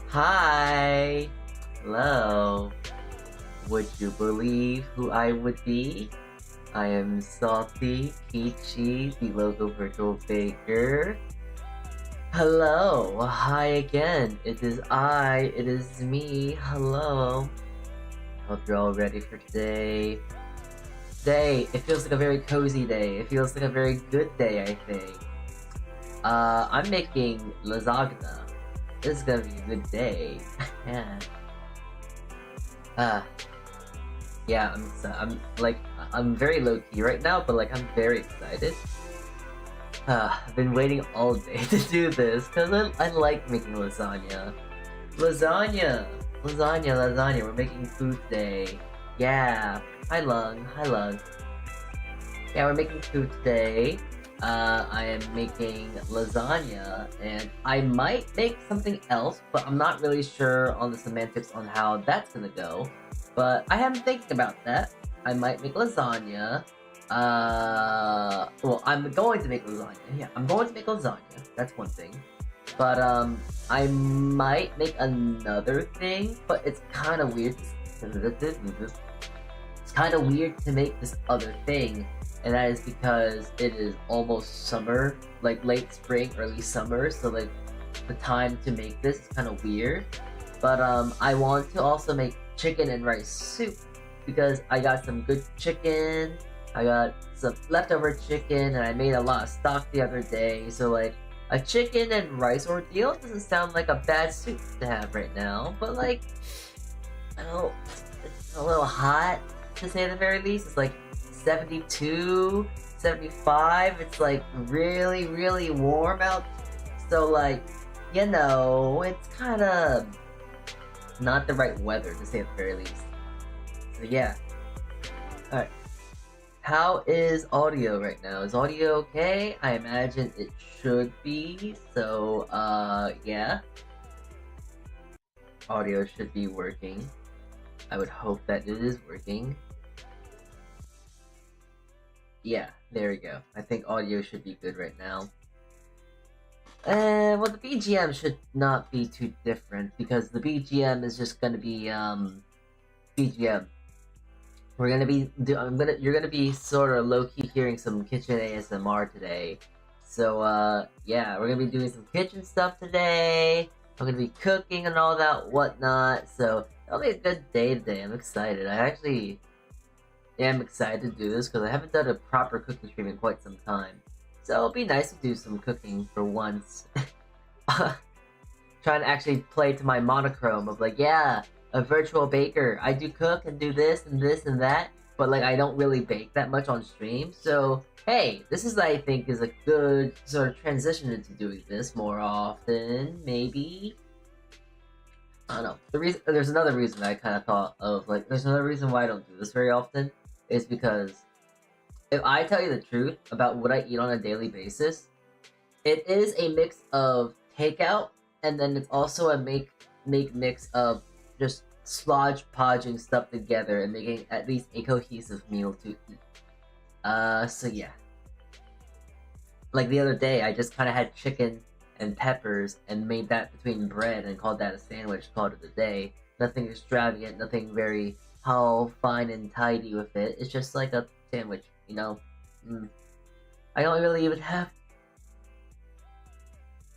Hi! Hello. Would you believe who I would be? I am Saltea Kichee, the local virtual baker. Hello! Hi again. It is I. It is me. Hello. I hope you're all ready for today. Today, it feels like a very cozy day. It feels like a very good day, I think. I'm making lasagna. This is gonna be a good day. Yeah. Uh, yeah, I'm very low key right now, but like I'm very excited. I've been waiting all day to do this because I like making lasagna. Lasagna. We're making food today. Yeah. Hi, Lung. Hi, Lung. Yeah, we're making food today. I am making lasagna, and I might make something else, but I'm not really sure on the semantics on how that's gonna go. But I am thinking about that. I might make lasagna. Well, I'm going to make lasagna. Yeah, I'm going to make lasagna. That's one thing. But I might make another thing, but it's kind of weird. It's kind of weird to make this other thing, and that is because it is almost summer, like late spring, early summer, so like the time to make this is kind of weird. But I want to also make chicken and rice soup because I got some good chicken, I got some leftover chicken, and I made a lot of stock the other day, so like a chicken and rice ordeal doesn't sound like a bad soup to have right now, but like, I don't know, it's a little hot to say the very least. It's like 72, 75. It's like really, really warm out. So like, it's kind of not the right weather to say at the very least. So yeah. Alright. How is audio right now? Is audio okay? I imagine it should be. So, yeah. Audio should be working. I would hope that it is working. Yeah, there we go. I think audio should be good right now. Well, the BGM should not be too different because the BGM is just gonna be BGM. We're gonna be you're gonna be sort of low key hearing some kitchen ASMR today. So yeah, we're gonna be doing some kitchen stuff today. I'm gonna be cooking and all that whatnot. So it'll be a good day today. I'm excited. I actually am excited to do this because I haven't done a proper cooking stream in quite some time. So it'll be nice to do some cooking for once. Trying to actually play to my monochrome of like, yeah, a virtual baker. I do cook and do this and this and that, but like I don't really bake that much on stream. So hey, this is I think is a good sort of transition into doing this more often, maybe. I don't know. There's another reason I kind of thought of like there's another reason why I don't do this very often is because if I tell you the truth about what I eat on a daily basis, it is a mix of takeout and then it's also a make mix of just slodge podging stuff together and making at least a cohesive meal to eat. So yeah. Like the other day, I just kind of had chicken and peppers and made that between bread and called that a sandwich, called it a day. Nothing extravagant, nothing very how fine and tidy with it. It's just like a sandwich, you know? I don't really even have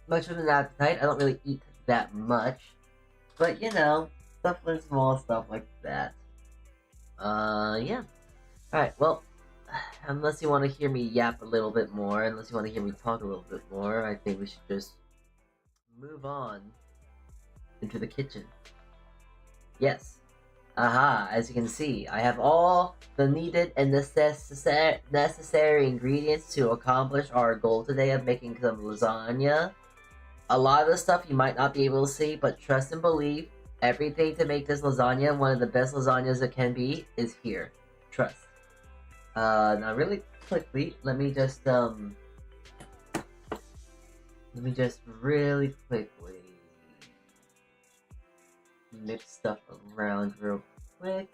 much of an appetite. I don't really eat that much. But, stuff like small stuff like that. Yeah. Alright, well, unless you want to hear me yap a little bit more, unless you want to hear me talk a little bit more, I think we should just move on into the kitchen. Yes. Aha, as you can see, I have all the needed and necessary ingredients to accomplish our goal today of making some lasagna. A lot of the stuff you might not be able to see, but trust and believe, everything to make this lasagna one of the best lasagnas it can be is here. Trust. Now really quickly, let me just really quickly mix stuff around real quick.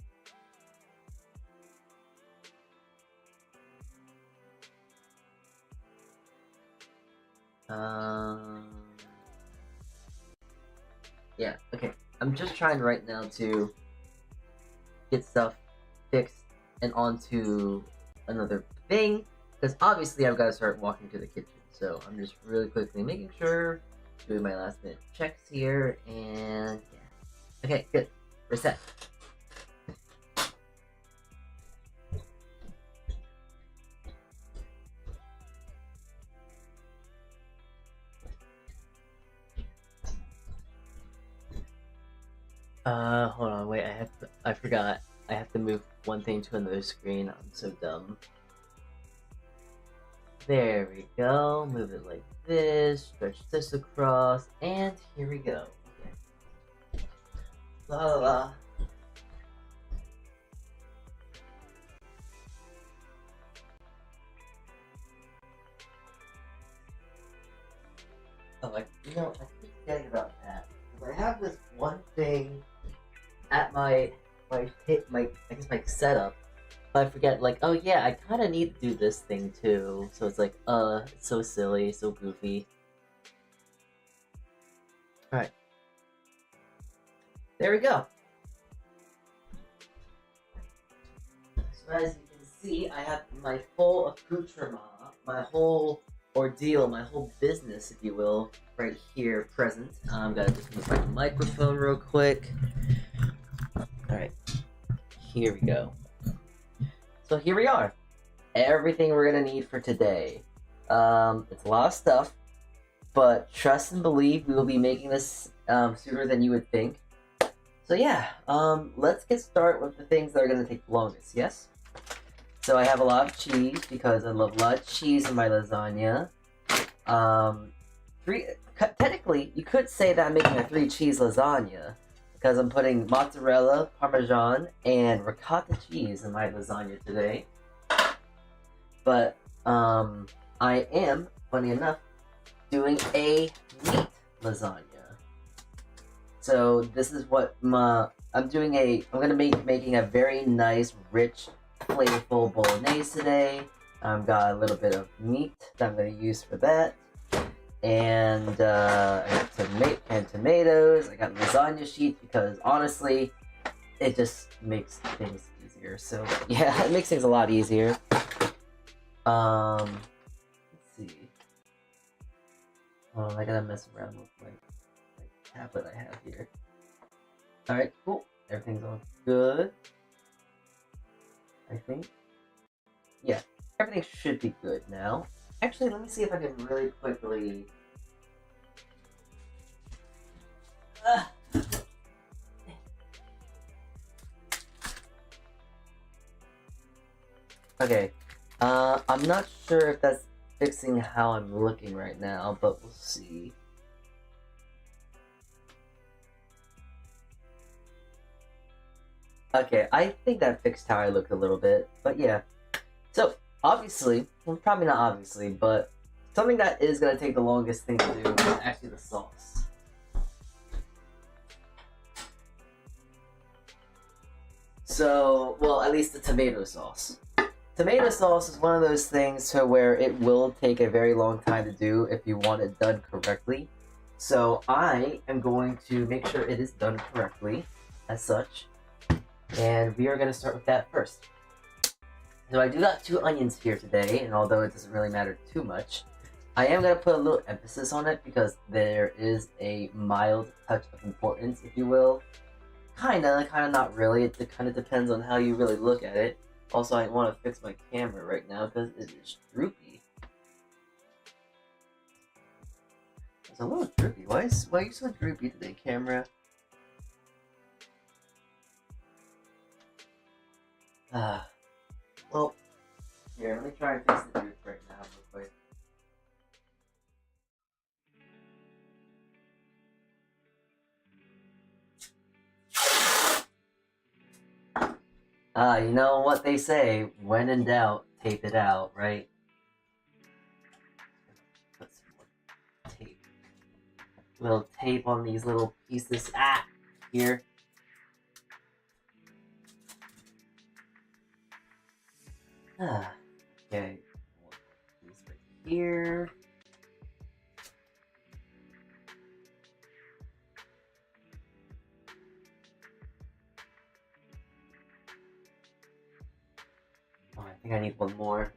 Yeah, okay. I'm just trying right now to get stuff fixed and onto another thing, because obviously I've got to start walking to the kitchen. So I'm just really quickly making sure, doing my last minute checks here, and yeah. Okay, good. Reset. Hold on, wait, I forgot. I have to move one thing to another screen. I'm so dumb. There we go. Move it like this, stretch this across, and here we go. Okay. La la la. Oh, I keep forgetting about that. Because I have this one thing at my I guess my setup. But I forget, like, oh yeah, I kind of need to do this thing too. So it's like, it's so silly, so goofy. All right, there we go. So as you can see, I have my full accoutrement, my whole ordeal, my whole business, if you will, right here present. I'm gonna just move my microphone real quick. Alright, here we go. So here we are. Everything we're gonna need for today. It's a lot of stuff, but trust and believe we will be making this sooner than you would think. So yeah, let's get started with the things that are gonna take the longest, yes? So I have a lot of cheese because I love a lot of cheese in my lasagna. Technically, you could say that I'm making a 3-cheese lasagna because I'm putting mozzarella, parmesan, and ricotta cheese in my lasagna today. But I am, funny enough, doing a meat lasagna. So this is what I'm doing. I'm gonna making a very nice, rich, flavorful bolognese today. I've got a little bit of meat that I'm going to use for that. And I got tomatoes. I got lasagna sheets because honestly, it just makes things easier. So yeah, it makes things a lot easier. Let's see. Oh, I gotta mess around with my tablet I have here. Alright, cool. Everything's all good. I think. Yeah, everything should be good now. Actually, let me see if I can really quickly... Okay, I'm not sure if that's fixing how I'm looking right now, but we'll see. Okay, I think that fixed how I look a little bit, but yeah. So, obviously, well, probably not obviously, but something that is going to take the longest thing to do is actually the sauce. So, well, at least the tomato sauce. Tomato sauce is one of those things to where it will take a very long time to do if you want it done correctly. So, I am going to make sure it is done correctly, as such. And we are going to start with that first. So I do got 2 onions here today, and although it doesn't really matter too much, I am going to put a little emphasis on it because there is a mild touch of importance, if you will. Kinda not really. It kind of depends on how you really look at it. Also, I want to fix my camera right now because it is droopy. It's a little droopy. Why are you so droopy today, camera? Well, here, let me try and fix the droop right now real quick. You know what they say, when in doubt, tape it out, right? Put some more tape. Little tape on these little pieces. Here. Okay. Piece right here. think I need one more.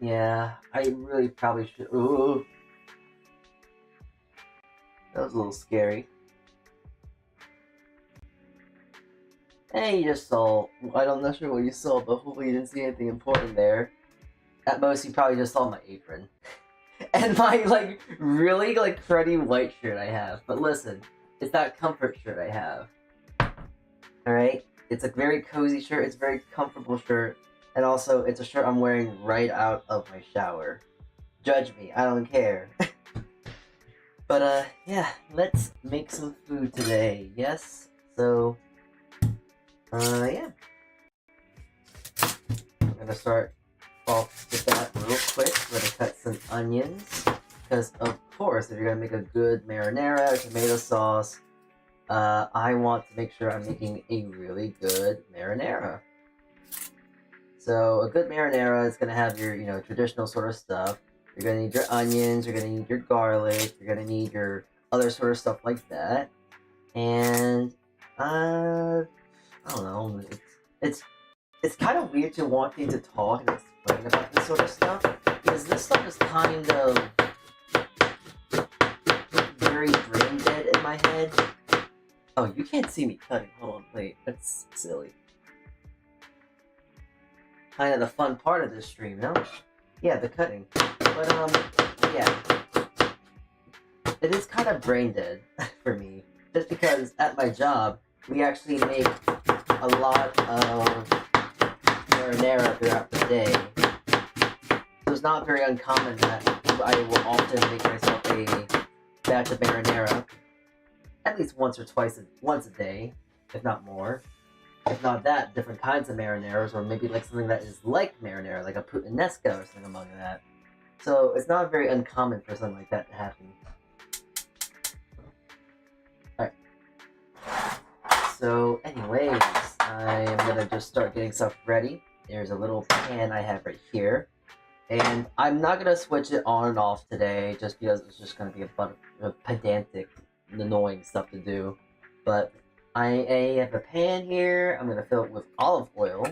Yeah, I really probably should. Ooh, that was a little scary. Hey, you just saw. I'm not sure what you saw, but hopefully you didn't see anything important there. At most, you probably just saw my apron. And my, like, really, like, cruddy white shirt I have. But listen, it's that comfort shirt I have. Alright? It's a very cozy shirt, it's a very comfortable shirt, and also, it's a shirt I'm wearing right out of my shower. Judge me, I don't care. But, yeah, let's make some food today, yes? So, yeah. I'm gonna start off with that real quick. I'm gonna cut some onions, because of course, if you're gonna make a good marinara or tomato sauce, I want to make sure I'm making a really good marinara. So a good marinara is gonna have your, traditional sort of stuff. You're gonna need your onions, you're gonna need your garlic, you're gonna need your other sort of stuff like that. And I don't know, it's kind of weird to wanting to talk and explain about this sort of stuff, because this stuff is kind of very brain dead in my head. Oh, you can't see me cutting. Hold on, wait, that's silly. Kind of the fun part of this stream, no? Yeah, the cutting. But, yeah. It is kind of brain dead for me. Just because at my job, we actually make a lot of marinara throughout the day. So it's not very uncommon that I will often make myself a batch of marinara at least once a day, if not more. If not that, different kinds of marinaras, or maybe like something that is like marinara, like a puttanesca or something among that. So it's not very uncommon for something like that to happen. Alright. So anyways, I'm gonna just start getting stuff ready. There's a little pan I have right here. And I'm not gonna switch it on and off today, just because it's just gonna be a bunch of pedantic, annoying stuff to do. But I have a pan here. I'm gonna fill it with olive oil,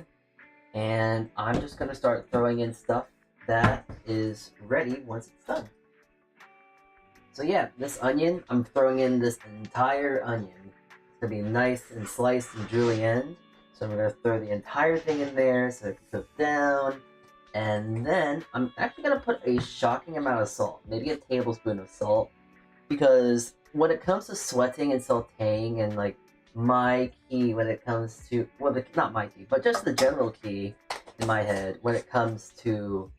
and I'm just gonna start throwing in stuff that is ready once it's done. So yeah, this onion, I'm throwing in this entire onion. It's gonna be nice and sliced and julienne. So I'm gonna throw the entire thing in there so it can cook down. And then I'm actually gonna put a shocking amount of salt, maybe a tablespoon of salt, because when it comes to sweating and sauteing and like my key when it comes to, well, not my key, but just the general key in my head when it comes to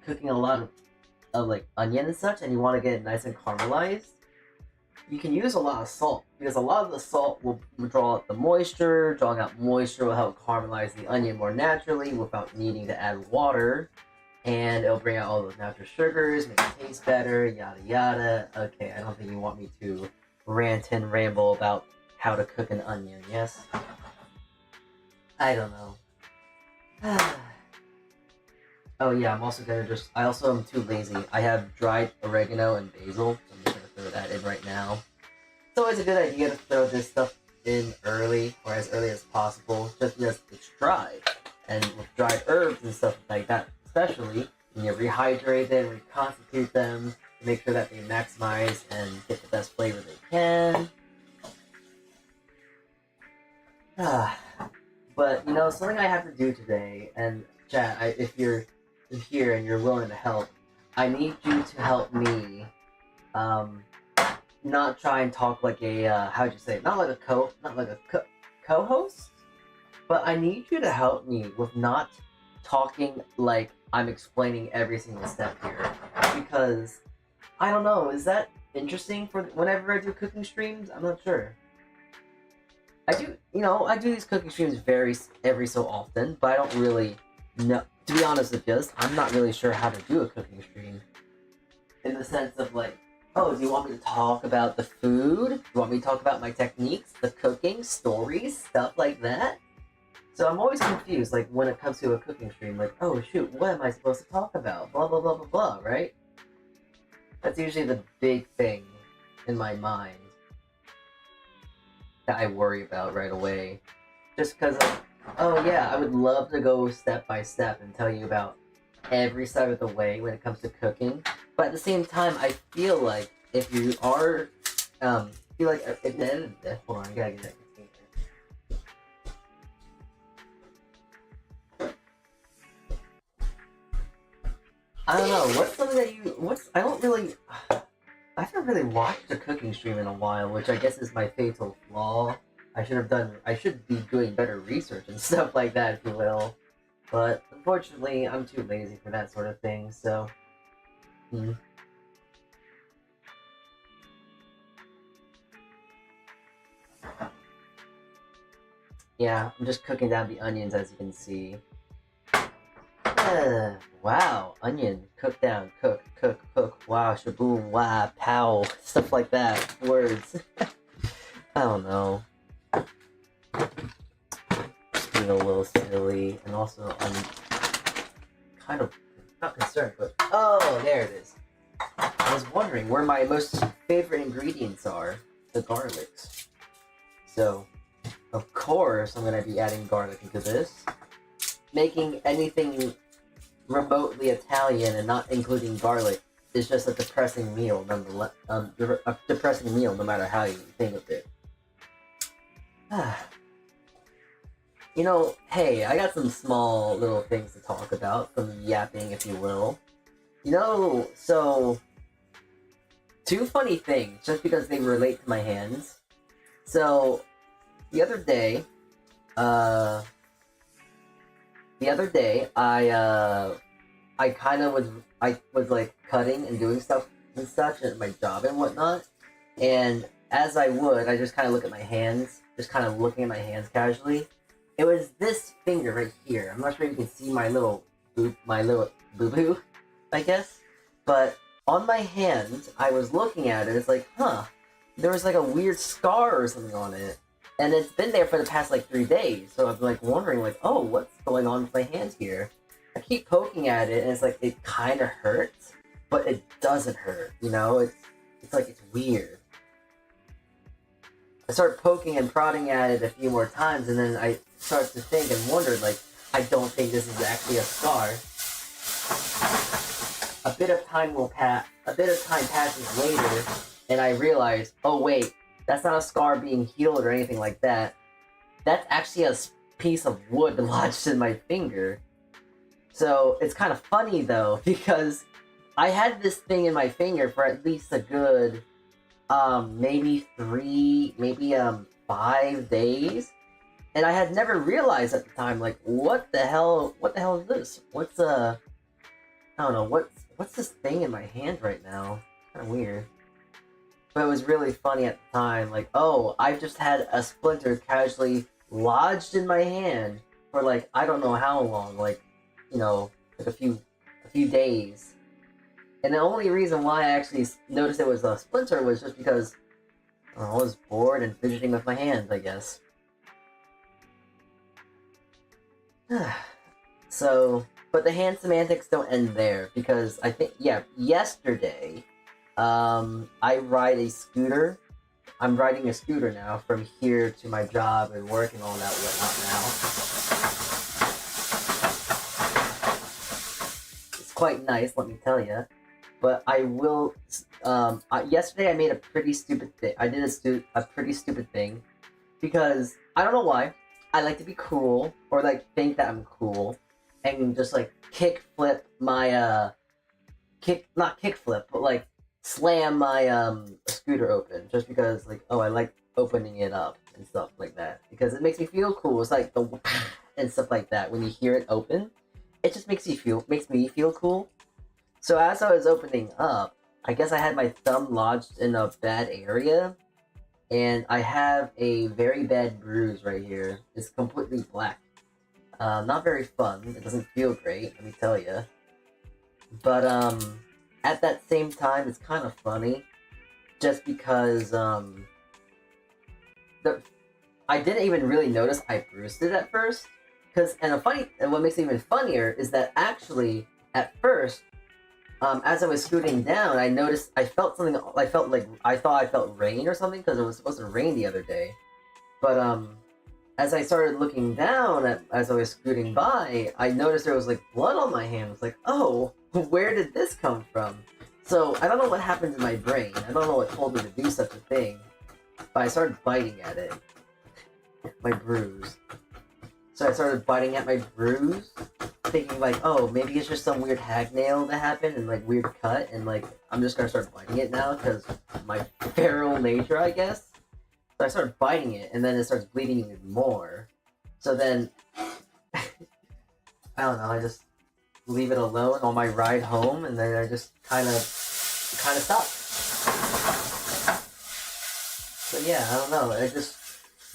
cooking a lot of like onion and such, and you want to get it nice and caramelized, you can use a lot of salt, because a lot of the salt will draw out the moisture. Drawing out moisture will help caramelize the onion more naturally without needing to add water, and it'll bring out all those natural sugars, make it taste better, yada yada. Okay, I don't think you want me to rant and ramble about how to cook an onion, yes? I don't know. Oh yeah, I'm also gonna I also am too lazy. I have dried oregano and basil, so I'm just gonna throw that in right now. It's always a good idea to throw this stuff in early, or as early as possible, just because it's dry. And with dried herbs and stuff like that, especially, when you rehydrate them, reconstitute them, to make sure that they maximize and get the best flavor they can. But, something I have to do today, and chat, if you're here and you're willing to help, I need you to help me, not try and talk like a, how'd you say it? Not like a co-host, but I need you to help me with not talking like I'm explaining every single step here, because I don't know, is that interesting for whenever I do cooking streams? I'm not sure. I do these cooking streams every so often, but I don't really know. To be honest with you, I'm not really sure how to do a cooking stream. In the sense of like, oh, do you want me to talk about the food? Do you want me to talk about my techniques, the cooking, stories, stuff like that? So I'm always confused, like, when it comes to a cooking stream, like, oh shoot, what am I supposed to talk about? Blah, blah, blah, blah, blah, right? That's usually the big thing in my mind. that I worry about right away. Just because, oh yeah, I would love to go step by step and tell you about every step of the way when it comes to cooking. But at the same time, I feel like if you are, feel like at the end of the hold on, I gotta get that container. I don't know, what's something that I haven't really watched a cooking stream in a while, which I guess is my fatal flaw. I should be doing better research and stuff like that, if you will. But unfortunately, I'm too lazy for that sort of thing, so. Yeah, I'm just cooking down the onions, as you can see. Wow, onion, cook down, cook, wow, shaboom, wow, pow, stuff like that, words. I don't know. Just being a little silly, and also I'm kind of, not concerned, but, oh, there it is. I was wondering where my most favorite ingredients are, the garlics. So, of course, I'm going to be adding garlic into this. Making anything remotely Italian and not including garlic is just a depressing meal, nonetheless. A depressing meal, no matter how you think of it. You know, hey, I got some small little things to talk about, some yapping, if you will. You know, so two funny things, just because they relate to my hands. So the other day, I was like cutting and doing stuff and such at my job and whatnot, and as I would, I just kind of look at my hands, just kind of looking at my hands casually. It was this finger right here. I'm not sure if you can see my little boo-boo, I guess, but on my hand, I was looking at it. It's like, huh, there was like a weird scar or something on it. And it's been there for the past like 3 days, so I'm like wondering like, oh, what's going on with my hand here? I keep poking at it, and it's like it kind of hurts, but it doesn't hurt. You know, it's like it's weird. I start poking and prodding at it a few more times, and then I start to think and wonder like, I don't think this is actually a scar. A bit of time passes later, and I realize, oh wait. That's not a scar being healed or anything like that. That's actually a piece of wood lodged in my finger. So it's kind of funny though, because I had this thing in my finger for at least a good, maybe 5 days. And I had never realized at the time, like, what the hell is this? I don't know, what's this thing in my hand right now? Kind of weird. But it was really funny at the time, like, oh, I've just had a splinter casually lodged in my hand for like, I don't know how long, like, you know, like a few days. And the only reason why I actually noticed it was a splinter was just because I was bored and fidgeting with my hands, I guess. So, but the hand semantics don't end there, because I think, yeah, yesterday, I ride a scooter. I'm riding a scooter now from here to my job and work and all that whatnot now. It's quite nice, let me tell you. But I will, yesterday I made a pretty stupid thing. I did a pretty stupid thing, because I don't know why. I like to be cool, or like think that I'm cool, and just like kickflip my, not kickflip, but like slam my scooter open, just because like, oh, I like opening it up and stuff like that, because it makes me feel cool. It's like the and stuff like that when you hear it open, it just makes me feel cool. So as I was opening up, I guess I had my thumb lodged in a bad area, and I have a very bad bruise right here. It's completely black. Not very fun. It doesn't feel great, let me tell you. But at that same time, it's kind of funny, just because I didn't even really notice I bruised it at first. And what makes it even funnier is that actually at first, as I was scooting down, I noticed I felt something. I thought I felt rain or something, because it was supposed to rain the other day. But as I started looking down as I was scooting by, I noticed there was like blood on my hand. I was like, oh, where did this come from? So I don't know what happened to my brain. I don't know what told me to do such a thing. But I started biting at it. My bruise. So I started biting at my bruise, thinking like, oh, maybe it's just some weird hagnail that happened and like weird cut, and like I'm just gonna start biting it now because my feral nature, I guess. So I started biting it, and then it starts bleeding even more. So then, I don't know, I just leave it alone on my ride home, and then I just kind of stopped. So yeah, I don't know, it just,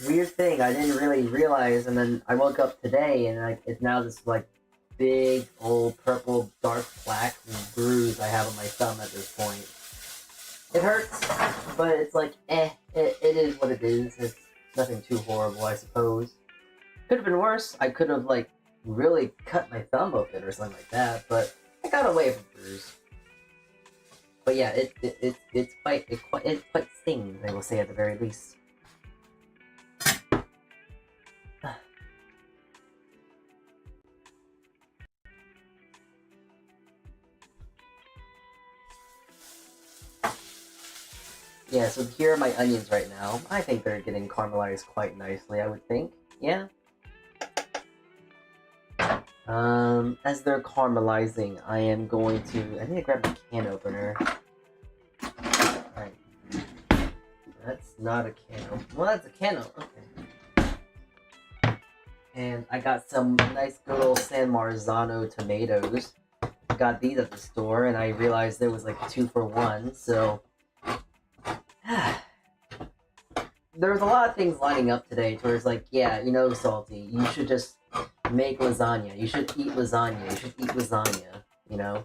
weird thing, I didn't really realize, and then I woke up today, and like it's now this like big old purple dark black bruise I have on my thumb at this point. It hurts, but it's like, it is what it is. It's nothing too horrible, I suppose. Could have been worse. I could have, like, really cut my thumb open or something like that, but I got away with a bruise. But yeah, it quite stings, I will say at the very least. Yeah, so here are my onions right now. I think they're getting caramelized quite nicely, I would think. Yeah. As they're caramelizing, I am going to... I need to grab the can opener. Alright. That's not a can opener. Well, that's a can opener. Okay. And I got some nice good old San Marzano tomatoes. Got these at the store, and I realized there was like 2 for 1, so... There's a lot of things lining up today towards like, yeah, you know, Salty, you should just make lasagna. You should eat lasagna. You should eat lasagna, you know?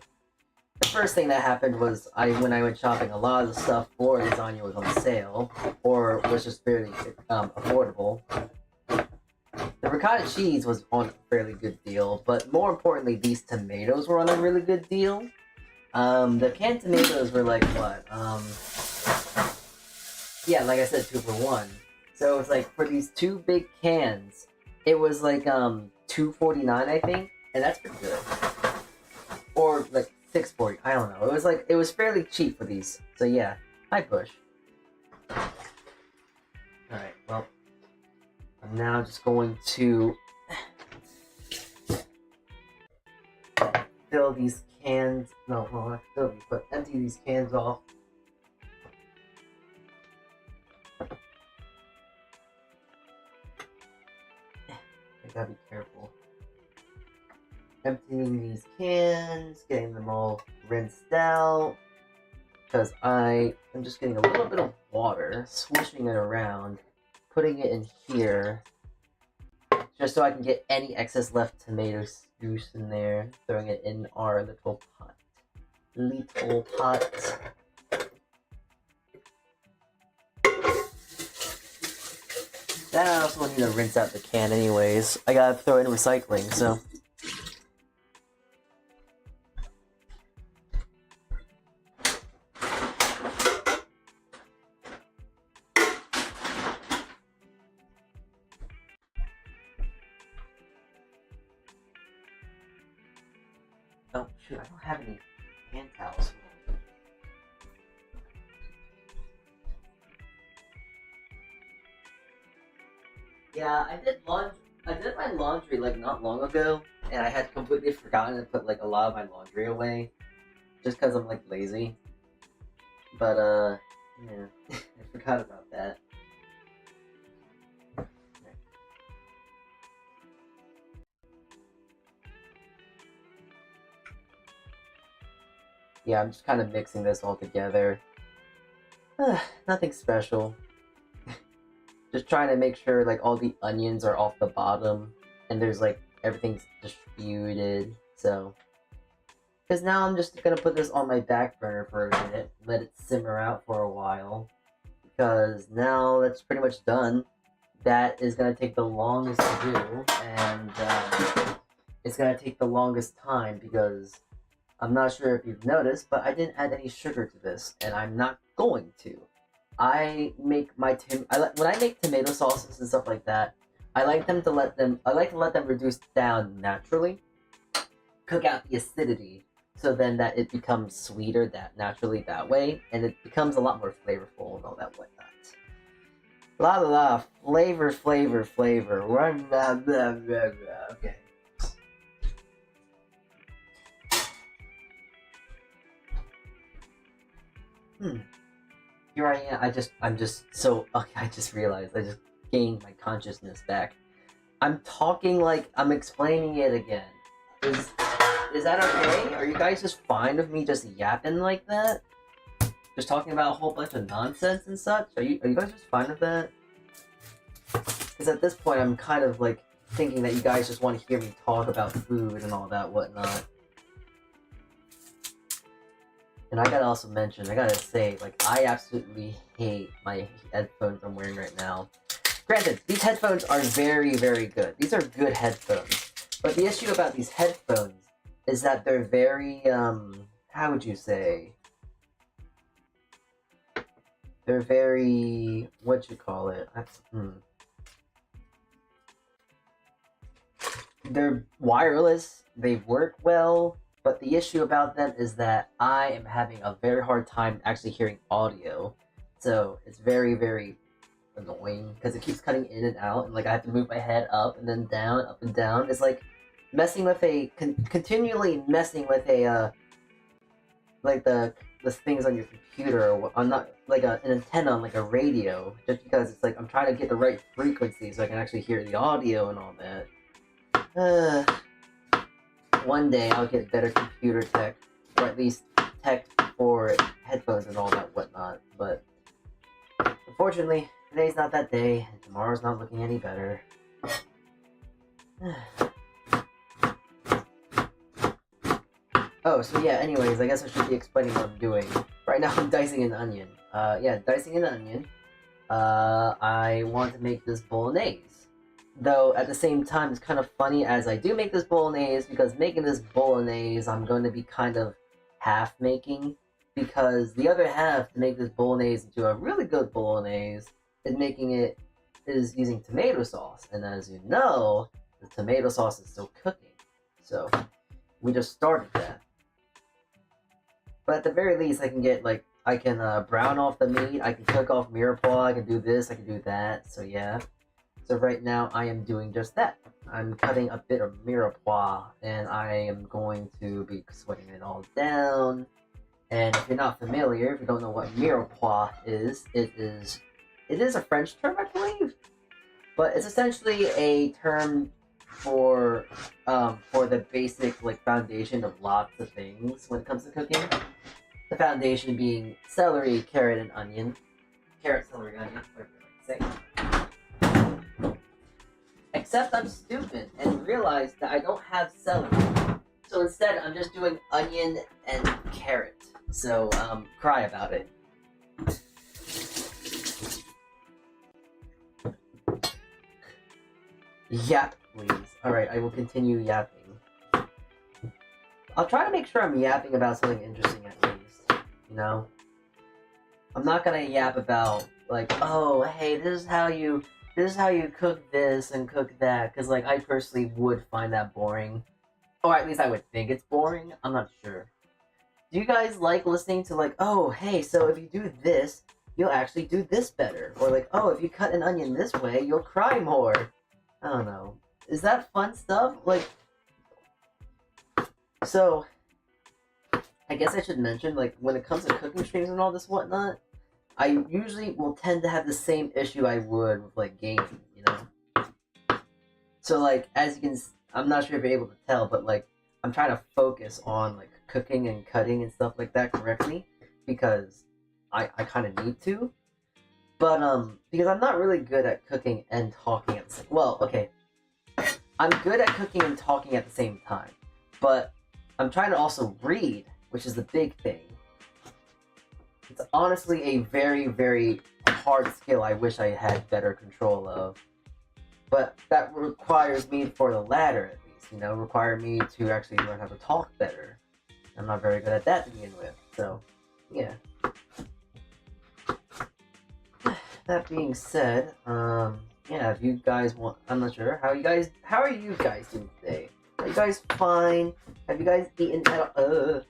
The first thing that happened was when I went shopping, a lot of the stuff for lasagna was on sale, or was just fairly affordable. The ricotta cheese was on a fairly good deal, but more importantly, these tomatoes were on a really good deal. The canned tomatoes were like, what, yeah, like I said, 2 for 1. So it's like, for these 2 big cans, it was like, $2.49, I think, and that's pretty good. Or, like, $6.40, I don't know. It was like, it was fairly cheap for these. So yeah, hi Bush. Alright, well, I'm now just going to fill these cans, no, not fill these, but empty these cans off. I gotta be careful. Emptying these cans, getting them all rinsed out, because I am just getting a little bit of water, swishing it around, putting it in here, just so I can get any excess left tomato juice in there, throwing it in our little pot. Little pot. Then I also need to rinse out the can anyways. I gotta throw it in recycling, so... Oh, shoot, I don't have any hand towels. Yeah, I did my laundry like not long ago, and I had completely forgotten to put like a lot of my laundry away, just because I'm like lazy. But yeah, I forgot about that. Yeah, I'm just kind of mixing this all together. Nothing special. Just trying to make sure like all the onions are off the bottom and there's like everything's distributed. So, because now I'm just gonna put this on my back burner for a minute, let it simmer out for a while, because now that's pretty much done. That is gonna take the longest to do, and it's gonna take the longest time because I'm not sure if you've noticed, but I didn't add any sugar to this, and I'm not going to. I make my when I make tomato sauces and stuff like that, I like to let them reduce down naturally, cook out the acidity, so then that it becomes sweeter that naturally that way, and it becomes a lot more flavorful and all that whatnot. La la la, flavor. Okay. Here I am. I'm just so okay. I just realized I just gained my consciousness back. I'm talking like I'm explaining it again. Is that okay? Are you guys just fine with me just yapping like that? Just talking about a whole bunch of nonsense and such? Are you guys just fine with that? Because at this point, I'm kind of like thinking that you guys just want to hear me talk about food and all that whatnot. And I gotta say, like, I absolutely hate my headphones I'm wearing right now. Granted, these headphones are very, very good. These are good headphones. But the issue about these headphones is that they're very, how would you say? They're very, what you call it? They're wireless, they work well, but the issue about them is that I am having a very hard time actually hearing audio. So it's very, very annoying because it keeps cutting in and out, and like I have to move my head up and then down, up and down. It's like messing with continually messing with a like the things on your computer, or on not like an antenna on like a radio, just because it's like I'm trying to get the right frequency so I can actually hear the audio and all that. One day I'll get better computer tech, or at least tech for headphones and all that whatnot, but unfortunately today's not that day, and tomorrow's not looking any better. Oh, so yeah, anyways, I guess I should be explaining what I'm doing. Right now I'm dicing an onion. Dicing an onion. I want to make this bolognese. Though, at the same time, it's kind of funny as I do make this bolognese, because making this bolognese, I'm going to be kind of half-making, because the other half, to make this bolognese into a really good bolognese, is using tomato sauce. And as you know, the tomato sauce is still cooking. So, we just started that. But at the very least, I can brown off the meat, I can cook off mirepoix, I can do this, I can do that, so yeah. So right now, I am doing just that. I'm cutting a bit of mirepoix, and I am going to be sweating it all down. And if you're not familiar, if you don't know what mirepoix is, it is a French term, I believe. But it's essentially a term for the basic like foundation of lots of things when it comes to cooking. The foundation being celery, carrot, and onion. Carrot, celery, onion, whatever you like to say. Except I'm stupid and realized that I don't have celery. So instead, I'm just doing onion and carrot. So, cry about it. Yap, please. Alright, I will continue yapping. I'll try to make sure I'm yapping about something interesting at least. You know? I'm not gonna yap about, like, oh, hey, this is how you cook this and cook that, because, like, I personally would find that boring. Or at least I would think it's boring. I'm not sure. Do you guys like listening to, like, oh, hey, so if you do this, you'll actually do this better? Or, like, oh, if you cut an onion this way, you'll cry more. I don't know. Is that fun stuff? Like, so, I guess I should mention, like, when it comes to cooking streams and all this whatnot, I usually will tend to have the same issue I would with, like, gaming, you know? So, like, as you can, I'm not sure if you're able to tell, but, like, I'm trying to focus on, like, cooking and cutting and stuff like that correctly, because I kind of need to. But, because I'm not really good at cooking and talking at the same... Well, okay. I'm good at cooking and talking at the same time, but I'm trying to also read, which is the big thing. It's honestly a very, very hard skill I wish I had better control of. But that requires me, for the latter at least, you know, require me to actually learn how to talk better. I'm not very good at that to begin with, so, yeah. that being said, yeah, if you guys want, I'm not sure, how are you guys doing today? Are you guys fine? Have you guys eaten that was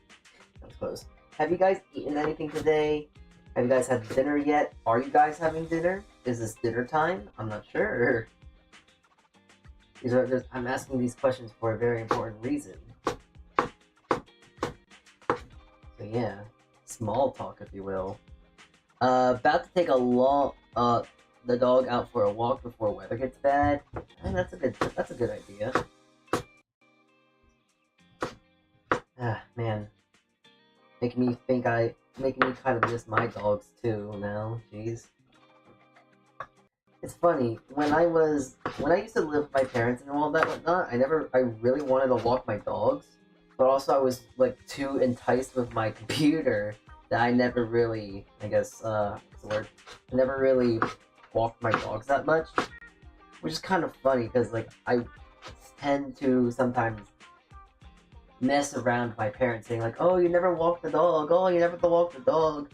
close. Have you guys eaten anything today? Have you guys had dinner yet? Are you guys having dinner? Is this dinner time? I'm not sure. I'm asking these questions for a very important reason. So yeah, small talk, if you will. About to take the dog out for a walk before weather gets bad. And that's a good idea. Ah, man. Making me kind of miss my dogs too now. Jeez. It's funny, when I used to live with my parents and all that whatnot, I really wanted to walk my dogs, but also I was like too enticed with my computer that I never really, I guess, what's the word? I never really walked my dogs that much, which is kind of funny because like I tend to sometimes mess around with my parents saying like, oh, you never walked the dog, oh, you never walked the dog.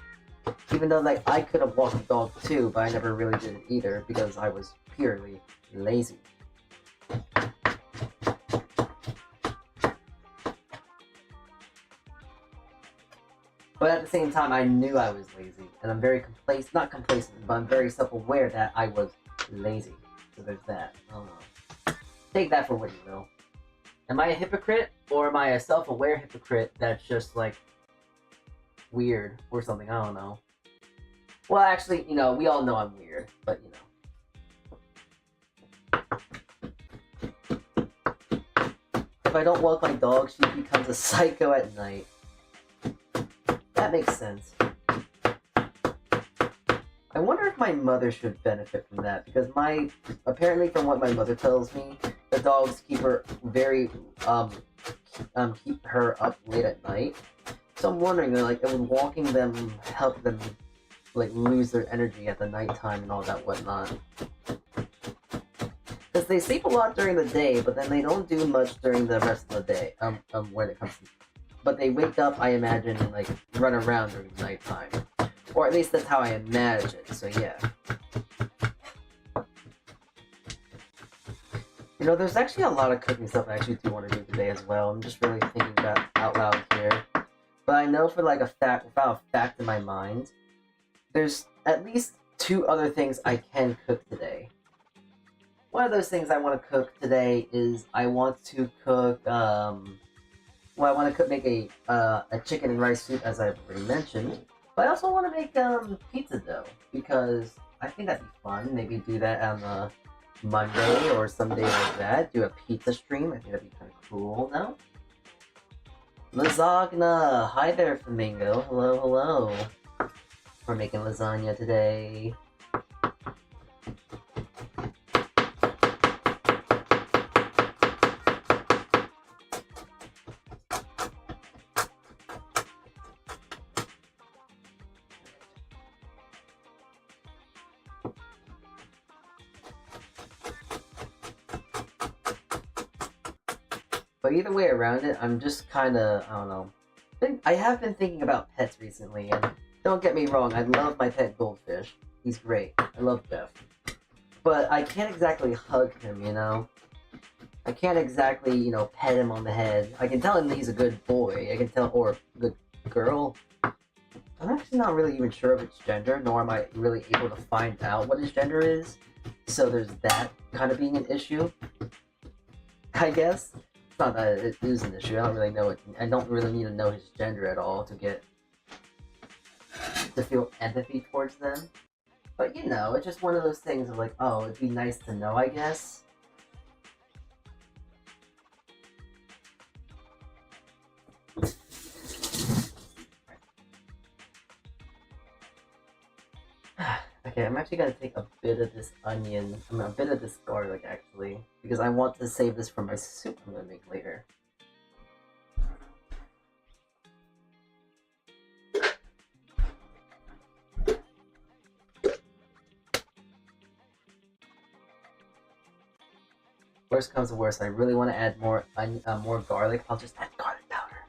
Even though, like, I could have walked the dog too, but I never really did it either because I was purely lazy. But at the same time, I knew I was lazy, and I'm very not complacent, but I'm very self-aware that I was lazy. So there's that. I don't know. Take that for what you will. Am I a hypocrite, or am I a self-aware hypocrite that's just, like, weird or something? I don't know. Well, actually, you know, we all know I'm weird, but you know. If I don't walk my dog, she becomes a psycho at night. That makes sense. I wonder if my mother should benefit from that, because apparently from what my mother tells me, the dogs keep her keep her up late at night. So I'm wondering, like, would walking them help them, like, lose their energy at the nighttime and all that whatnot? Because they sleep a lot during the day, but then they don't do much during the rest of the day. When it comes to, but they wake up, I imagine, and like run around during the nighttime, or at least that's how I imagine. So yeah. You know, there's actually a lot of cooking stuff I actually do want to do today as well. I'm just really thinking about out loud here. But I know for like without a fact in my mind, there's at least 2 other things I can cook today. One of those things I want to cook today is I want to cook, I want to make a chicken and rice soup, as I've already mentioned. But I also want to make pizza dough, because I think that'd be fun. Maybe do that on a Monday or some day like that. Do a pizza stream. I think that'd be kind of cool. No? Lasagna! Hi there, Flamingo. Hello, hello. We're making lasagna today. But either way around it, I'm just kind of, I don't know. I have been thinking about pets recently, and don't get me wrong, I love my pet goldfish. He's great. I love Jeff. But I can't exactly hug him, you know? I can't exactly, you know, pet him on the head. I can tell him that he's a good boy. I can tell, or a good girl. I'm actually not really even sure of its gender, nor am I really able to find out what his gender is. So there's that kind of being an issue, I guess. It's not that it is an issue. I don't really know it. I don't really need to know his gender at all to feel empathy towards them. But you know, it's just one of those things of like, oh, it'd be nice to know, I guess. Okay, I'm actually gonna take a bit of this onion, a bit of this garlic actually, because I want to save this for my soup I'm gonna make later. Worst comes to worst, I really want to add more garlic. I'll just add garlic powder.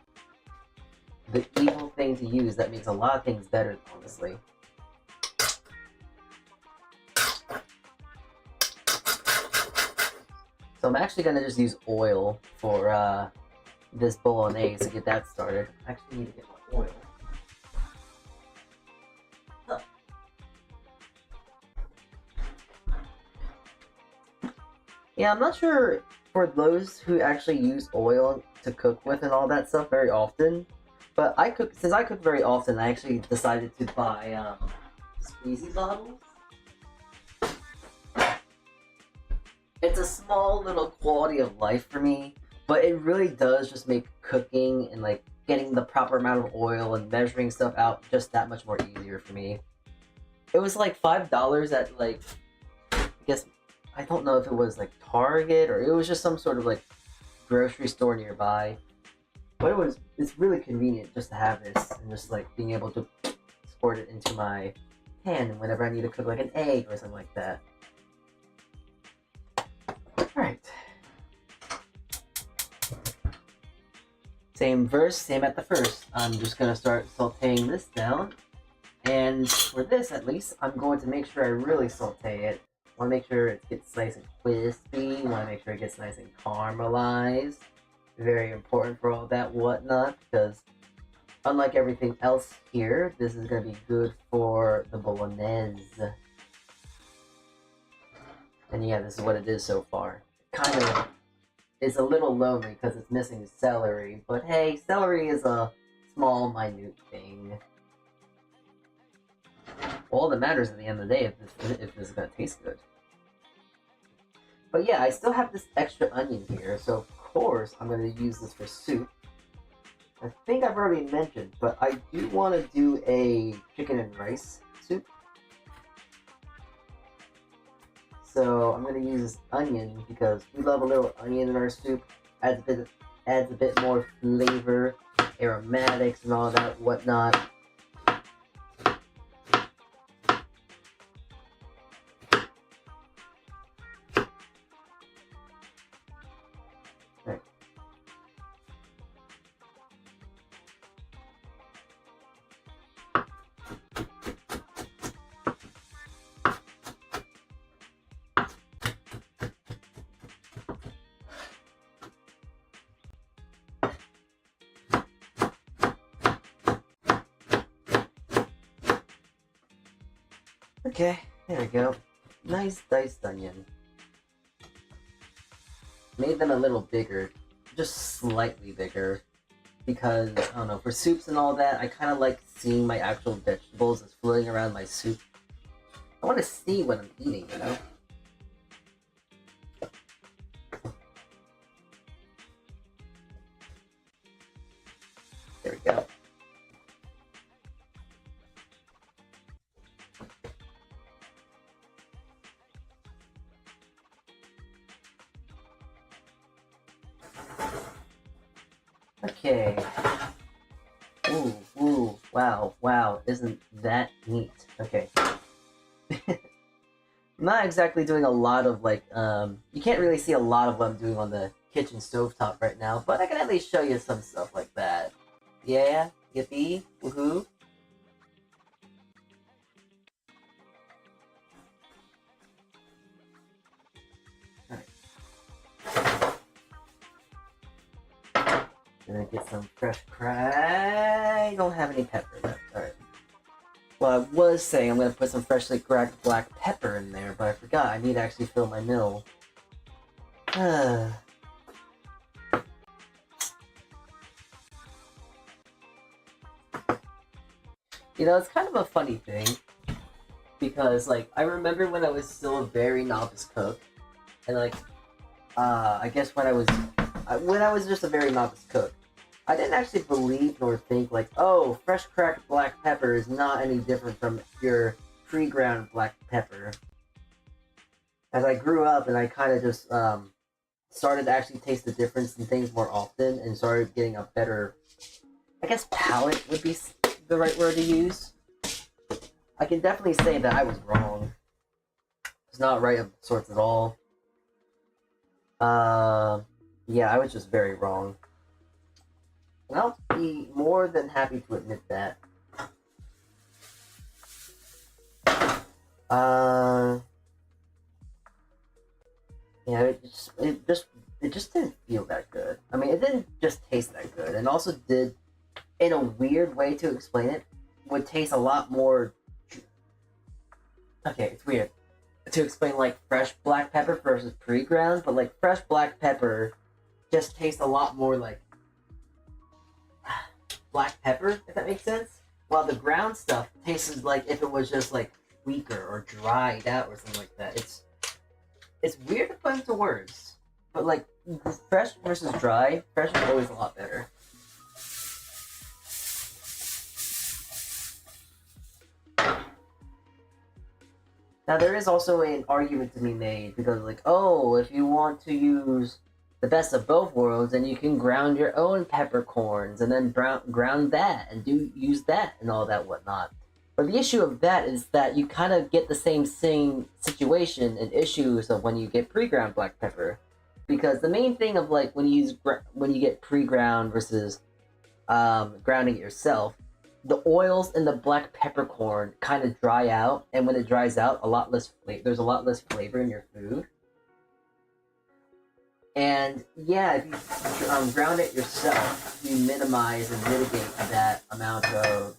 The evil thing to use that makes a lot of things better, honestly. So I'm actually gonna just use oil for this bolognese to get that started. I actually need to get my oil. Huh. Yeah, I'm not sure for those who actually use oil to cook with and all that stuff very often, but since I cook very often, I actually decided to buy squeezy bottles. It's a small little quality of life for me, but it really does just make cooking and like getting the proper amount of oil and measuring stuff out just that much more easier for me. It was like $5 at like, I guess, I don't know if it was like Target or it was just some sort of like grocery store nearby. But it's really convenient just to have this and just like being able to squirt it into my pan whenever I need to cook like an egg or something like that. Alright. Same verse, same at the first. I'm just gonna start sauteing this down. And for this at least, I'm going to make sure I really saute it. I want to make sure it gets nice and crispy. I want to make sure it gets nice and caramelized. Very important for all that whatnot, because unlike everything else here, this is going to be good for the bolognese. And yeah, this is what it is so far. Kind of is a little lonely because it's missing celery, but hey, celery is a small, minute thing. All that matters at the end of the day if this is going to taste good. But yeah, I still have this extra onion here, so of course I'm going to use this for soup. I think I've already mentioned, but I do want to do a chicken and rice soup. So I'm going to use this onion because we love a little onion in our soup. Adds a bit more flavor, aromatics, and all that whatnot. Okay, there we go. Nice diced onion. Made them a little bigger, just slightly bigger, because, I don't know, for soups and all that, I kind of like seeing my actual vegetables as floating around my soup. I want to see what I'm eating, you know? There we go. Okay. Ooh, wow, isn't that neat? Okay. I'm not exactly doing a lot of like, you can't really see a lot of what I'm doing on the kitchen stovetop right now, but I can at least show you some stuff like that. Yeah? Yippee? Woohoo? Gonna get some fresh I don't have any pepper left. Alright. Well, I was saying I'm gonna put some freshly cracked black pepper in there, but I forgot I need to actually fill my mill. You know, it's kind of a funny thing, because, like, I remember when I was still a very novice cook, and, like, I guess when I was just a very novice cook, I didn't actually believe nor think, like, oh, fresh cracked black pepper is not any different from your pre-ground black pepper. As I grew up and I kind of just, started to actually taste the difference in things more often and started getting a better, I guess palate would be the right word to use. I can definitely say that I was wrong. It's not right of sorts at all. Yeah, I was just very wrong. And I'll be more than happy to admit that. Yeah, it just didn't feel that good. I mean, it didn't just taste that good, and also did, in a weird way to explain it, would taste a lot more. Okay, it's weird to explain like fresh black pepper versus pre-ground, but like fresh black pepper just tastes a lot more like black pepper, if that makes sense. While the ground stuff tastes like if it was just like weaker or dried out or something like that. It's weird to put into words, but like fresh versus dry, fresh is always a lot better. Now there is also an argument to be made because like, oh, if you want to use the best of both worlds, then you can ground your own peppercorns and then ground that and use that and all that whatnot. But the issue of that is that you kind of get the same situation and issues of when you get pre-ground black pepper, because the main thing of like when you get pre-ground versus grounding it yourself, the oils in the black peppercorn kind of dry out, and when it dries out, there's a lot less flavor in your food. And yeah, if you ground it yourself, you minimize and mitigate that amount of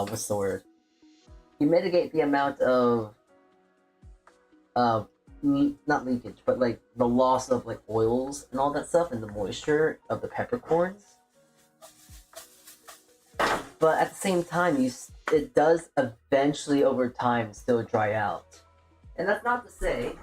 what's the word? You mitigate the amount of not leakage, but like the loss of like oils and all that stuff and the moisture of the peppercorns. But at the same time, it does eventually over time still dry out, and that's not to say.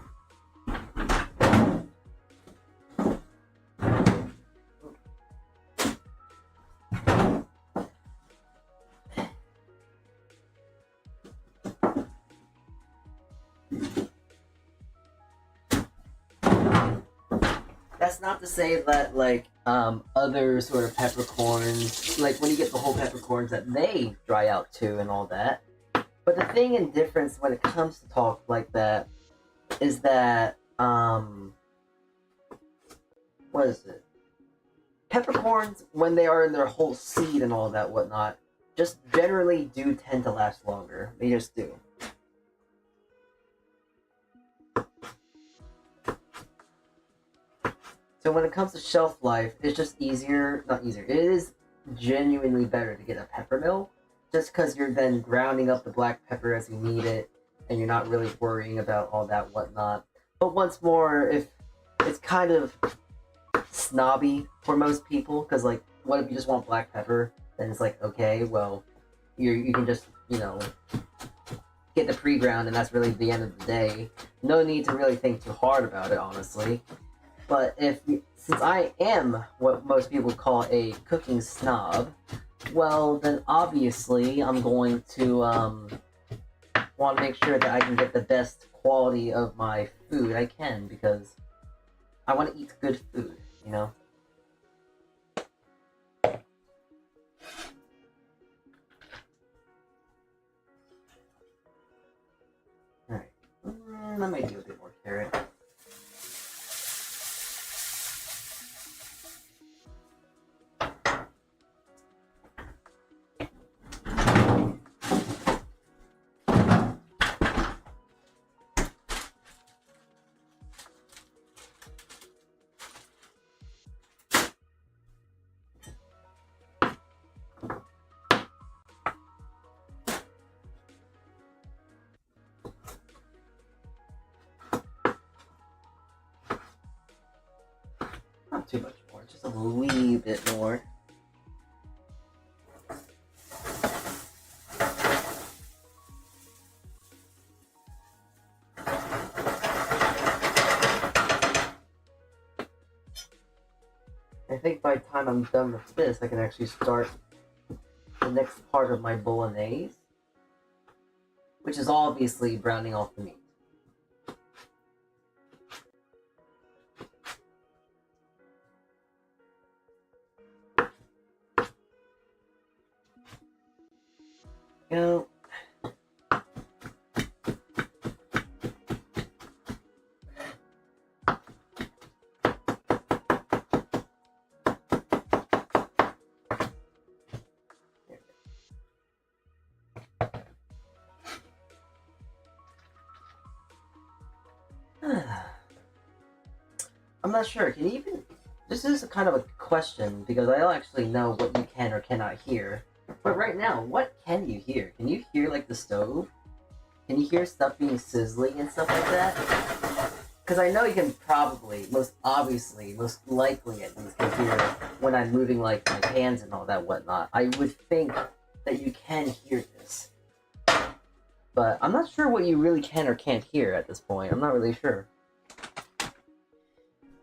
That's not to say that like other sort of peppercorns, like when you get the whole peppercorns, that they dry out too and all that. But the thing and difference when it comes to talk like that is that what is it? Peppercorns, when they are in their whole seed and all that whatnot, just generally do tend to last longer. They just do. So when it comes to shelf life, it's just not easier. It is genuinely better to get a pepper mill, just because you're then grounding up the black pepper as you need it, and you're not really worrying about all that whatnot. But once more, if it's kind of snobby for most people, because like, what if you just want black pepper? Then it's like, okay, well, you can just get the pre-ground, and that's really the end of the day. No need to really think too hard about it, honestly. But since I am what most people call a cooking snob, well, then obviously I'm going to want to make sure that I can get the best quality of my food I can, because I want to eat good food, you know? Alright. I might do a bit more carrot. Not too much more, just a wee bit more. I think by the time I'm done with this, I can actually start the next part of my bolognese, which is obviously browning off the meat. Go. I'm not sure. Can you even? This is kind of a question because I don't actually know what you can or cannot hear. But right now, what can you hear? Can you hear like the stove? Can you hear stuff being sizzling and stuff like that? Because I know you can probably, most obviously, most likely at least, can hear when I'm moving like my hands and all that whatnot. I would think that you can hear this. But I'm not sure what you really can or can't hear at this point. I'm not really sure.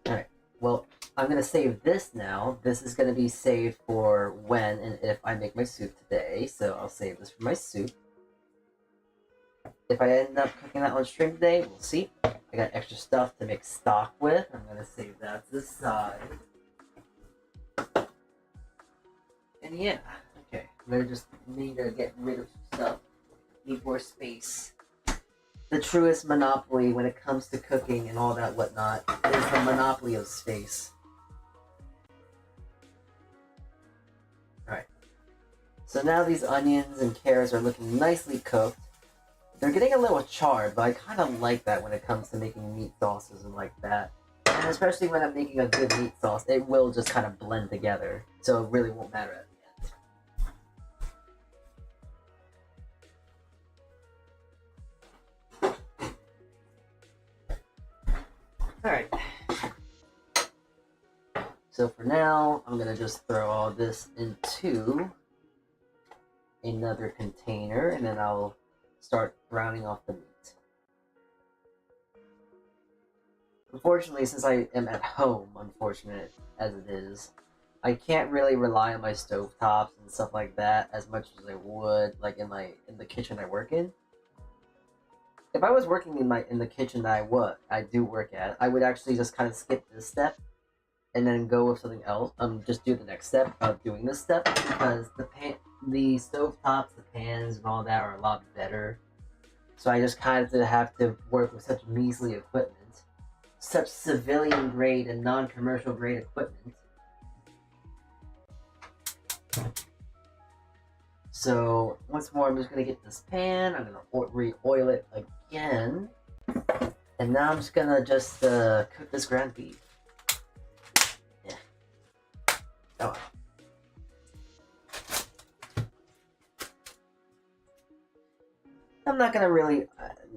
Alright, well, I'm going to save this now. This is going to be saved for when and if I make my soup today. So I'll save this for my soup. If I end up cooking that on stream today, we'll see. I got extra stuff to make stock with. I'm going to save that to the side. And yeah, okay. I'm going to just need to get rid of some stuff. Need more space. The truest monopoly when it comes to cooking and all that whatnot is the monopoly of space. Alright. So now these onions and carrots are looking nicely cooked. They're getting a little charred, but I kind of like that when it comes to making meat sauces and like that. And especially when I'm making a good meat sauce, it will just kind of blend together. So it really won't matter at the end. Alright. So for now, I'm going to just throw all this into another container, and then I'll start browning off the meat. Unfortunately, since I am at home, unfortunate as it is, I can't really rely on my stovetops and stuff like that as much as I would like in the kitchen I work in. If I was working in the kitchen that I do work at, I would actually just kind of skip this step and then go with something else. Just do the next step of doing this step because the stovetops, the pans, and all that are a lot better. So I just kind of have to work with such measly equipment, such civilian grade and non-commercial grade equipment. So once more, I'm just gonna get this pan. I'm gonna re-oil it again, and now I'm just gonna cook this ground beef. Yeah. Oh. I'm not gonna really.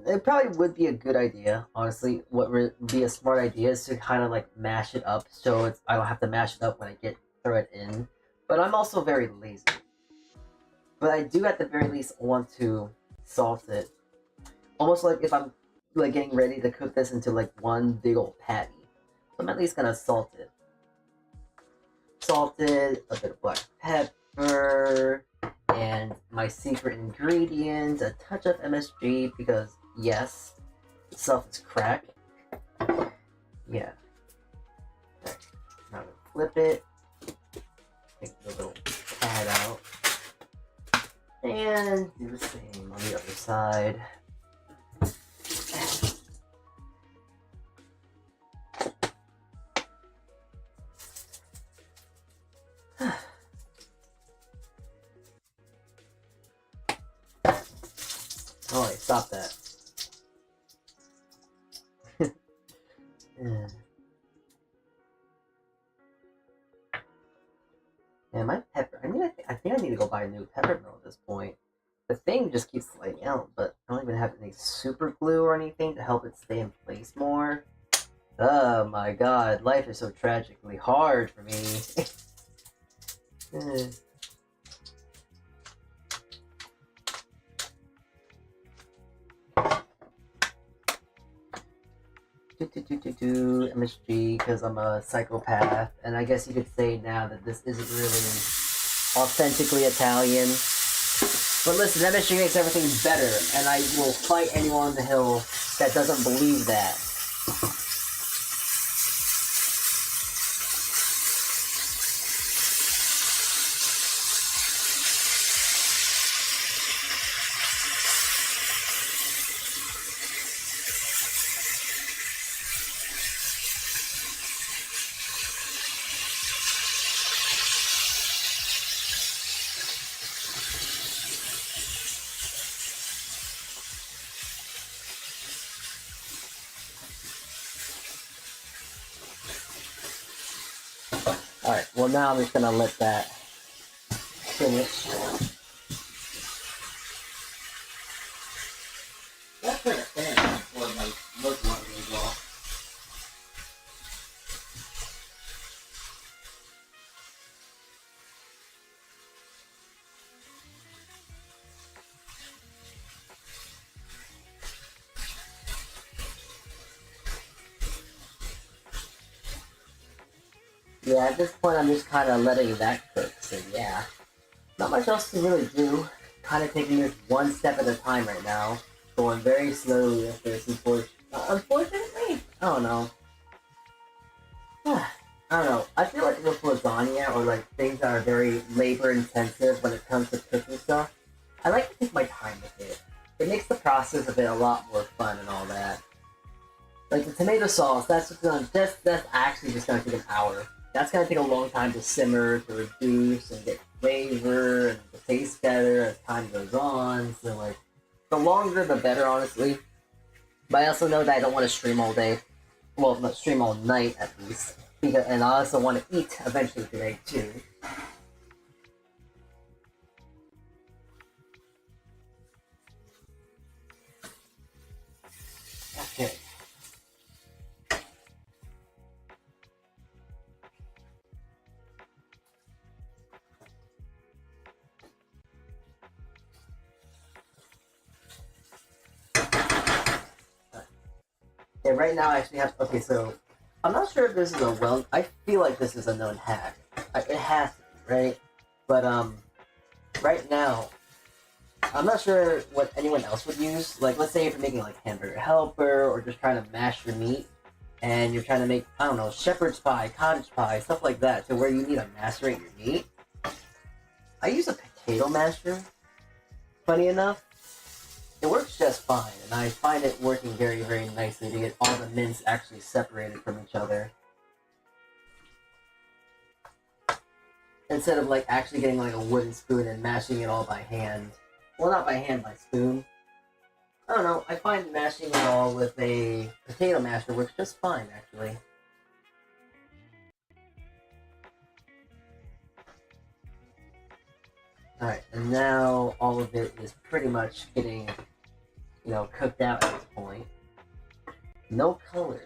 It probably would be a good idea, honestly. What would be a smart idea is to kind of like mash it up, so I don't have to mash it up when I throw it in. But I'm also very lazy. But I do at the very least want to salt it, almost like if I'm like getting ready to cook this into like one big old patty. So I'm at least gonna salt it. Salted, a bit of black pepper. And my secret ingredient, a touch of MSG, because yes, itself is crack. Yeah. Okay. Now I'm gonna flip it. Take the little pad out. And do the same on the other side. Oh, wait, stop that. Yeah, my pepper. I think I need to go buy a new pepper mill at this point. The thing just keeps sliding out, but I don't even have any super glue or anything to help it stay in place more. Oh my god, life is so tragically hard for me. MSG, because I'm a psychopath, and I guess you could say now that this isn't really authentically Italian. But listen, MSG makes everything better, and I will fight anyone on the hill that doesn't believe that. Alright, well now I'm just gonna let that finish. That's like a fan for my look one as well. Yeah, at this point I'm just kind of letting that cook, so yeah. Not much else to really do. Kind of taking this one step at a time right now. Going very slowly with this, unfortunately. I don't know. I don't know. I feel like with lasagna or like things that are very labor intensive when it comes to cooking stuff, I like to take my time with it. It makes the process of it a lot more fun and all that. Like the tomato sauce, that's actually just gonna take an hour. That's gonna take a long time to simmer, to reduce, and get flavor and to taste better as time goes on. So like, the longer the better, honestly. But I also know that I don't want to stream all day. Well, not stream all night at least. And I also want to eat eventually today too. Okay. Yeah, right now I actually have. Okay, so I'm not sure if this is a I feel like this is a known hack. It has to be, right? But right now, I'm not sure what anyone else would use. Like, let's say if you're making like hamburger helper or just trying to mash your meat, and you're trying to make, I don't know, shepherd's pie, cottage pie, stuff like that, to where you need to macerate your meat. I use a potato masher. Funny enough, it works just fine, and I find it working very, very nicely to get all the mince actually separated from each other. Instead of like actually getting like a wooden spoon and mashing it all by hand. Well, not by hand, by spoon. I don't know, I find mashing it all with a potato masher works just fine, actually. Alright, and now all of it is pretty much getting, you know, cooked out at this point. No color.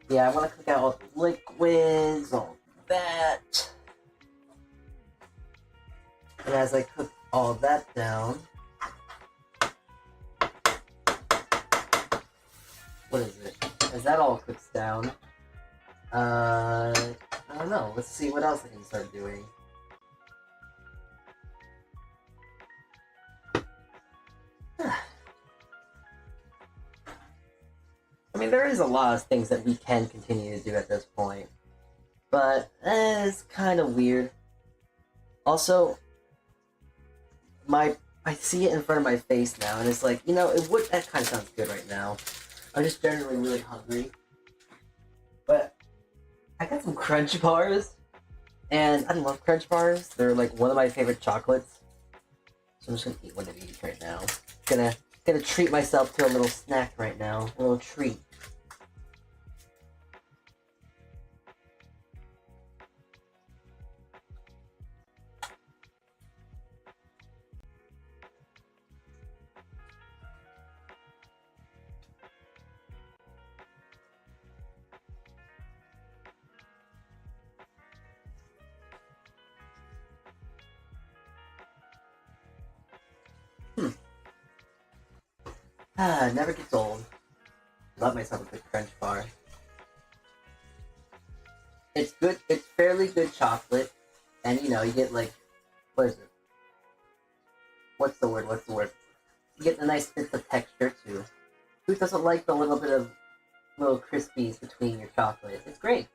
Yeah, I want to cook out all the liquids, all that. And as I cook all that down, what is it? As that all cooks down, I don't know. Let's see what else I can start doing. I mean, there is a lot of things that we can continue to do at this point, but it's kind of weird. Also, I see it in front of my face now, and it's like, you know, that kind of sounds good right now. I'm just generally really hungry, but I got some Crunch bars, and I love Crunch bars. They're like one of my favorite chocolates, so I'm just gonna eat one of these right now. Gonna treat myself to a little snack right now, a little treat. Never gets old. Love myself a good Crunch bar. It's good. It's fairly good chocolate, and you know you get like, what is it? What's the word? You get the nice bits of texture too. Who doesn't like the little bit of little crispies between your chocolate? It's great.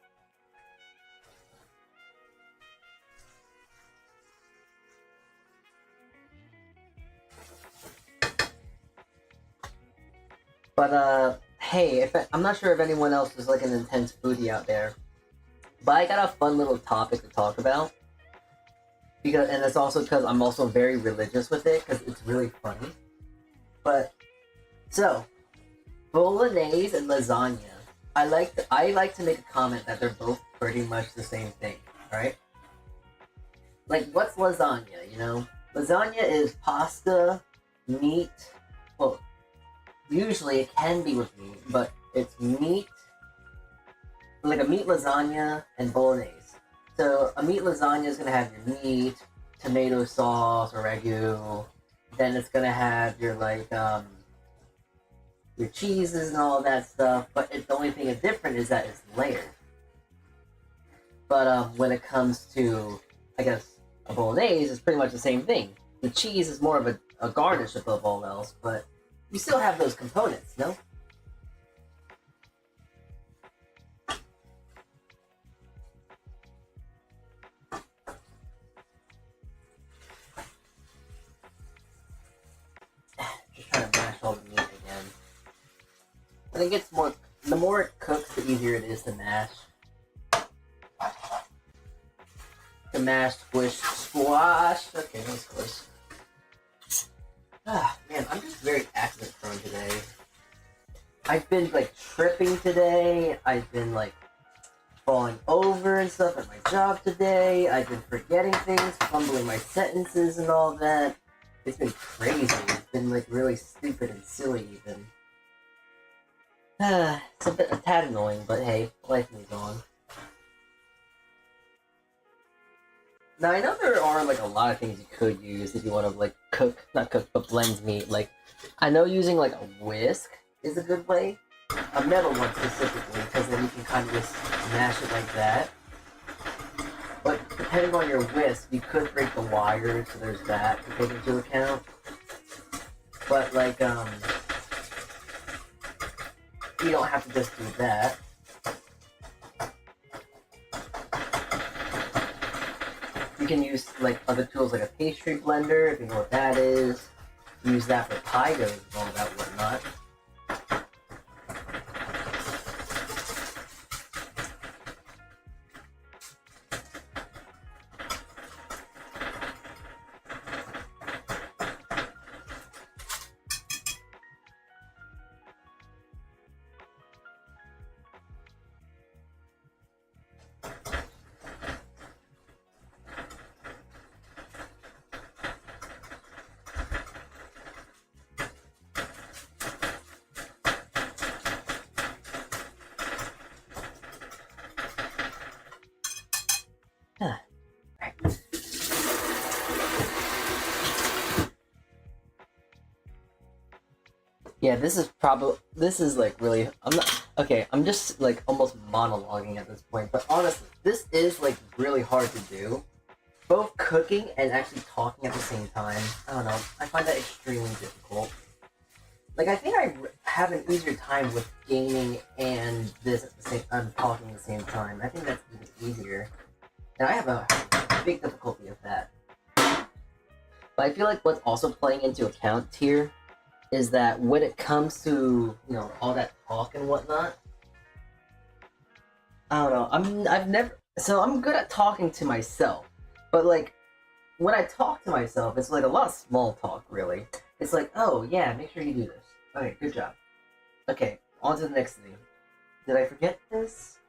But hey, I'm not sure if anyone else is like an intense foodie out there, but I got a fun little topic to talk about. And it's also because I'm also very religious with it, because it's really funny. But, so, bolognese and lasagna. I like to make a comment that they're both pretty much the same thing, right? Like, what's lasagna, you know? Lasagna is pasta, meat, well, usually it can be with meat, but it's meat, like a meat lasagna and bolognese. So a meat lasagna is gonna have your meat, tomato sauce or ragu, then it's gonna have your your cheeses and all that stuff, but the only thing that's different is that it's layered. But when it comes to, I guess, a bolognese, it's pretty much the same thing. The cheese is more of a garnish above all else, but you still have those components, no? Just trying to mash all the meat again. I think it's more, the more it cooks, the easier it is to mash. To mash, squash. Okay, nice squish. Ah, man, I'm just very accident prone today. I've been like tripping today. I've been like falling over and stuff at my job today. I've been forgetting things, fumbling my sentences and all that. It's been crazy. It's been like really stupid and silly even. It's a tad annoying, but hey, life moves on. Now I know there are like a lot of things you could use if you want to like not cook, but blend meat. Like, I know using like a whisk is a good way. A metal one specifically, because then you can kind of just mash it like that. But depending on your whisk, you could break the wire, so there's that to take into account. But like, you don't have to just do that. You can use like other tools like a pastry blender, if you know what that is. Use that for pie doughs and all that whatnot. Yeah, this is like really, I'm just like almost monologuing at this point, but honestly, this is like really hard to do. Both cooking and actually talking at the same time. I don't know, I find that extremely difficult. Like, I think I have an easier time with gaming and this at the same time, talking at the same time. I think that's even easier. And I have a big difficulty with that. But I feel like what's also playing into account here is that when it comes to, you know, all that talk and whatnot, I don't know, I'm good at talking to myself, but like, when I talk to myself, it's like a lot of small talk, really. It's like, oh yeah, make sure you do this. Okay, good job. Okay, on to the next thing. Did I forget this?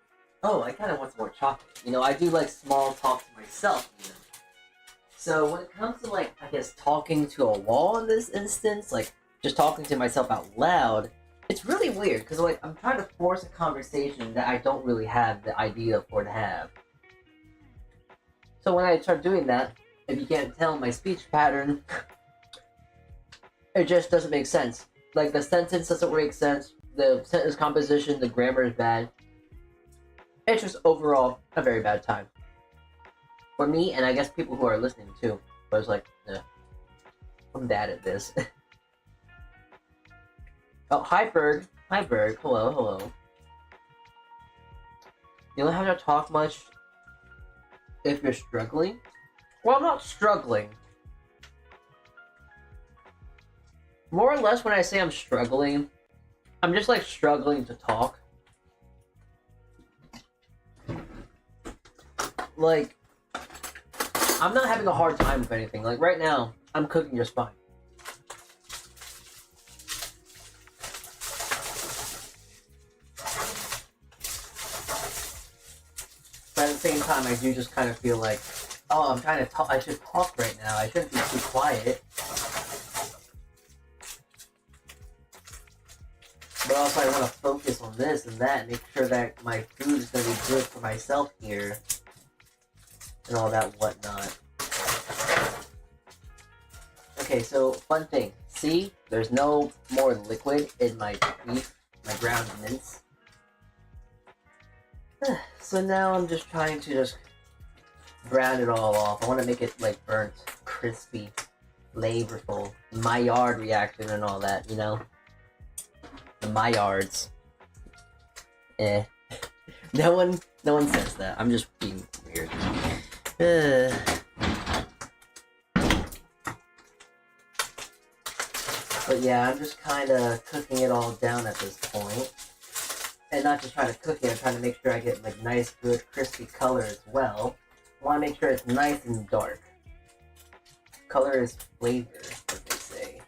Oh, I kind of want some more chocolate. You know, I do like small talk to myself, even. So when it comes to like, I guess, talking to a wall in this instance, like, just talking to myself out loud, it's really weird, because like, I'm trying to force a conversation that I don't really have the idea for to have. So when I start doing that, if you can't tell my speech pattern, it just doesn't make sense. Like, the sentence doesn't make sense, the sentence composition, the grammar is bad. It's just overall a very bad time. For me, and I guess people who are listening too. But it's like, I'm bad at this. Oh, hi Berg. Hi Berg. Hello, hello. You don't have to talk much if you're struggling. Well, I'm not struggling. More or less, when I say I'm struggling, I'm just like struggling to talk. Like, I'm not having a hard time with anything. Like, right now, I'm cooking just fine. time I do just kind of feel like, oh, I'm trying to talk. I should talk right now. I shouldn't be too quiet. But also I want to focus on this and that, and make sure that my food is going to be good for myself here. And all that whatnot. Okay, so fun thing. See, there's no more liquid in my beef, my ground mince. So now I'm just trying to just brown it all off. I want to make it like burnt, crispy, flavorful, Maillard reaction and all that, you know? The Maillards. No one says that. I'm just being weird. But yeah, I'm just kind of cooking it all down at this point. And not just trying to cook it, I'm trying to make sure I get like nice, good, crispy color as well. I want to make sure it's nice and dark. Color is flavor, what they say.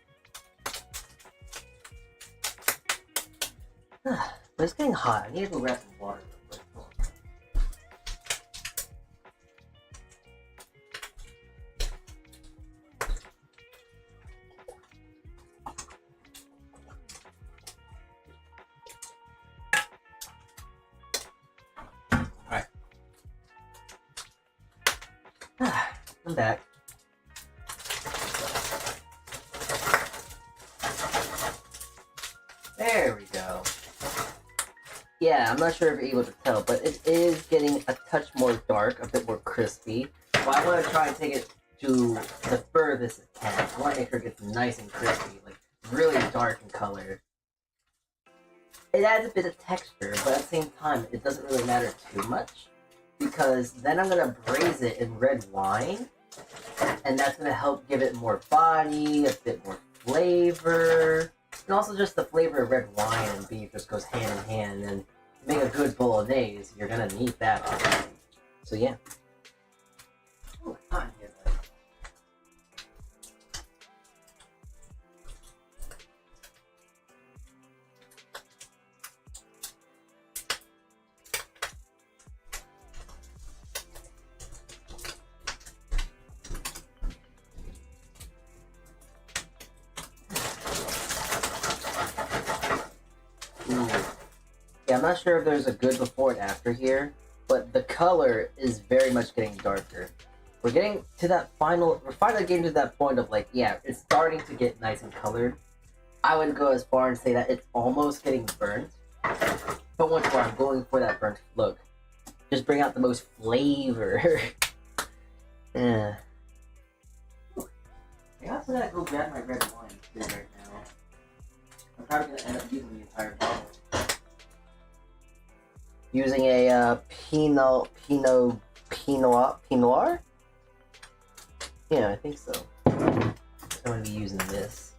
But it's getting hot. I need to go grab some water real quick. Alright. I'm back. There we go. Yeah, I'm not sure if you're able to tell, but it is getting a touch more dark, a bit more crispy. But I want to try and take it to the furthest it can. I want to make sure it gets nice and crispy, like really dark in color. It adds a bit of texture, but at the same time, it doesn't really matter too much. Because then I'm going to braise it in red wine, and that's going to help give it more body, a bit more flavor. And also just the flavor of red wine and beef just goes hand in hand, and to make a good bolognese, you're gonna need that obviously. So yeah. Ooh, hot in here, buddy. Yeah, I'm not sure if there's a good before and after here, but the color is very much getting darker. We're getting to that we're finally getting to that point of like, yeah, it's starting to get nice and colored. I would go as far and say that it's almost getting burnt, but once more, I'm going for that burnt look. Just bring out the most flavor. Yeah. I also gotta go grab my red wine too right now. I'm probably gonna end up using the entire bottle. Using a Pinot Noir? Yeah, I think so. I'm gonna be using this.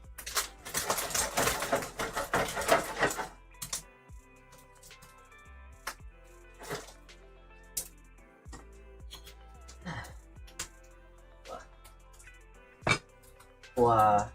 Wow.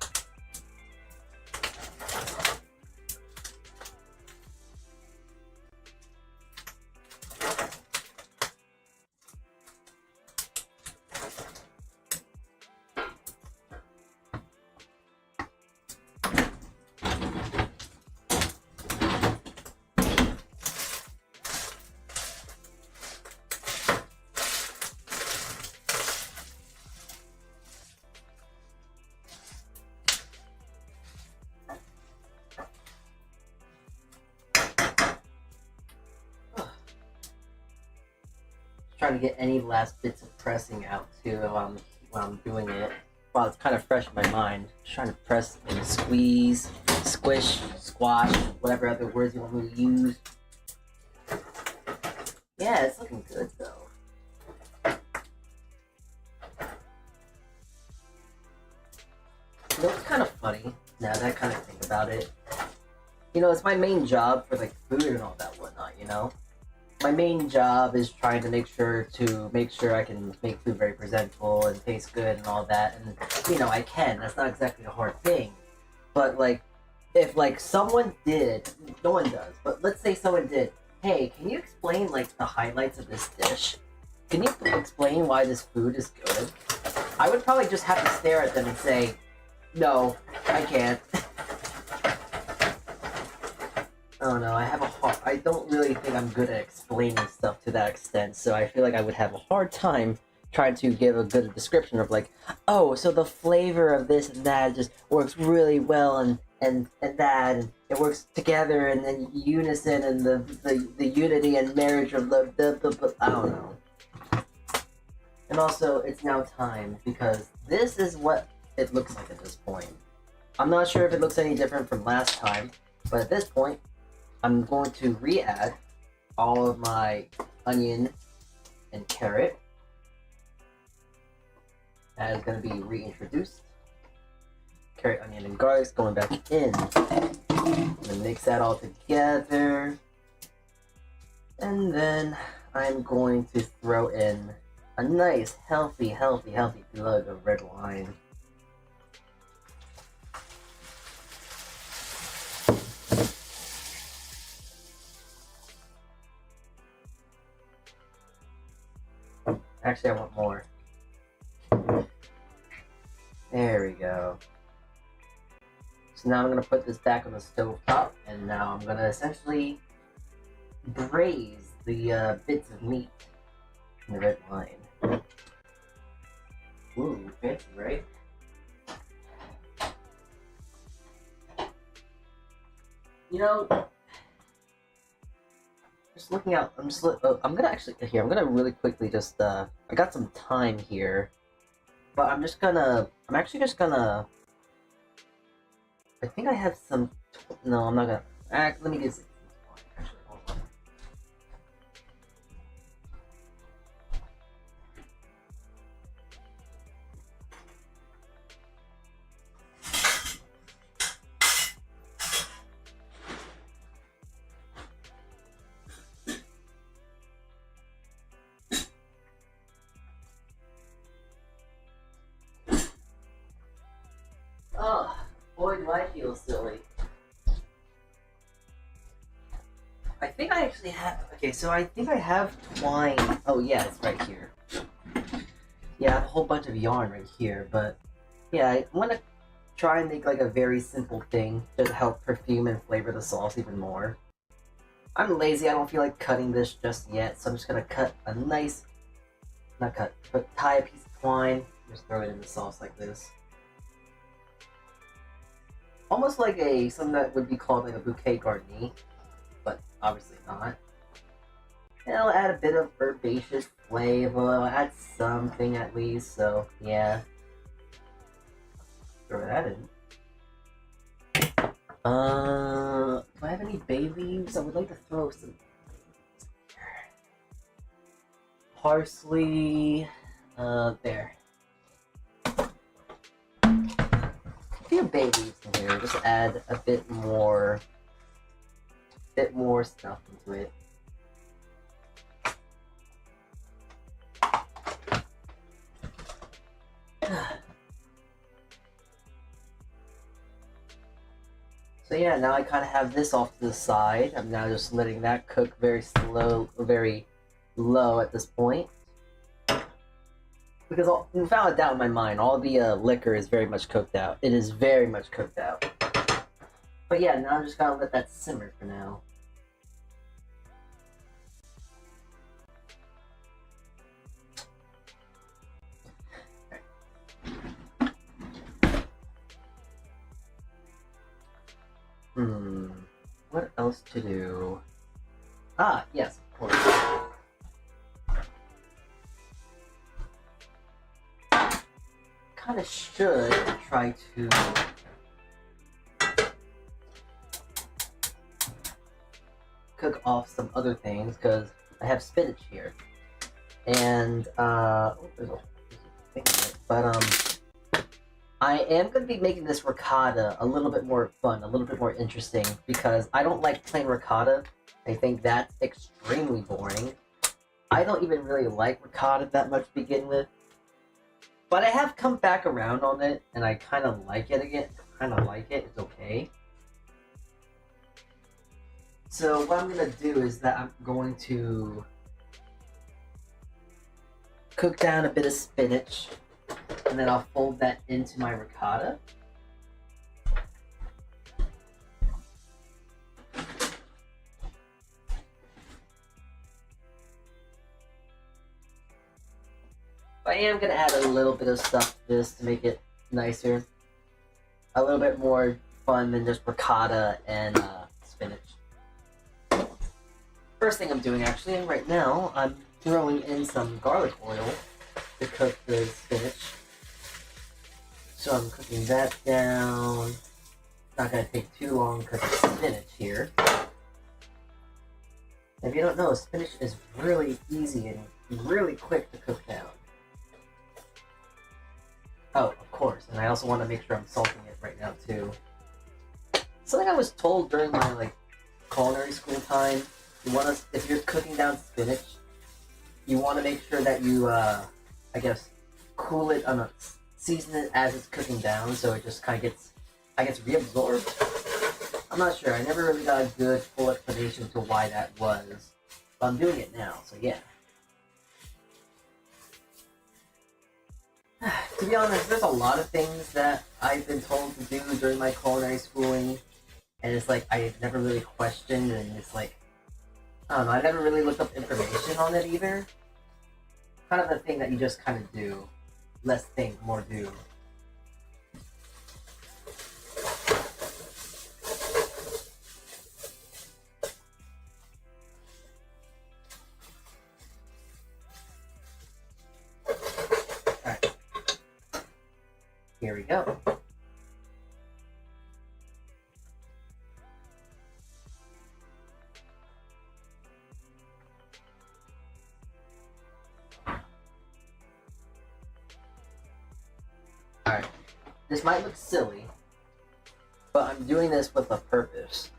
Trying to get any last bits of pressing out too while I'm doing it. While it's kind of fresh in my mind. Just trying to press and squeeze, squish, squash, whatever other words you want me to use. Yeah, it's looking good though. You know, it's kind of funny now that I kind of think about it. You know, it's my main job for like food and all that whatnot, you know? My main job is trying to make sure I can make food very presentable and taste good and all that, and you know I can. That's not exactly a hard thing, but like if like someone did, no one does, but let's say someone did. Hey, can you explain like the highlights of this dish? Can you explain why this food is good? I would probably just have to stare at them and say, no, I can't. Oh no, I don't really think I'm good at explaining stuff to that extent, so I feel like I would have a hard time trying to give a good description of like, oh, so the flavor of this and that just works really well and that, and it works together and then unison and the unity and marriage of the I don't know. And also, it's now time, because this is what it looks like at this point. I'm not sure if it looks any different from last time, but at this point, I'm going to re-add all of my onion and carrot. That is going to be reintroduced. Carrot, onion, and garlic going back in. I'm going to mix that all together. And then I'm going to throw in a nice, healthy glug of red wine. Actually, I want more. There we go. So now I'm going to put this back on the stove top, and now I'm going to essentially braise the bits of meat in the red wine. Ooh, fancy, right? You know, just looking out, I'm gonna actually, here, I'm gonna really quickly just, I got some time here, but I'm actually just gonna, I think I have some, no, I'm not gonna, let me get this. Actually, hold on. Oh, boy, do I feel silly. I think I actually have, okay, so I think I have twine. Oh yeah, it's right here. Yeah, I have a whole bunch of yarn right here, but yeah, I want to try and make like a very simple thing to help perfume and flavor the sauce even more. I'm lazy, I don't feel like cutting this just yet, so I'm just gonna cut a nice, not cut, but tie a piece of twine, just throw it in the sauce like this. Almost like something that would be called like a bouquet garni, but obviously not. And I'll add a bit of herbaceous flavor, I'll add something at least, so yeah. Throw that in. Do I have any bay leaves? I would like to throw some parsley, there. A few bay leaves in here, just add a bit more stuff into it. So yeah, now I kind of have this off to the side. I'm now just letting that cook very low at this point. Because without a doubt in my mind, all the liquor is very much cooked out. It is very much cooked out. But yeah, now I'm just gonna let that simmer for now. What else to do? Ah, yes, of course. Kind of should try to cook off some other things, because I have spinach here. And, there's a thing in it. But, I am going to be making this ricotta a little bit more fun, a little bit more interesting, because I don't like plain ricotta. I think that's extremely boring. I don't even really like ricotta that much to begin with. But I have come back around on it, and I kind of like it again. It's okay. So what I'm going to do is that I'm going to cook down a bit of spinach, and then I'll fold that into my ricotta. I am going to add a little bit of stuff to this to make it nicer. A little bit more fun than just ricotta and spinach. First thing I'm doing actually, right now, I'm throwing in some garlic oil to cook the spinach. So I'm cooking that down. It's not going to take too long cooking spinach here. If you don't know, spinach is really easy and really quick to cook down. Oh, of course, and I also want to make sure I'm salting it right now too. Something I was told during my culinary school time, if you're cooking down spinach, you want to make sure that you, I guess, cool it, season it as it's cooking down, so it just kind of gets, reabsorbed. I'm not sure. I never really got a good full explanation to why that was, but I'm doing it now, so yeah. To be honest, there's a lot of things that I've been told to do during my culinary schooling, and it's like I never really questioned, and it's like, I don't know, I never really looked up information on it either. Kind of the thing that you just kind of do. Less think, more do. Alright. Here we go. Alright, this might look silly, but I'm doing this with a purpose.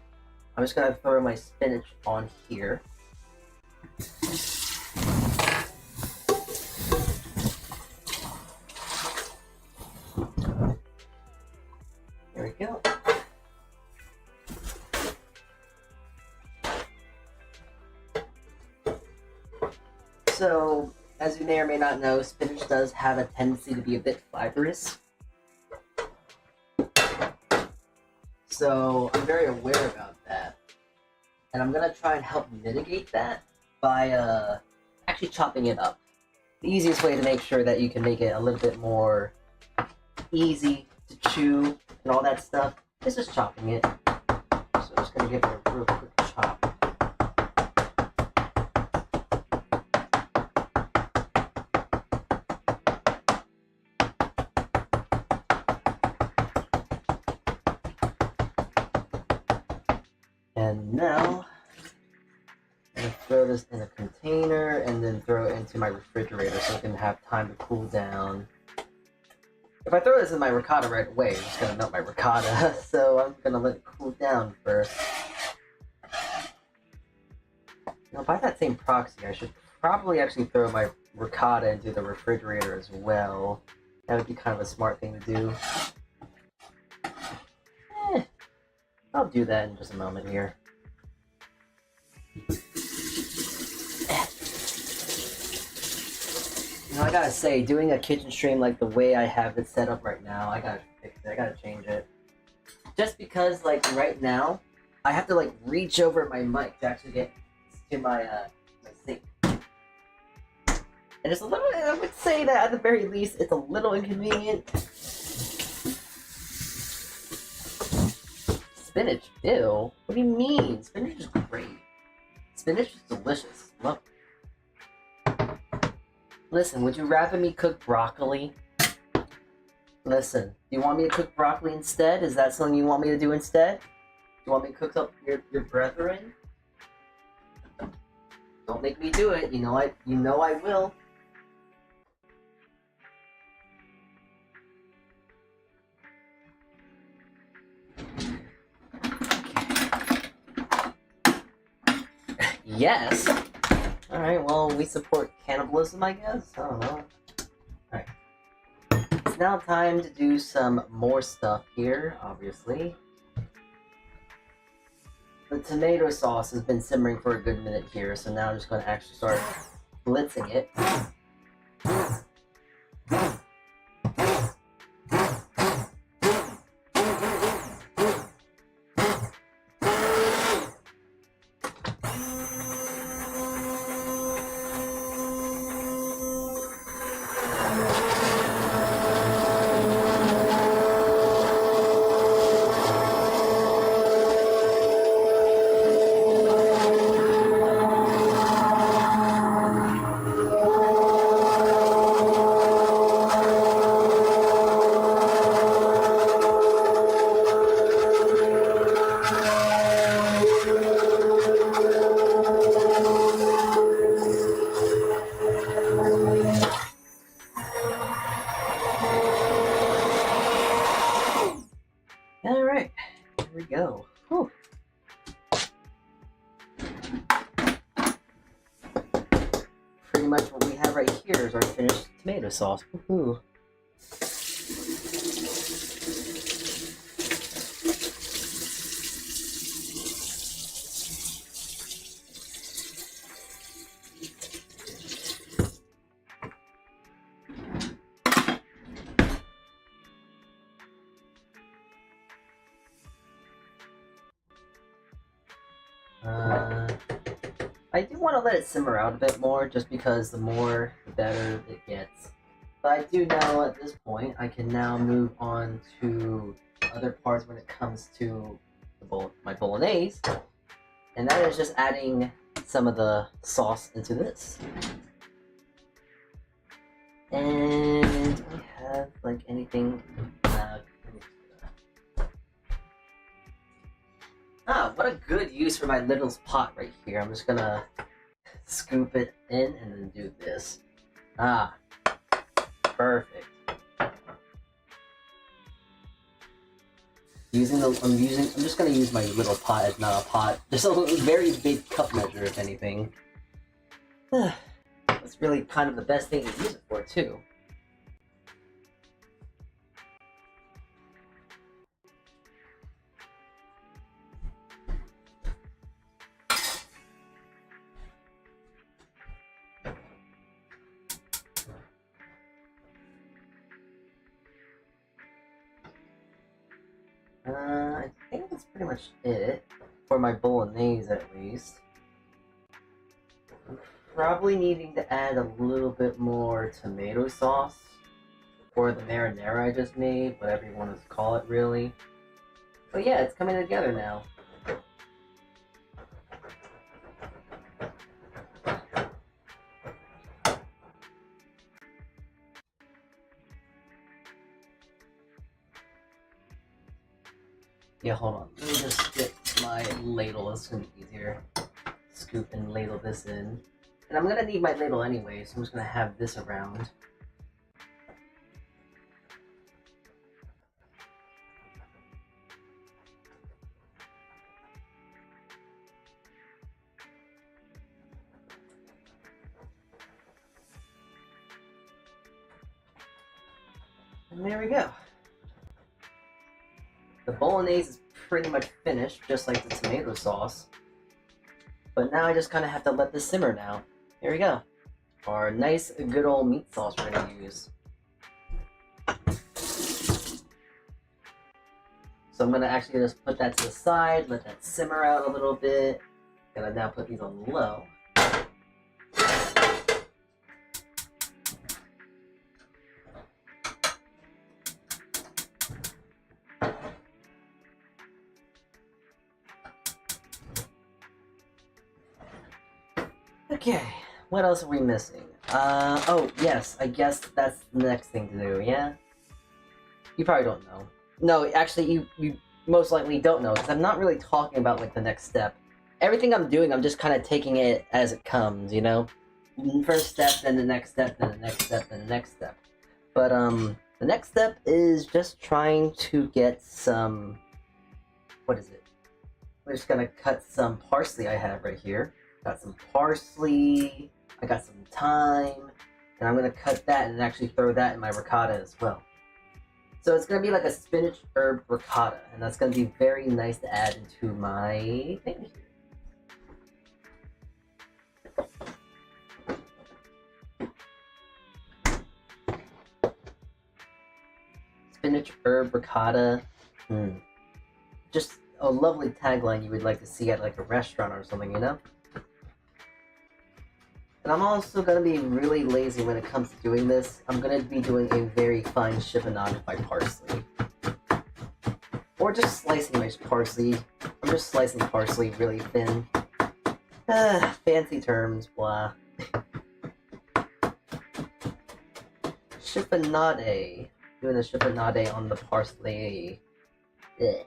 I'm just gonna throw my spinach on here. There we go. So, as you may or may not know, spinach does have a tendency to be a bit fibrous. So I'm very aware about that. And I'm going to try and help mitigate that by actually chopping it up. The easiest way to make sure that you can make it a little bit more easy to chew and all that stuff is just chopping it. So I'm just going to give it a real quick chop. And now, I'm going to throw this in a container and then throw it into my refrigerator so it can have time to cool down. If I throw this in my ricotta right away, it's just going to melt my ricotta, so I'm going to let it cool down first. By that same proxy, I should probably actually throw my ricotta into the refrigerator as well. That would be kind of a smart thing to do. I'll do that in just a moment here. I gotta say, doing a kitchen stream like the way I have it set up right now, I gotta fix it, I gotta change it. Just because, right now, I have to, reach over my mic to actually get to my sink. And it's a little, I would say that at the very least, it's a little inconvenient. Spinach, ew. What do you mean? Spinach is great. Spinach is delicious. Love it. Listen, would you rather me cook broccoli? Listen, do you want me to cook broccoli instead? Is that something you want me to do instead? Do you want me to cook up your brethren? Don't make me do it. You know I will. Yes. Alright, well, we support cannibalism, I guess? I don't know. Alright. It's now time to do some more stuff here, obviously. The tomato sauce has been simmering for a good minute here, so now I'm just going to actually start blitzing it. Alright, there we go. Whew. Pretty much what we have right here is our finished tomato sauce. Woohoo. I do want to let it simmer out a bit more, just because the more, the better it gets. But I do know at this point, I can now move on to other parts when it comes to my bolognese. And that is just adding some of the sauce into this. And do we have, like, anything... what a good use for my little pot right here. I'm just gonna scoop it in and then do this. Perfect. I'm just gonna use my little pot as not a pot. Just a very big cup measure, if anything. That's really kind of the best thing to use it for, too. I think that's pretty much it, for my bolognese at least. I'm probably needing to add a little bit more tomato sauce, or the marinara I just made, whatever you want to call it really. But yeah, it's coming together now. Yeah, hold on. Let me just get my ladle. It's gonna be easier. Scoop and ladle this in. And I'm gonna need my ladle anyway, so I'm just gonna have this around. And there we go. The bolognese is pretty much finished, just like the tomato sauce. But now I just kind of have to let this simmer now. Here we go. Our nice, good old meat sauce we're going to use. So I'm going to actually just put that to the side, let that simmer out a little bit. Gonna now put these on low. Okay, what else are we missing? Oh, yes, I guess that's the next thing to do, yeah? You probably don't know. No, actually, you most likely don't know, because I'm not really talking about, like, the next step. Everything I'm doing, I'm just kind of taking it as it comes, you know? First step, then the next step, then the next step, then the next step. But, the next step is just trying to get some... What is it? We're just gonna cut some parsley I have right here. Got some parsley, I got some thyme, and I'm gonna cut that and actually throw that in my ricotta as well. So it's gonna be like a spinach herb ricotta, and that's gonna be very nice to add into my thing here. Spinach herb ricotta. Just a lovely tagline you would like to see at like a restaurant or something, you know? And I'm also going to be really lazy when it comes to doing this. I'm going to be doing a very fine chiffonade by parsley. Or just slicing my parsley. I'm just slicing parsley really thin. Fancy terms, blah. Chiffonade. Doing a chiffonade on the parsley. Ugh.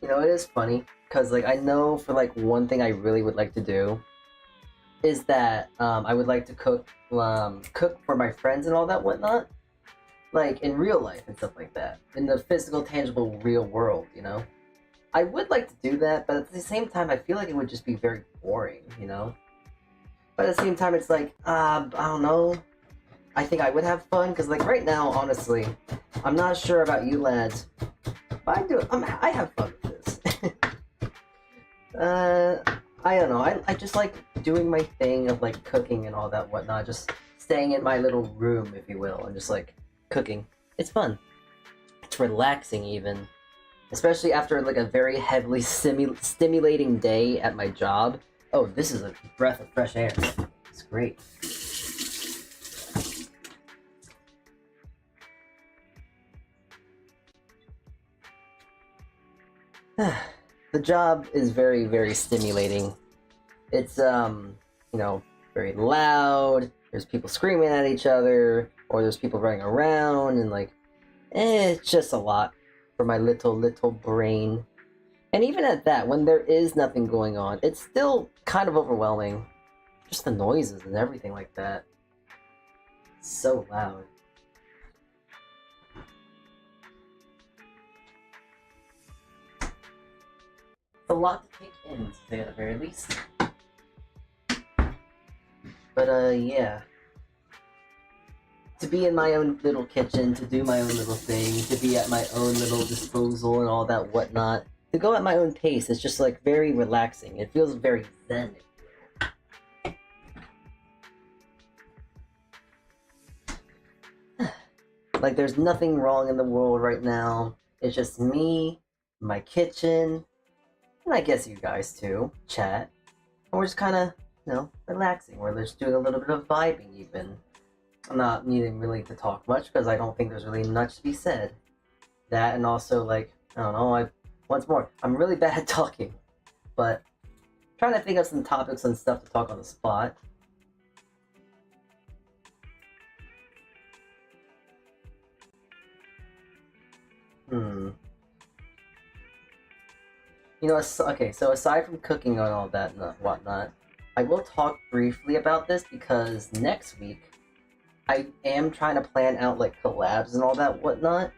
You know, it is funny, because, like, I know for, like, one thing I really would like to do is that I would like to cook for my friends and all that whatnot, like in real life and stuff like that, in the physical, tangible, real world. You know, I would like to do that, but at the same time, I feel like it would just be very boring. You know, but at the same time, it's like I don't know. I think I would have fun because, like, right now, honestly, I'm not sure about you lads, but I have fun with this. I don't know. I just like doing my thing of like cooking and all that whatnot. Just staying in my little room, if you will, and just like cooking. It's fun. It's relaxing, even, especially after like a very heavily stimulating day at my job. Oh, this is a breath of fresh air. It's great. The job is very, very stimulating. It's you know, very loud. There's people screaming at each other, or there's people running around, and like, it's just a lot for my little brain. And even at that, when there is nothing going on, it's still kind of overwhelming. Just the noises and everything like that. It's so loud. It's a lot to take in, to say at the very least. But yeah. To be in my own little kitchen, to do my own little thing, to be at my own little disposal and all that whatnot, to go at my own pace, it's just like very relaxing. It feels very zen. Like there's nothing wrong in the world right now. It's just me, my kitchen, and I guess you guys too, chat. And we're just kind of, you know, relaxing. We're just doing a little bit of vibing even. I'm not needing really to talk much because I don't think there's really much to be said. That and also like, I don't know, once more, I'm really bad at talking. But trying to think of some topics and stuff to talk on the spot. You know, okay, so aside from cooking and all that and whatnot, I will talk briefly about this because next week I am trying to plan out like collabs and all that whatnot.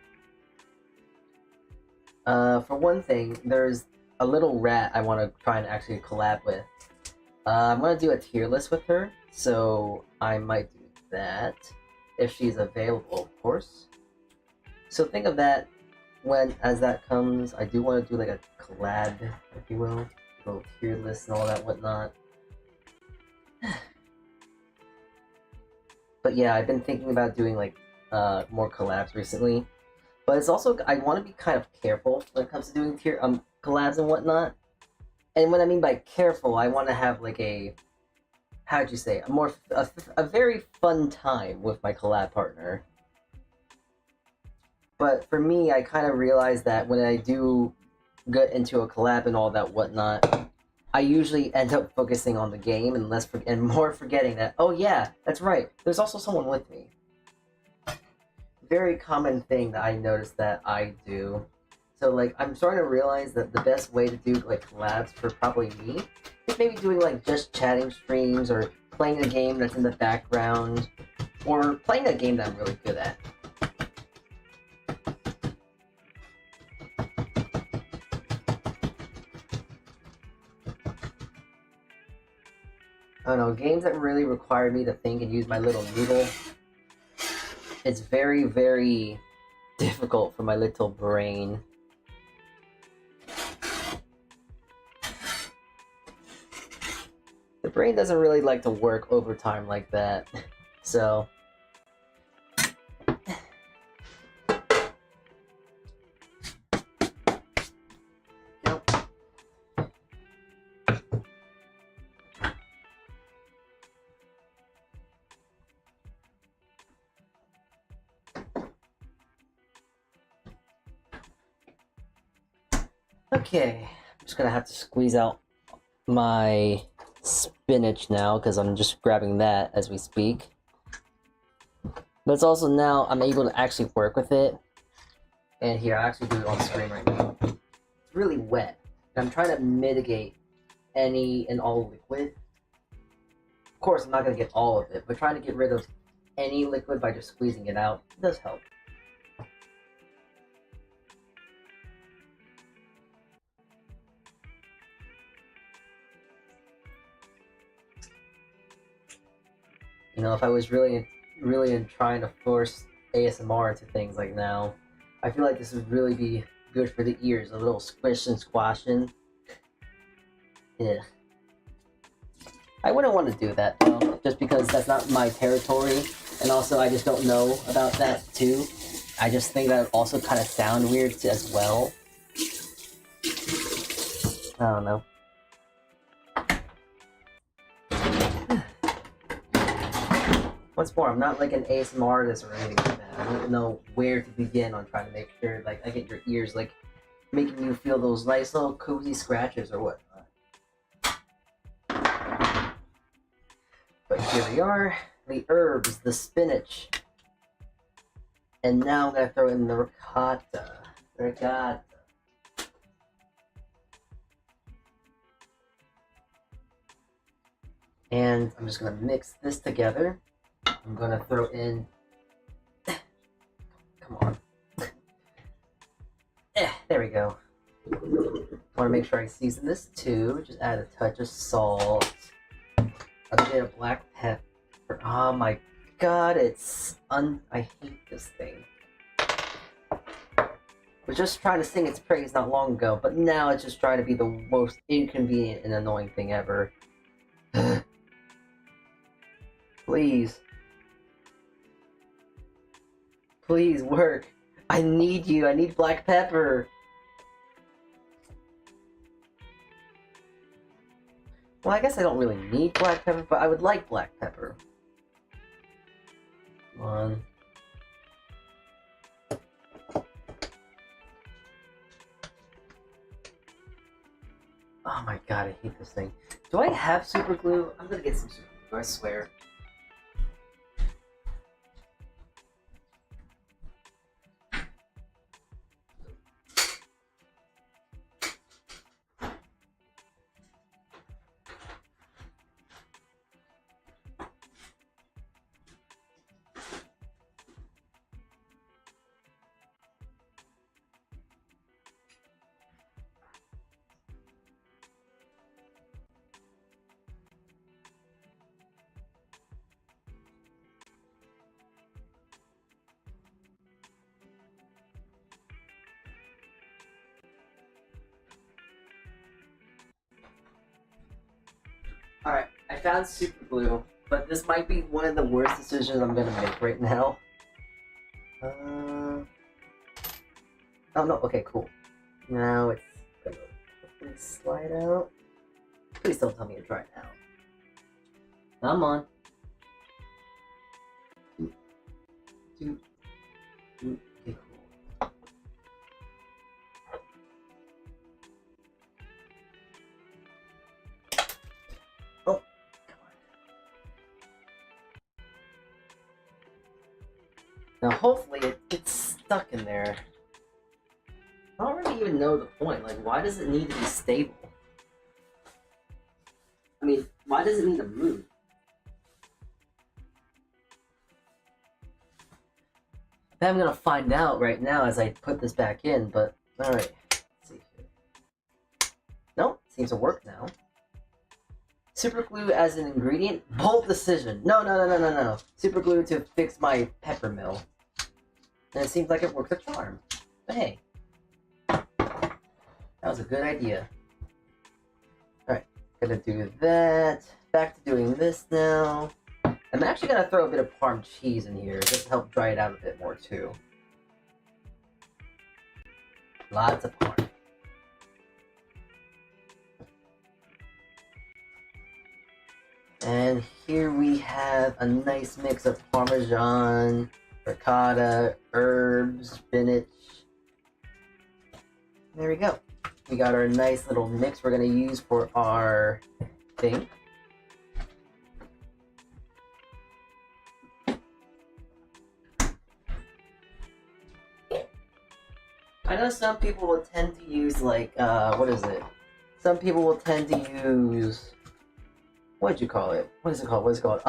For one thing, there's a little rat I want to try and actually collab with. I'm gonna do a tier list with her, so I might do that if she's available, of course. So think of that as that comes. I do want to do like a collab, if you will, a little tier list and all that whatnot. But yeah, I've been thinking about doing like more collabs recently. But it's also, I want to be kind of careful when it comes to doing collabs and whatnot. And what I mean by careful, I want to have like how'd you say, a very fun time with my collab partner. But for me, I kind of realize that when I do get into a collab and all that whatnot, I usually end up focusing on the game and more forgetting that, oh yeah, that's right, there's also someone with me. Very common thing that I noticed that I do. So like, I'm starting to realize that the best way to do like collabs for probably me is maybe doing like just chatting streams or playing a game that's in the background or playing a game that I'm really good at. I don't know, games that really require me to think and use my little noodle. It's very, very difficult for my little brain. The brain doesn't really like to work overtime like that, so... Okay, I'm just gonna have to squeeze out my spinach now because I'm just grabbing that as we speak. But it's also now I'm able to actually work with it. And here, I'll actually do it on screen right now. It's really wet. And I'm trying to mitigate any and all liquid. Of course, I'm not going to get all of it, but trying to get rid of any liquid by just squeezing it out does help. You know, if I was really trying to force ASMR into things like now, I feel like this would really be good for the ears. A little squish and squashing. Yeah. I wouldn't want to do that though, just because that's not my territory, and also I just don't know about that too. I just think that would also kind of sound weird as well. I don't know. Once more, I'm not like an ASMR artist or anything like that. I don't know where to begin on trying to make sure like I get your ears like making you feel those nice little cozy scratches or whatnot. But here we are, the herbs, the spinach. And now I'm gonna throw in the ricotta. Ricotta. And I'm just gonna mix this together. I'm gonna throw in, come on. There we go. I wanna make sure I season this too. Just add a touch of salt. A bit of black pepper. Oh my god, I hate this thing. I was just trying to sing its praise not long ago, but now it's just trying to be the most inconvenient and annoying thing ever. Please. Please work. I need you. I need black pepper. Well, I guess I don't really need black pepper, but I would like black pepper. Come on. Oh my god, I hate this thing. Do I have super glue? I'm gonna get some super glue, I swear. Alright, I found super glue, but this might be one of the worst decisions I'm gonna make right now. Oh no, okay, cool. Now it's gonna hopefully slide out. Please don't tell me it's right now. Come on. Okay, cool. Oh, come on. Now hopefully it's stuck in there. I don't really even know the point. Like, why does it need to be stable? I mean, why does it need to move? I'm gonna find out right now as I put this back in, but alright. Let's see here. Nope, seems to work now. Super glue as an ingredient? Bold decision. No. Super glue to fix my pepper mill. And it seems like it worked a charm. But hey. That was a good idea. Alright, gonna do that. Back to doing this now. I'm actually gonna throw a bit of Parm cheese in here just to help dry it out a bit more too. Lots of Parm. And here we have a nice mix of Parmesan, ricotta, herbs, spinach. There we go. We got our nice little mix we're gonna use for our thing. I know some people will tend to use like, what is it? Some people will tend to use What'd you call it? What is it called? What is it called?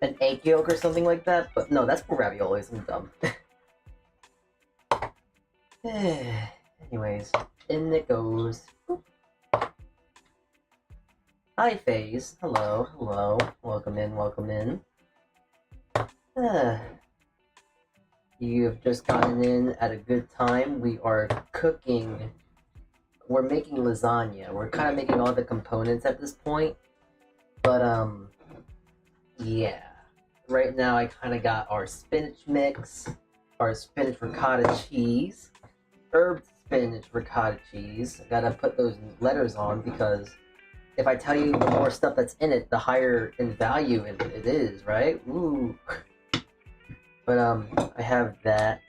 An egg yolk or something like that? But no, that's for raviolis. I'm dumb. Anyways, in it goes. Boop. Hi, FaZe. Hello, hello. Welcome in, welcome in. You have just gotten in at a good time. We are cooking. We're making lasagna. We're kind of making all the components at this point. But, yeah. Right now I kind of got our spinach mix, our spinach ricotta cheese, herb spinach ricotta cheese. I gotta put those letters on because if I tell you the more stuff that's in it, the higher in value it is, right? Ooh. But I have that.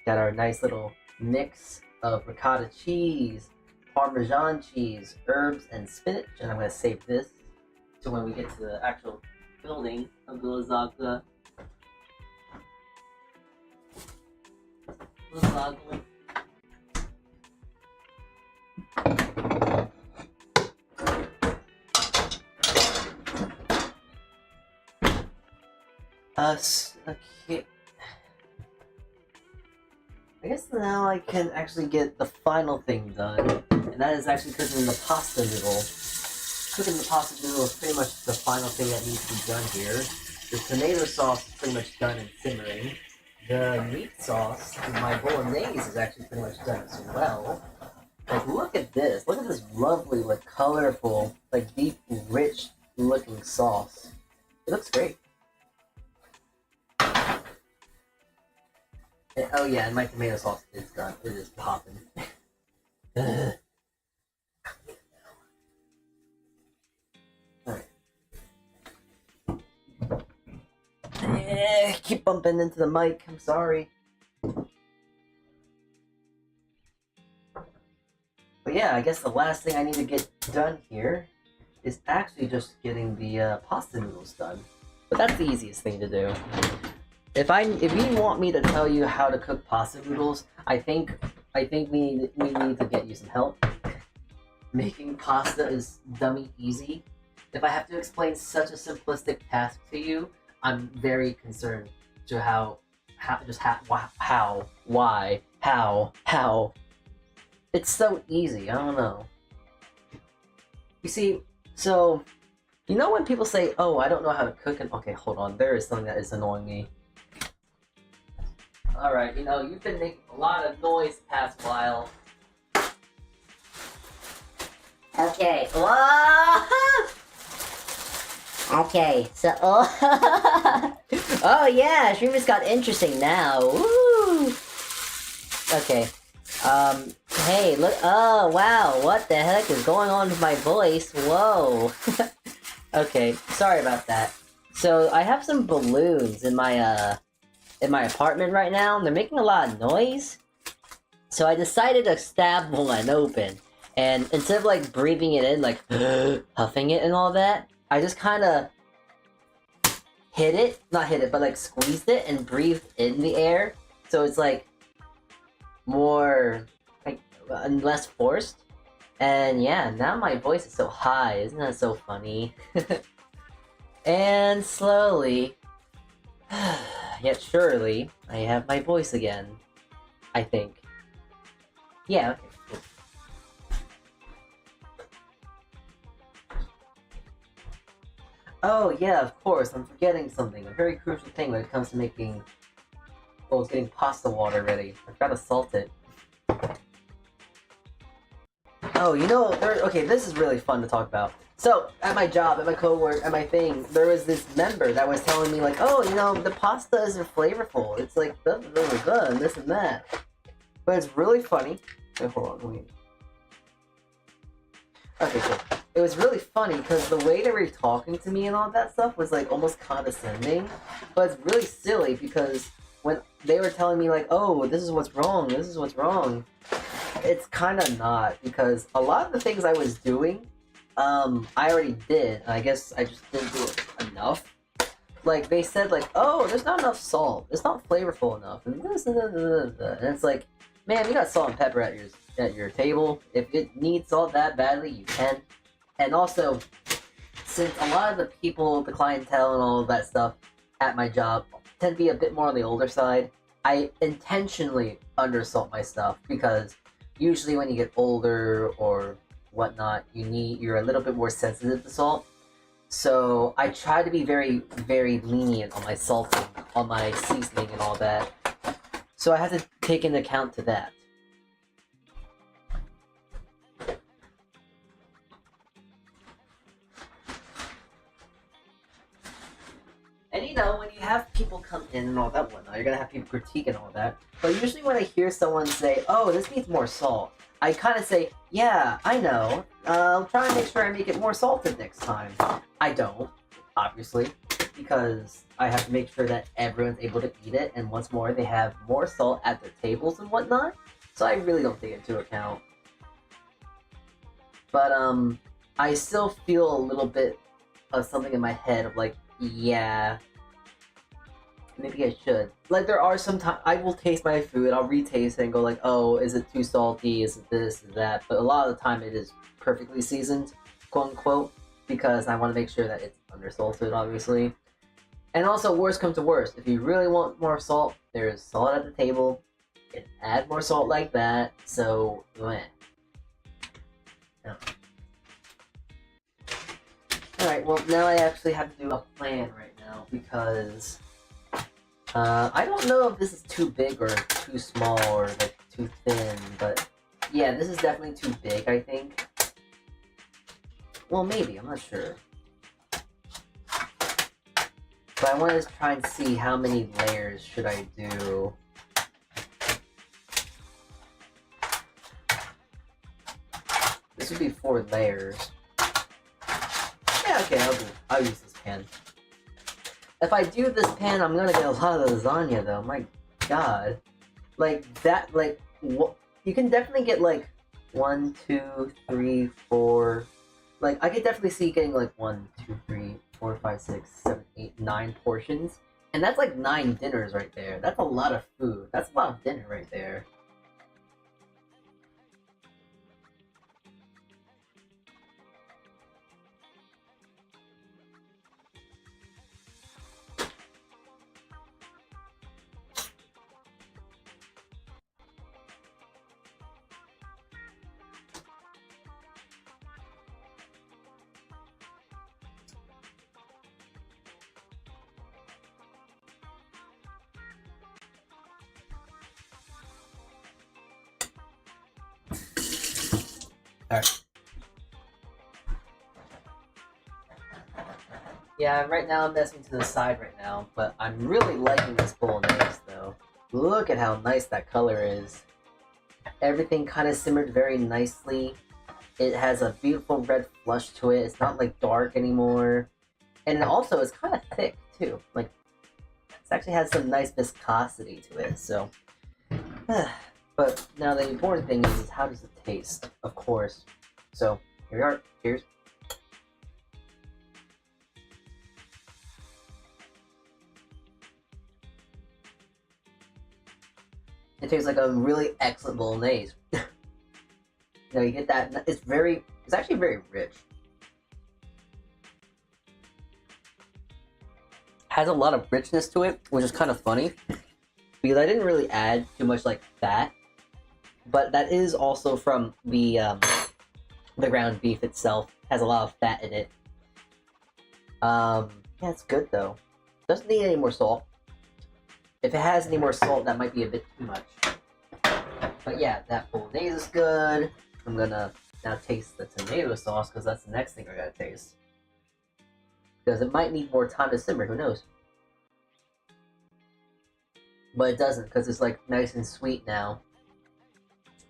Got our nice little mix of ricotta cheese, Parmesan cheese, herbs, and spinach. And I'm gonna save this to when we get to the actual building of the lasagna. Lasagna. Okay. I guess now I can actually get the final thing done, and that is actually cooking the pasta noodle. Cooking the pasta noodle is pretty much the final thing that needs to be done here. The tomato sauce is pretty much done and simmering. The meat sauce, my bolognese, is actually pretty much done as well. Like, look at this. Look at this lovely, like, colorful, like, deep, rich looking sauce. It looks great. And, oh yeah, and my tomato sauce is done. It is popping. Alright. Keep bumping into the mic. I'm sorry. But yeah, I guess the last thing I need to get done here is actually just getting the pasta noodles done. But that's the easiest thing to do. If you want me to tell you how to cook pasta noodles, I think we need to get you some help. Making pasta is dummy easy. If I have to explain such a simplistic task to you, I'm very concerned to how. It's so easy. I don't know. You see, so you know when people say, "Oh, I don't know how to cook," and okay, hold on, there is something that is annoying me. Alright, you know, you've been making a lot of noise the past while. Okay. Whoa! Okay, so oh yeah, stream just got interesting now. Woo! Okay. Hey, look. Oh wow, what the heck is going on with my voice? Whoa. Okay, sorry about that. So I have some balloons in my apartment right now, and they're making a lot of noise. So I decided to stab one open, and instead of like breathing it in, like huffing it and all that, I just kind of not hit it, but like squeezed it and breathed in the air. So it's like more like less forced. And yeah, now my voice is so high. Isn't that so funny? And slowly, yet surely, I have my voice again. I think. Yeah, okay. Cool. Oh yeah, of course, I'm forgetting something. A very crucial thing when it comes to making... Oh, it's getting pasta water ready. I've got to salt it. Oh, you know, okay, this is really fun to talk about. So, at my job, at my cowork, at my thing, there was this member that was telling me, like, oh, you know, the pastas are flavorful. It's like, and this and that. But it's really funny. Wait, hold on, wait. Okay, cool. It was really funny because the way they were talking to me and all that stuff was, like, almost condescending. But it's really silly because when they were telling me, like, oh, this is what's wrong, this is what's wrong, it's kind of not, because a lot of the things I was doing, I already did, and I guess I just didn't do it enough. Like, they said, like, oh, there's not enough salt, it's not flavorful enough, and this, and it's like, man, you got salt and pepper at your table. If it needs salt that badly, you can. And also, since a lot of the people, the clientele and all of that stuff at my job tend to be a bit more on the older side, I intentionally undersalt my stuff because usually when you get older or whatnot, you're a little bit more sensitive to salt. So I try to be very, very lenient on my salting, on my seasoning and all that. So I have to take into account to that. And you know, when you have people come in and all that whatnot, you're gonna have people critique and all that. But usually when I hear someone say, oh, this needs more salt, I kind of say, yeah, I know. I'll try and make sure I make it more salted next time. I don't, obviously, because I have to make sure that everyone's able to eat it, and once more, they have more salt at their tables and whatnot, so I really don't take it into account. But, I still feel a little bit of something in my head of like, yeah, maybe I should. Like, there are some times I will taste my food, I'll retaste it and go like, oh, is it too salty, is it this, is that, but a lot of the time it is perfectly seasoned, quote unquote, because I want to make sure that it's undersalted, obviously. And also, worst come to worst, if you really want more salt, there's salt at the table, you can add more salt like that, so, meh. No. Alright, well, now I actually have to do a plan right now, because I don't know if this is too big or too small or like too thin, but yeah, this is definitely too big, I think. Well, maybe, I'm not sure. But I want to try and see how many layers should I do. This would be 4 layers. Yeah, okay, I'll use this pan. If I do this pan, I'm gonna get a lot of lasagna, though. My God, like that, like what? You can definitely get like 1, 2, 3, 4. Like I could definitely see getting like 1, 2, 3, 4, 5, 6, 7, 8, 9 portions, and that's like 9 dinners right there. That's a lot of food. That's a lot of dinner right there. Alright. Yeah, right now I'm messing to the side right now, but I'm really liking this bolognese though. Look at how nice that color is. Everything kind of simmered very nicely. It has a beautiful red flush to it. It's not like dark anymore. And also it's kind of thick too. Like, it actually has some nice viscosity to it, so. But now the important thing is how does it taste, of course. So, here we are. Cheers. It tastes like a really excellent bolognese. You know, you get that, it's actually very rich. Has a lot of richness to it, which is kind of funny. Because I didn't really add too much like fat. But that is also from the ground beef itself. It has a lot of fat in it. Yeah, it's good though. Doesn't need any more salt. If it has any more salt, that might be a bit too much. But yeah, that bolognese is good. I'm gonna now taste the tomato sauce because that's the next thing I gotta taste. Because it might need more time to simmer, who knows? But it doesn't because it's like nice and sweet now.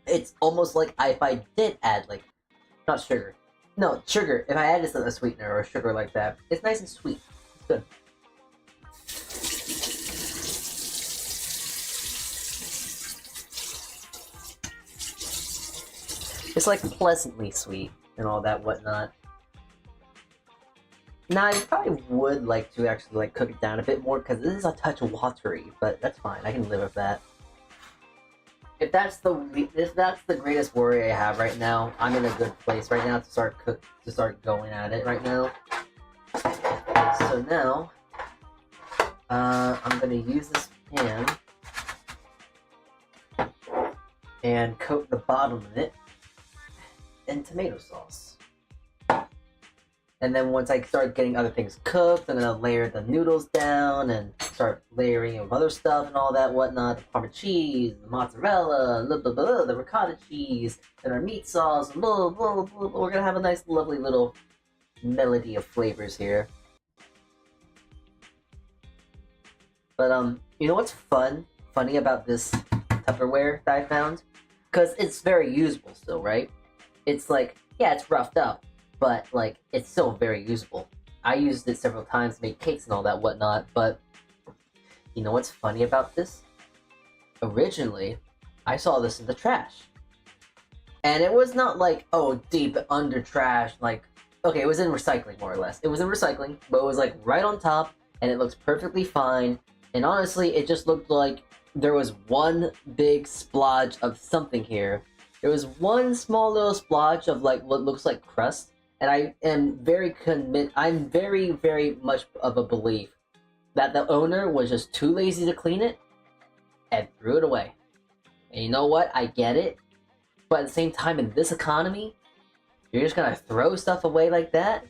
It's almost like if I did add like, not sugar. No, sugar. If I added a sweetener or sugar like that, it's nice and sweet. It's good. It's like pleasantly sweet and all that whatnot. Now, I probably would like to actually like cook it down a bit more because this is a touch watery, but that's fine. I can live with that. If that's the greatest worry I have right now, I'm in a good place right now to start going at it right now. So now, I'm gonna use this pan and coat the bottom of it in tomato sauce. And then once I start getting other things cooked, I'm gonna layer the noodles down and start layering of other stuff and all that whatnot. The Parma cheese, the mozzarella, blah, blah, blah, the ricotta cheese, and our meat sauce, blah, blah, blah, blah. We're gonna have a nice, lovely little melody of flavors here. But you know what's funny about this Tupperware that I found? Because it's very usable still, right? It's like, yeah, it's roughed up, but like it's still very usable. I used it several times to make cakes and all that whatnot, but you know what's funny about this? Originally, I saw this in the trash. And it was not like, oh, deep under trash, like, okay, it was in recycling more or less. It was in recycling, but it was like right on top, and it looks perfectly fine. And honestly, it just looked like there was one big splodge of something here. There was one small little splodge of like what looks like crust, and I am I'm very, very much of a belief that the owner was just too lazy to clean it and threw it away. And you know what? I get it, but at the same time, in this economy, you're just gonna throw stuff away like that?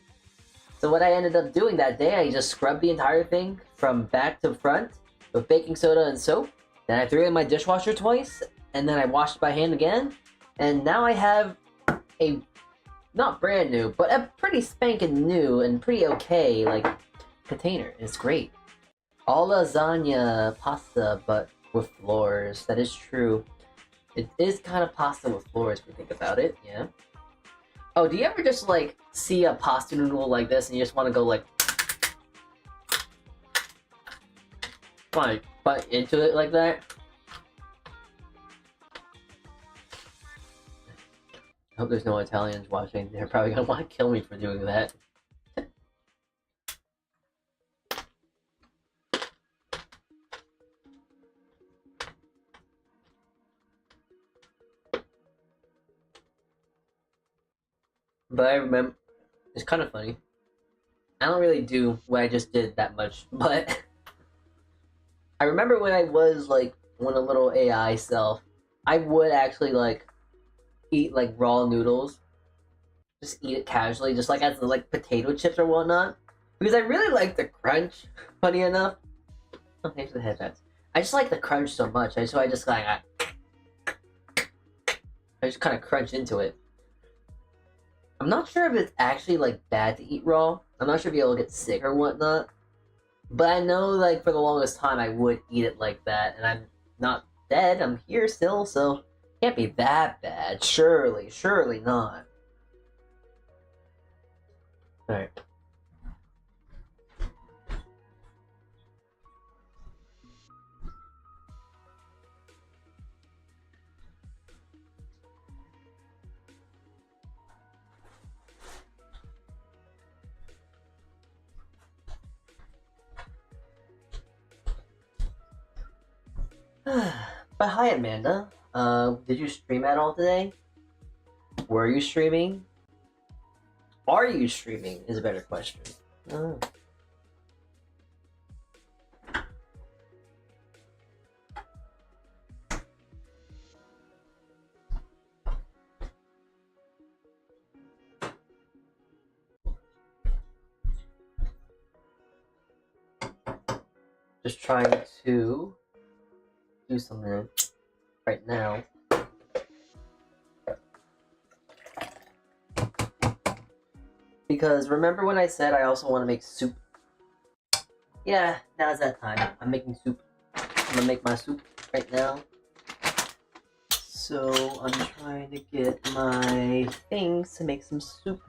So what I ended up doing that day, I just scrubbed the entire thing from back to front with baking soda and soap. Then I threw it in my dishwasher twice, and then I washed it by hand again. And now I have a, not brand new, but a pretty spanking new and pretty okay, like, container. It's great. All lasagna pasta, but with floors. That is true. It is kind of pasta with floors if you think about it, yeah. Oh, do you ever just, like, see a pasta noodle like this and you just want to go, like, bite into it like that? I hope there's no Italians watching. They're probably gonna want to kill me for doing that. But I remember, it's kind of funny. I don't really do what I just did that much, but I remember when I was like when a little AI self, I would actually like eat like raw noodles, just eat it casually, just like as like potato chips or whatnot, because I really like the crunch. Funny enough, oh, thanks for the headphones. I just like the crunch so much, so I just like I just kind of crunch into it. I'm not sure if it's actually like bad to eat raw. I'm not sure if you'll get sick or whatnot. But I know like for the longest time I would eat it like that, and I'm not dead. I'm here still, so it can't be that bad. Surely not. Alright. But hi, Amanda. Did you stream at all today? Were you streaming? Are you streaming is a better question. Oh. Just trying to do something right now. Because remember when I said I also want to make soup? Yeah, now's that time. I'm making soup. I'm gonna make my soup right now. So I'm trying to get my things to make some soup.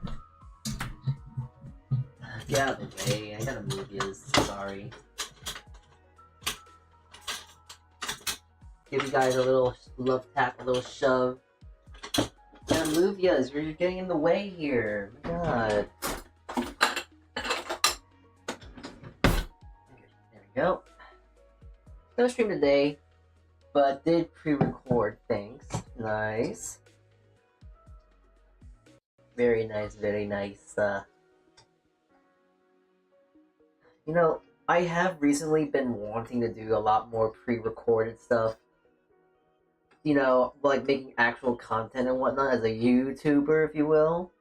Get out of the way. I gotta move you. Sorry. Give you guys a little love tap, a little shove. Yeah, move yas. You're getting in the way here. My God. There we go. Gonna stream today, but did pre-record things. Nice. Very nice, very nice. You know, I have recently been wanting to do a lot more pre-recorded stuff. You know, like making actual content and whatnot as a YouTuber, if you will.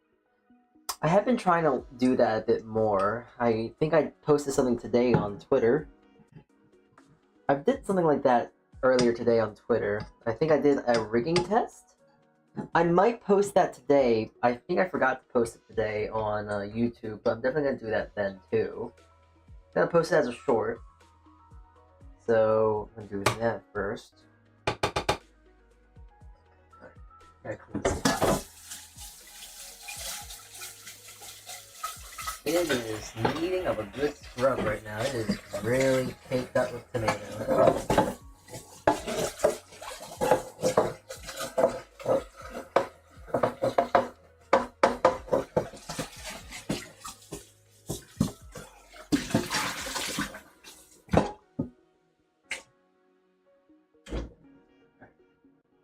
I have been trying to do that a bit more. I think I posted something today on Twitter. I did something like that earlier today on Twitter. I think I did a rigging test. I might post that today. I think I forgot to post it today on YouTube, but I'm definitely going to do that then too. I'm going to post it as a short. So, I'm going to do that first. Gotta clean this file. It is needing of a good scrub right now. It is really caked up with tomato.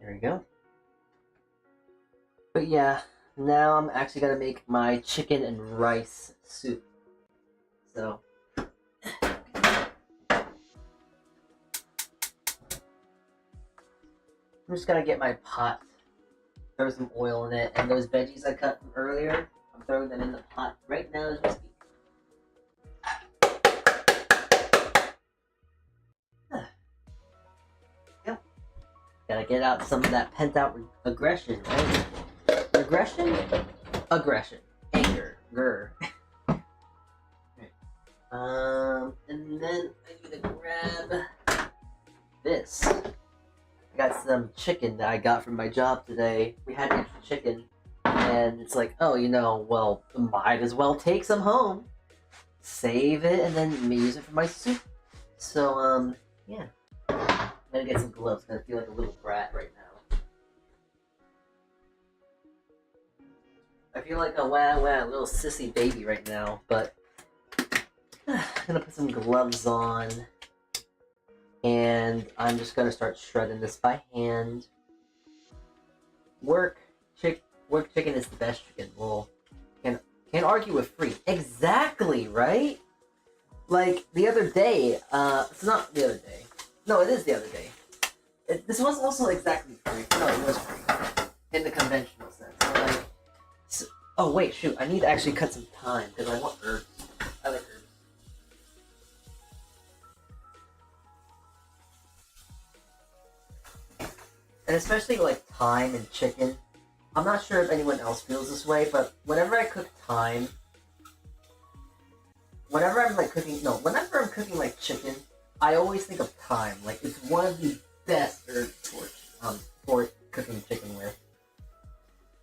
There we go. But yeah, now I'm actually gonna make my chicken and rice soup. So I'm just gonna get my pot, throw some oil in it, and those veggies I cut from earlier, I'm throwing them in the pot right now as we speak. Yep. Gotta get out some of that pent out aggression, right? Regression? Aggression. Anger. Grr. And then I'm gonna grab this. I got some chicken that I got from my job today. We had extra chicken, and it's like, oh, you know, well, might as well take some home, save it, and then use it for my soup. So, yeah. I'm gonna get some gloves. I'm gonna feel like a little brat right now. I feel like a little sissy baby right now, but I'm gonna put some gloves on, and I'm just gonna start shredding this by hand. Work chicken is the best chicken. Well, can't argue with free. Exactly, right? Like the other day, it's not the other day. No, it is the other day. This wasn't also exactly free. No, it was free in the conventional sense. So, like, oh wait, shoot! I need to actually cut some thyme because I want herbs. I like herbs. And especially like thyme and chicken. I'm not sure if anyone else feels this way, but whenever I cook thyme, whenever I'm cooking like chicken, I always think of thyme. Like it's one of the best herbs for cooking chicken with.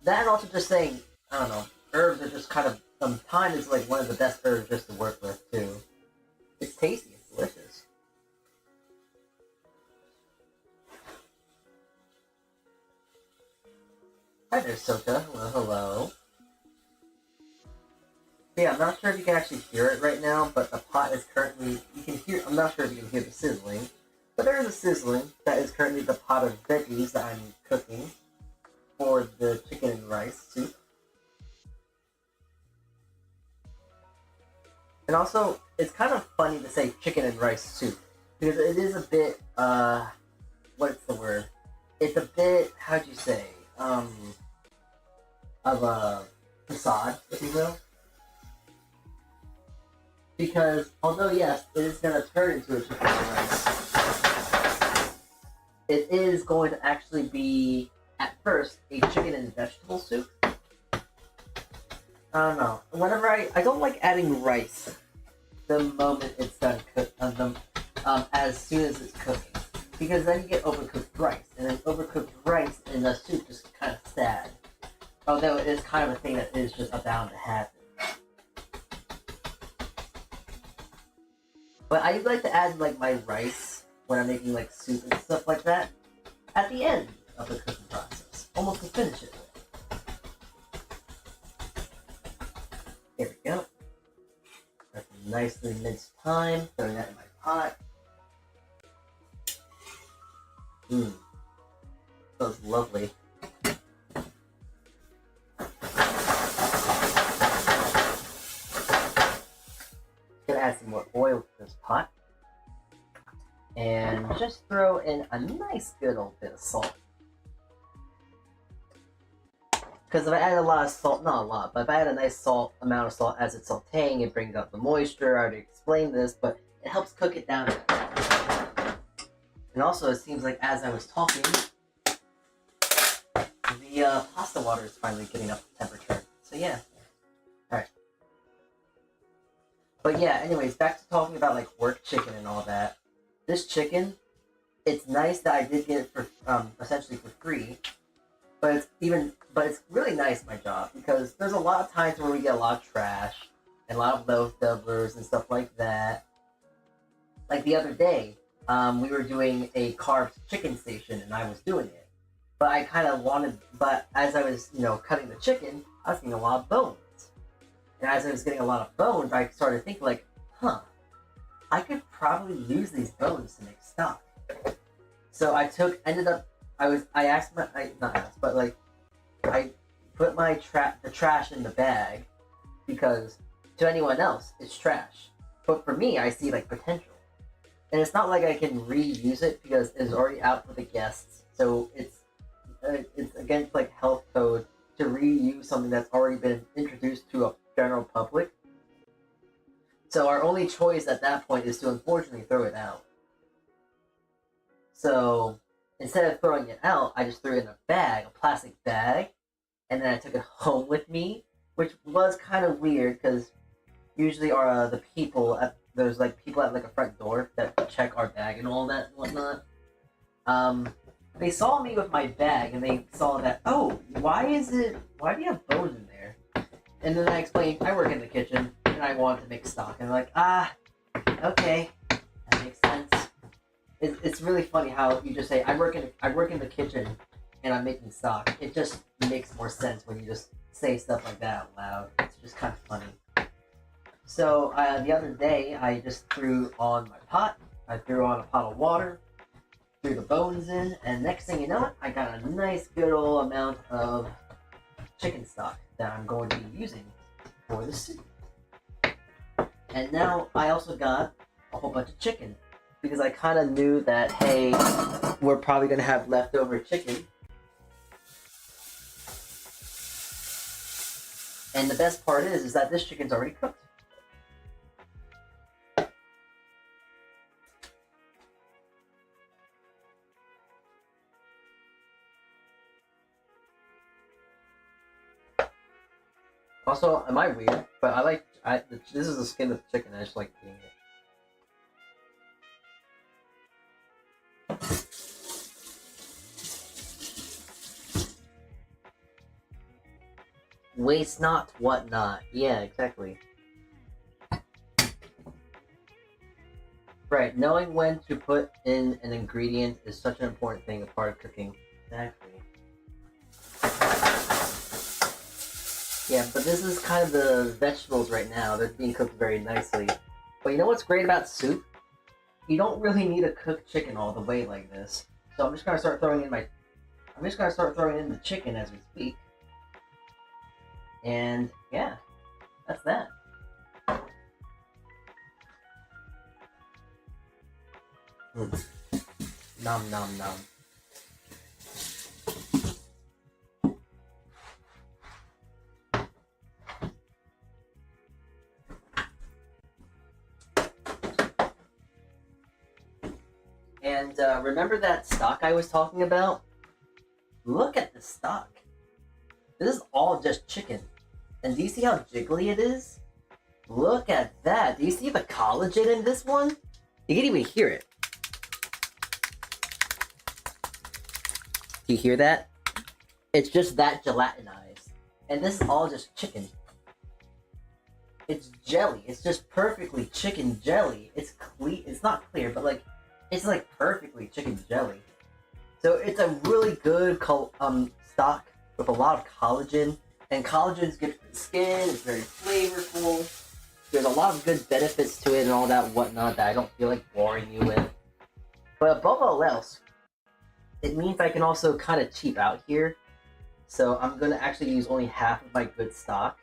That and also just saying, I don't know, herbs are just kind of, thyme is like one of the best herbs just to work with too. It's tasty, it's delicious. Hi there, Soka. Hello, hello. Yeah, I'm not sure if you can actually hear it right now, but the pot is currently, I'm not sure if you can hear the sizzling, but there is a sizzling. That is currently the pot of veggies that I'm cooking for the chicken and rice soup. And also, it's kind of funny to say chicken and rice soup, because it is a bit, what's the word? It's a bit, how'd you say, of a facade, if you will. Because, although yes, it is going to turn into a chicken and rice, it is going to actually be, at first, a chicken and vegetable soup. I don't know. Whenever I don't like adding rice the moment it's done as soon as it's cooking. Because then you get overcooked rice. And then overcooked rice in the soup is kind of sad. Although it is kind of a thing that is just bound to happen. But I like to add like my rice when I'm making like soup and stuff like that at the end of the cooking process. Almost to finish it with. There we go. That's some nicely minced thyme. Throwing that in my pot. Smells lovely. Gonna add some more oil to this pot. And just throw in a nice good old bit of salt. Because if I add a lot of salt, not a lot, but if I add a nice amount of salt as it's sauteing, it brings out the moisture. I already explained this, but it helps cook it down. And also, it seems like as I was talking, the pasta water is finally getting up to temperature. So yeah. Alright. But yeah, anyways, back to talking about like work chicken and all that. This chicken, it's nice that I did get it for essentially for free. But it's really nice, my job, because there's a lot of times where we get a lot of trash and a lot of leftovers and stuff like that. Like the other day, we were doing a carved chicken station and I was doing it. But I kind of but as I was, cutting the chicken, I was getting a lot of bones. And as I was getting a lot of bones, I started thinking like, I could probably use these bones to make stock. So I put the trash in the bag because to anyone else, it's trash. But for me, I see like potential. And it's not like I can reuse it because it's already out for the guests. So it's against like health code to reuse something that's already been introduced to a general public. So our only choice at that point is to unfortunately throw it out. So instead of throwing it out, I just threw it in a bag, a plastic bag, and then I took it home with me, which was kind of weird because usually there's people at like a front door that check our bag and all that and whatnot. They saw me with my bag and they saw that, oh, why do you have bones in there? And then I explained, I work in the kitchen and I wanted to make stock. And they're like, okay, that makes sense. It's really funny how you just say, I work in the kitchen and I'm making stock. It just makes more sense when you just say stuff like that out loud. It's just kind of funny. So the other day, I just threw on my pot. I threw on a pot of water, threw the bones in, and next thing you know, I got a nice good old amount of chicken stock that I'm going to be using for the soup. And now I also got a whole bunch of chicken because I kind of knew that, hey, we're probably going to have leftover chicken. And the best part is that this chicken's already cooked. Also, am I weird? But this is the skin of the chicken. I just like eating it. Waste not, what not. Yeah, exactly. Right, knowing when to put in an ingredient is such an important thing, a part of cooking. Exactly. Yeah, but this is kind of the vegetables right now. They're being cooked very nicely. But you know what's great about soup? You don't really need to cook chicken all the way like this. So I'm just gonna start throwing in the chicken as we speak. And yeah, that's that. Nom nom nom. And remember that stock I was talking about? Look at the stock. This is all just chicken. And do you see how jiggly it is? Look at that. Do you see the collagen in this one? You can even hear it. Do you hear that? It's just that gelatinized. And this is all just chicken. It's jelly. It's just perfectly chicken jelly. It's clear. It's not clear, but like, it's like perfectly chicken jelly. So it's a really good stock with a lot of collagen. And collagen is good for the skin. It's very flavorful. There's a lot of good benefits to it and all that whatnot that I don't feel like boring you with. But above all else, it means I can also kind of cheap out here. So I'm going to actually use only half of my good stock.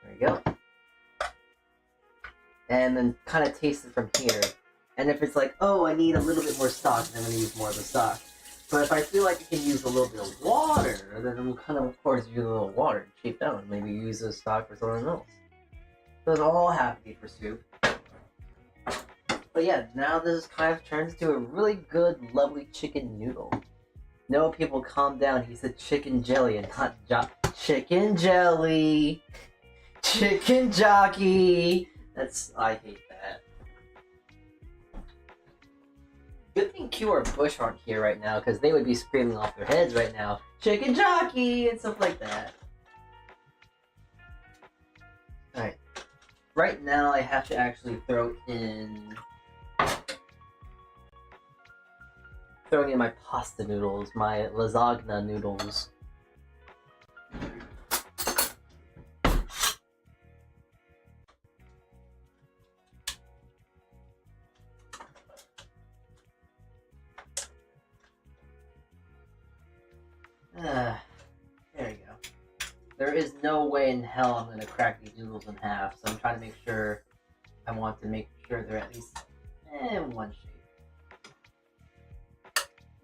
There There you go. And then kind of taste it from here. And if it's like, oh, I need a little bit more stock, then I'm going to use more of the stock. But if I feel like I can use a little bit of water, then I'm kind of course, use a little water to cheap down. Maybe use the stock for something else. So it's all have to be for soup. But yeah, now this kind of turns into a really good, lovely chicken noodle. No, people, calm down. He said chicken jelly and not chicken jelly. Chicken jockey. I hate that. Good thing Q or Bush aren't here right now, because they would be screaming off their heads right now. Chicken jockey and stuff like that. Alright. Right now I have to actually throw in my pasta noodles, my lasagna noodles. There you go. There is no way in hell I'm gonna crack these noodles in half, so I'm trying to make sure, I want to make sure they're at least one shape.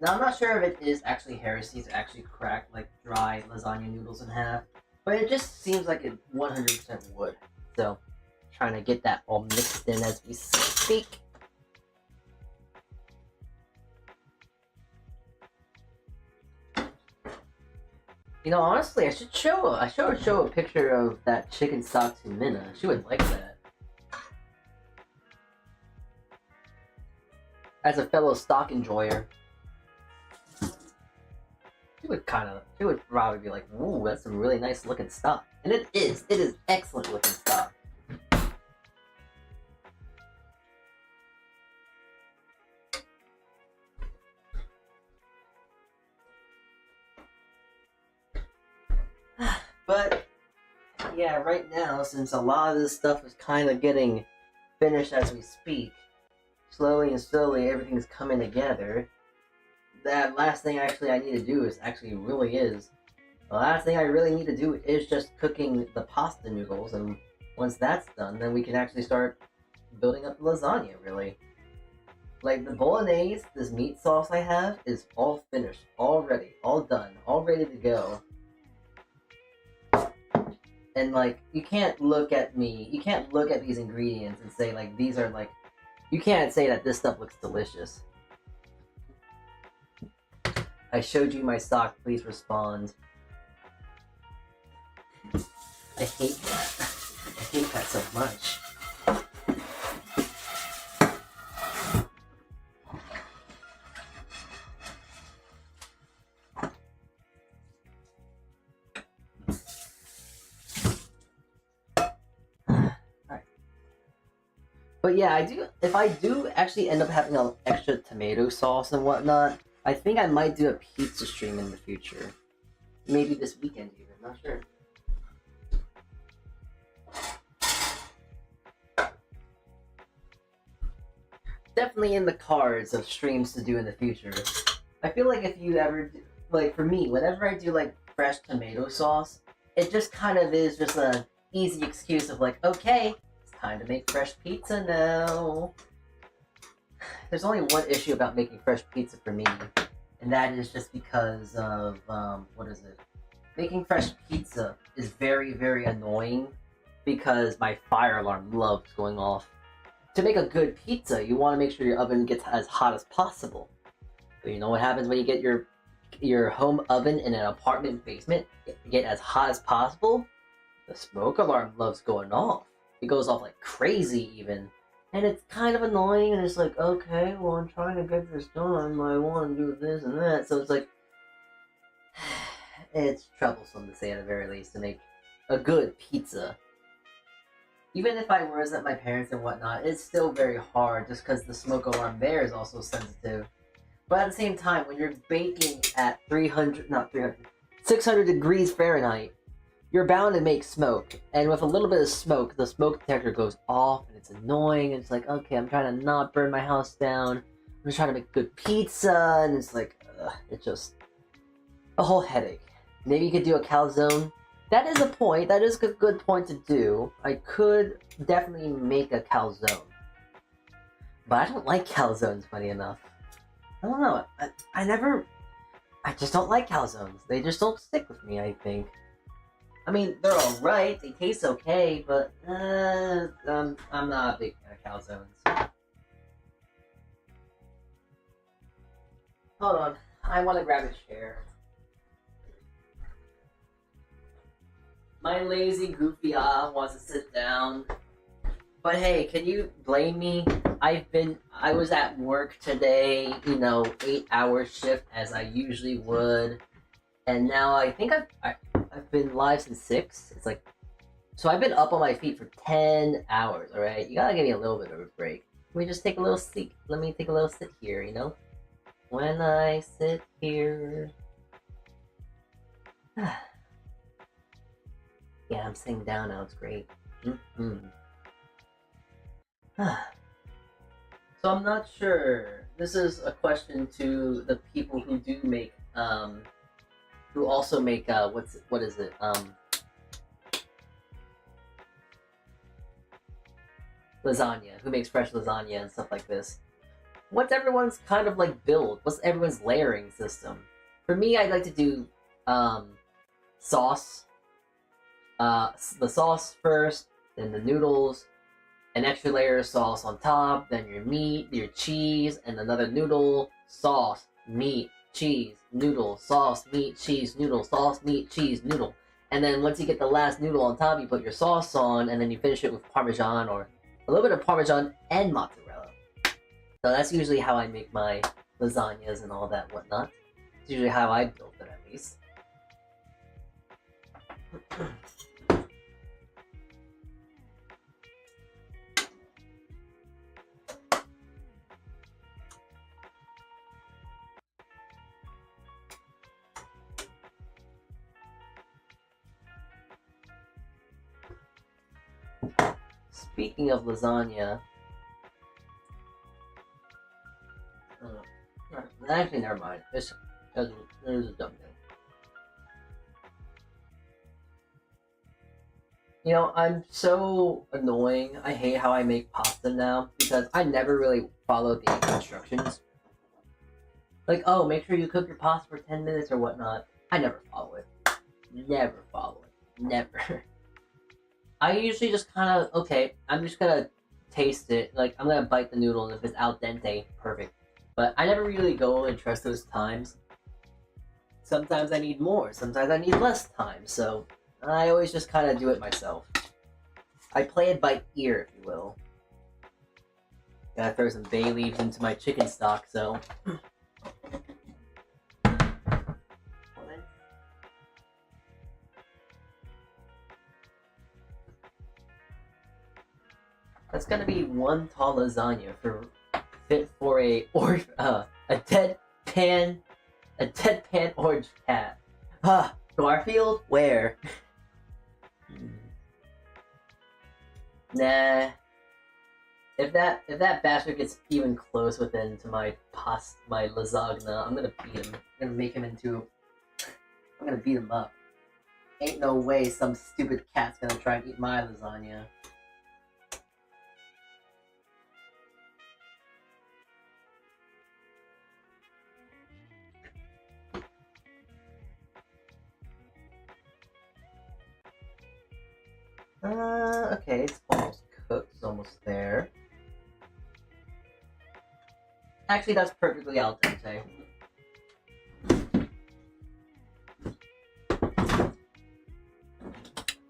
Now, I'm not sure if it is actually heresy to actually crack, like, dry lasagna noodles in half, but it just seems like it 100% would. So, trying to get that all mixed in as we speak. You know, honestly, I should show a picture of that chicken stock to Minna. She would like that. As a fellow stock enjoyer. She would probably be like, ooh, that's some really nice looking stock. And it is excellent looking stock. But, yeah, right now, since a lot of this stuff is kind of getting finished as we speak, slowly and slowly everything's coming together. That last thing I need to do the last thing I really need to do is just cooking the pasta noodles, and once that's done, then we can actually start building up the lasagna, really. Like, the bolognese, this meat sauce I have, is all finished, all ready, all done, all ready to go. And, like, you can't look at these ingredients and say, like, these are, like, you can't say that this stuff looks delicious. I showed you my stock, please respond. I hate that. I hate that so much. Alright. But yeah, if I do actually end up having an extra tomato sauce and whatnot, I think I might do a pizza stream in the future. Maybe this weekend even, not sure. Definitely in the cards of streams to do in the future. I feel like if you ever do, like for me, whenever I do like fresh tomato sauce, it just kind of is just a easy excuse of like, okay, it's time to make fresh pizza now. There's only one issue about making fresh pizza for me, and that is just because of, making fresh pizza is very, very annoying because my fire alarm loves going off. To make a good pizza, you want to make sure your oven gets as hot as possible. But you know what happens when you get your home oven in an apartment basement, get as hot as possible? The smoke alarm loves going off. It goes off like crazy even. And it's kind of annoying, and it's like, okay, well, I'm trying to get this done, I want to do this and that, so it's like, it's troublesome to say at the very least, to make a good pizza. Even if I was at my parents' and whatnot, it's still very hard, just because the smoke alarm there is also sensitive. But at the same time, when you're baking at 600 degrees Fahrenheit, you're bound to make smoke, and with a little bit of smoke, the smoke detector goes off, and it's annoying, and it's like, okay, I'm trying to not burn my house down, I'm just trying to make good pizza, and it's like, it's just a whole headache. Maybe you could do a calzone. That is a point. That is a good point to do. I could definitely make a calzone. But I don't like calzones, funny enough. I don't know. I just don't like calzones. They just don't stick with me, I think. I mean, they're alright. They taste okay, but I'm not a big fan of calzones. Hold on. I want to grab a chair. My lazy, goofy wants to sit down. But hey, can you blame me? I was at work today, 8-hour shift as I usually would. And now I think I've been live since 6. It's like, so I've been up on my feet for 10 hours, alright? You gotta give me a little bit of a break. Let me just take a little seat. Let me take a little sit here, When I sit here. Yeah, I'm sitting down now, it's great. So I'm not sure. This is a question to the people who do make, who also make, what is it? Lasagna. Who makes fresh lasagna and stuff like this. What's everyone's kind of like build? What's everyone's layering system? For me, I like to do, sauce. The sauce first, then the noodles, an extra layer of sauce on top, then your meat, your cheese, and another noodle, sauce, meat, cheese, noodle, sauce, meat, cheese, noodle, sauce, meat, cheese, noodle. And then once you get the last noodle on top, you put your sauce on, and then you finish it with Parmesan or a little bit of Parmesan and mozzarella. So that's usually how I make my lasagnas and all that whatnot. It's usually how I build it, at least. Speaking of lasagna, actually, never mind. There's a dumb thing. I'm so annoying. I hate how I make pasta now because I never really follow the instructions. Like, oh, make sure you cook your pasta for 10 minutes or whatnot. I never follow it. Never follow it. Never. I usually just kind of, okay, I'm just gonna taste it. Like, I'm gonna bite the noodle, and if it's al dente, perfect. But I never really go and trust those times. Sometimes I need more, sometimes I need less time, so I always just kind of do it myself. I play it by ear, if you will. Gotta throw some bay leaves into my chicken stock, so... That's gonna be one tall lasagna fit for a deadpan orange cat. Garfield, where? Nah. If that bastard gets even close within to my lasagna, I'm gonna beat him. I'm gonna beat him up. Ain't no way some stupid cat's gonna try and eat my lasagna. Okay, it's almost cooked. It's almost there. Actually, that's perfectly al dente.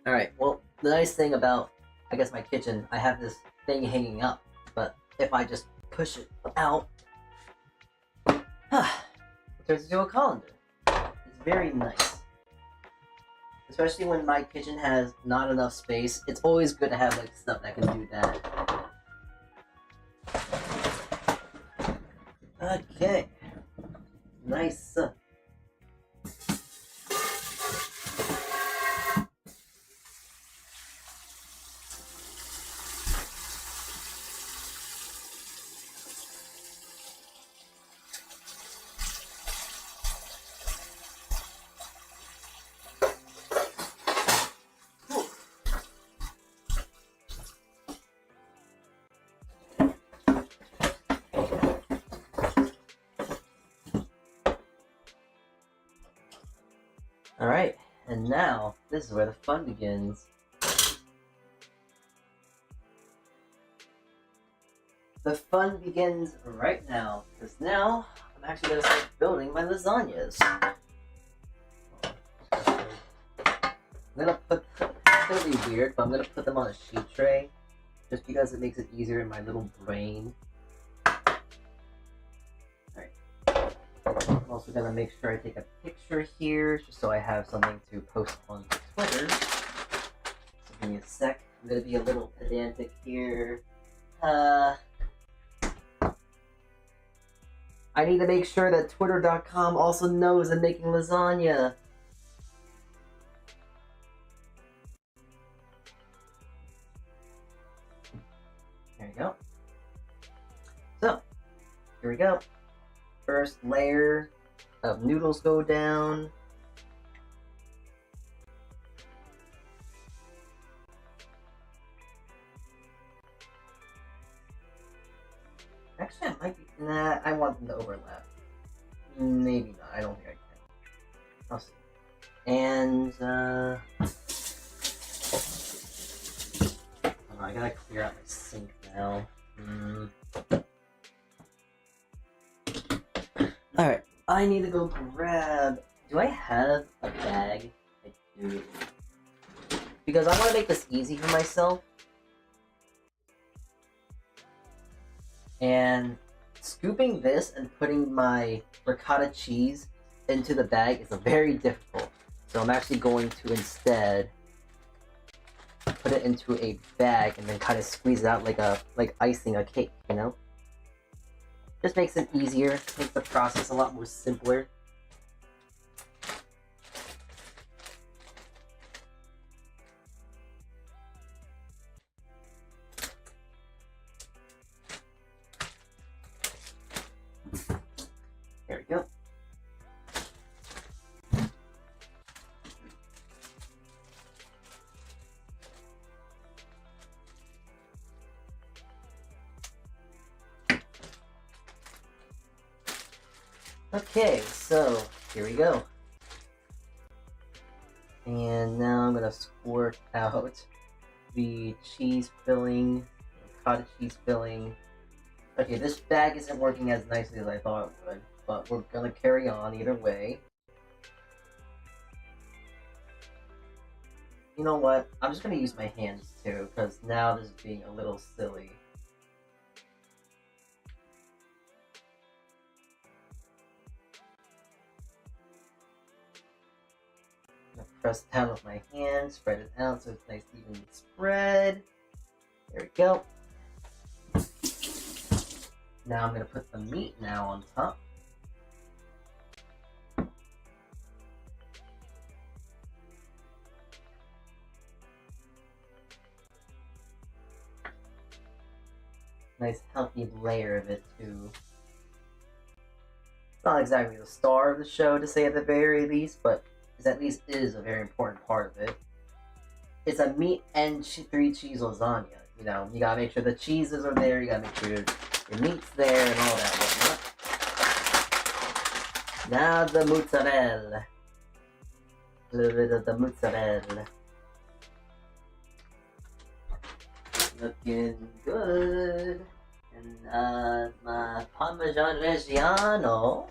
Alright, well, the nice thing about, I guess, my kitchen, I have this thing hanging up, but if I just push it out, it turns into a colander. It's very nice. Especially when my kitchen has not enough space, it's always good to have like stuff that can do that. Okay. Nice. Alright, and now, this is where the fun begins. The fun begins right now, because now, I'm actually going to start building my lasagnas. It's going to be weird, but I'm going to put them on a sheet tray, just because it makes it easier in my little brain. I'm also going to make sure I take a picture here, just so I have something to post on Twitter. So give me a sec. I'm going to be a little pedantic here. I need to make sure that Twitter.com also knows I'm making lasagna. There you go. So, here we go. First layer of noodles go down. Actually, I might be. Nah, I want them to overlap. Maybe not. I don't think I can. I'll see. And, oh, I gotta clear out my sink now. Alright, I need to go grab... Do I have a bag? I do. Because I want to make this easy for myself. And scooping this and putting my ricotta cheese into the bag is very difficult. So I'm actually going to instead put it into a bag and then kind of squeeze it out like icing a cake, you know? Just makes it easier, makes the process a lot more simpler. There we go. Okay, so here we go. And now I'm gonna squirt out the cheese filling, ricotta cheese filling. Okay, this bag isn't working as nicely as I thought it would, but we're gonna carry on either way. You know what? I'm just gonna use my hands too, because now this is being a little silly. Press down with my hand, spread it out so it's nice even spread. There we go. Now I'm going to put the meat now on top. Nice healthy layer of it too. It's not exactly the star of the show to say at the very least, but it at least is a very important part of it. It's a meat and 3 cheese lasagna. You know, you gotta make sure the cheeses are there, you gotta make sure your meat's there and all that whatnot. Now the mozzarella. A little bit of the mozzarella. Looking good. And my Parmesan Reggiano.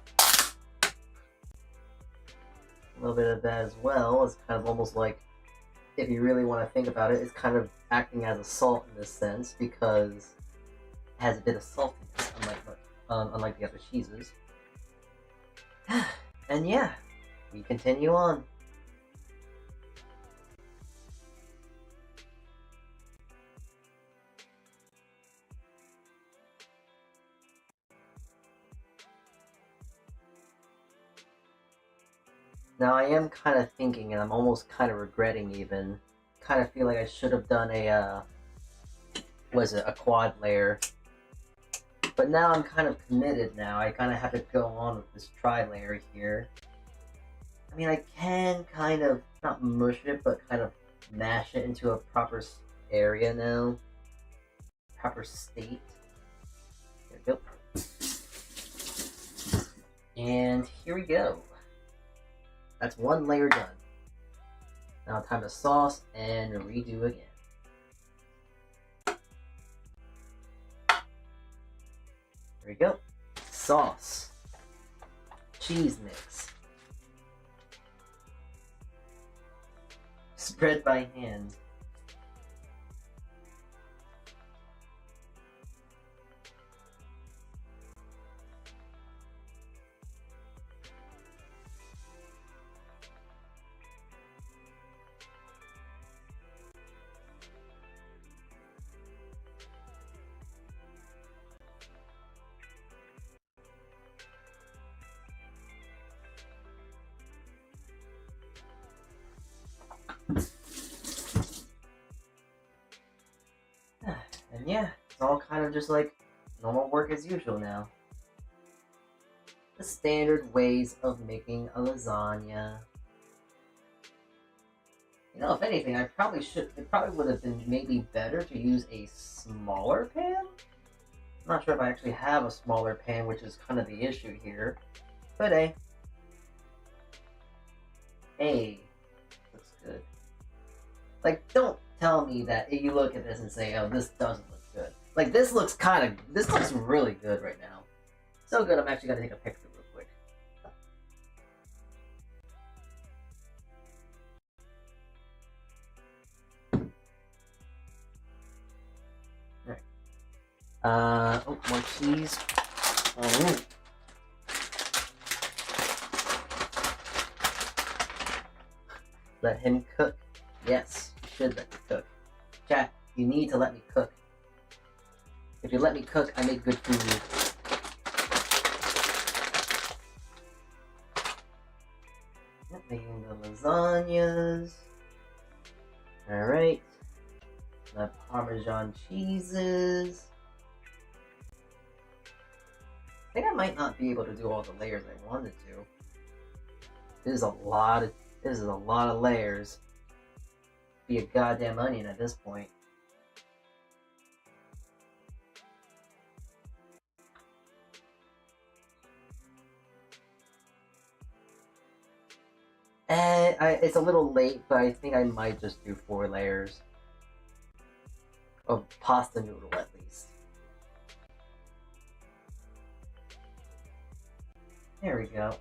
A little bit of that as well. It's kind of almost like, if you really want to think about it, it's kind of acting as a salt in this sense because it has a bit of saltiness, unlike the other cheeses. And yeah, we continue on. Now I am kind of thinking, and I'm almost kind of regretting even, kind of feel like I should have done a, a quad layer. But now I'm kind of committed now, I kind of have to go on with this tri-layer here. I mean, I can kind of, not mush it, but kind of mash it into a proper area now. Proper state. There we go. And here we go. That's one layer done. Now time to sauce and redo again. There we go. Sauce. Cheese mix. Spread by hand. And yeah, it's all kind of just like normal work as usual now. The standard ways of making a lasagna. You know, if anything, it probably would have been maybe better to use a smaller pan? I'm not sure if I actually have a smaller pan, which is kind of the issue here. But hey. Hey. Looks good. Like, don't tell me that you look at this and say, oh, this doesn't look good. Like, this looks really good right now. So good, I'm actually gonna take a picture real quick. Alright. Oh, more cheese. Alright. Let him cook. Yes, you should let me cook. Chat, you need to let me cook. If you let me cook, I make good food. Making the lasagnas. Alright. The Parmesan cheeses. I think I might not be able to do all the layers I wanted to. This is a lot of layers. Be a goddamn onion at this point. It's a little late, but I think I might just do 4 layers of pasta noodle at least. There we go.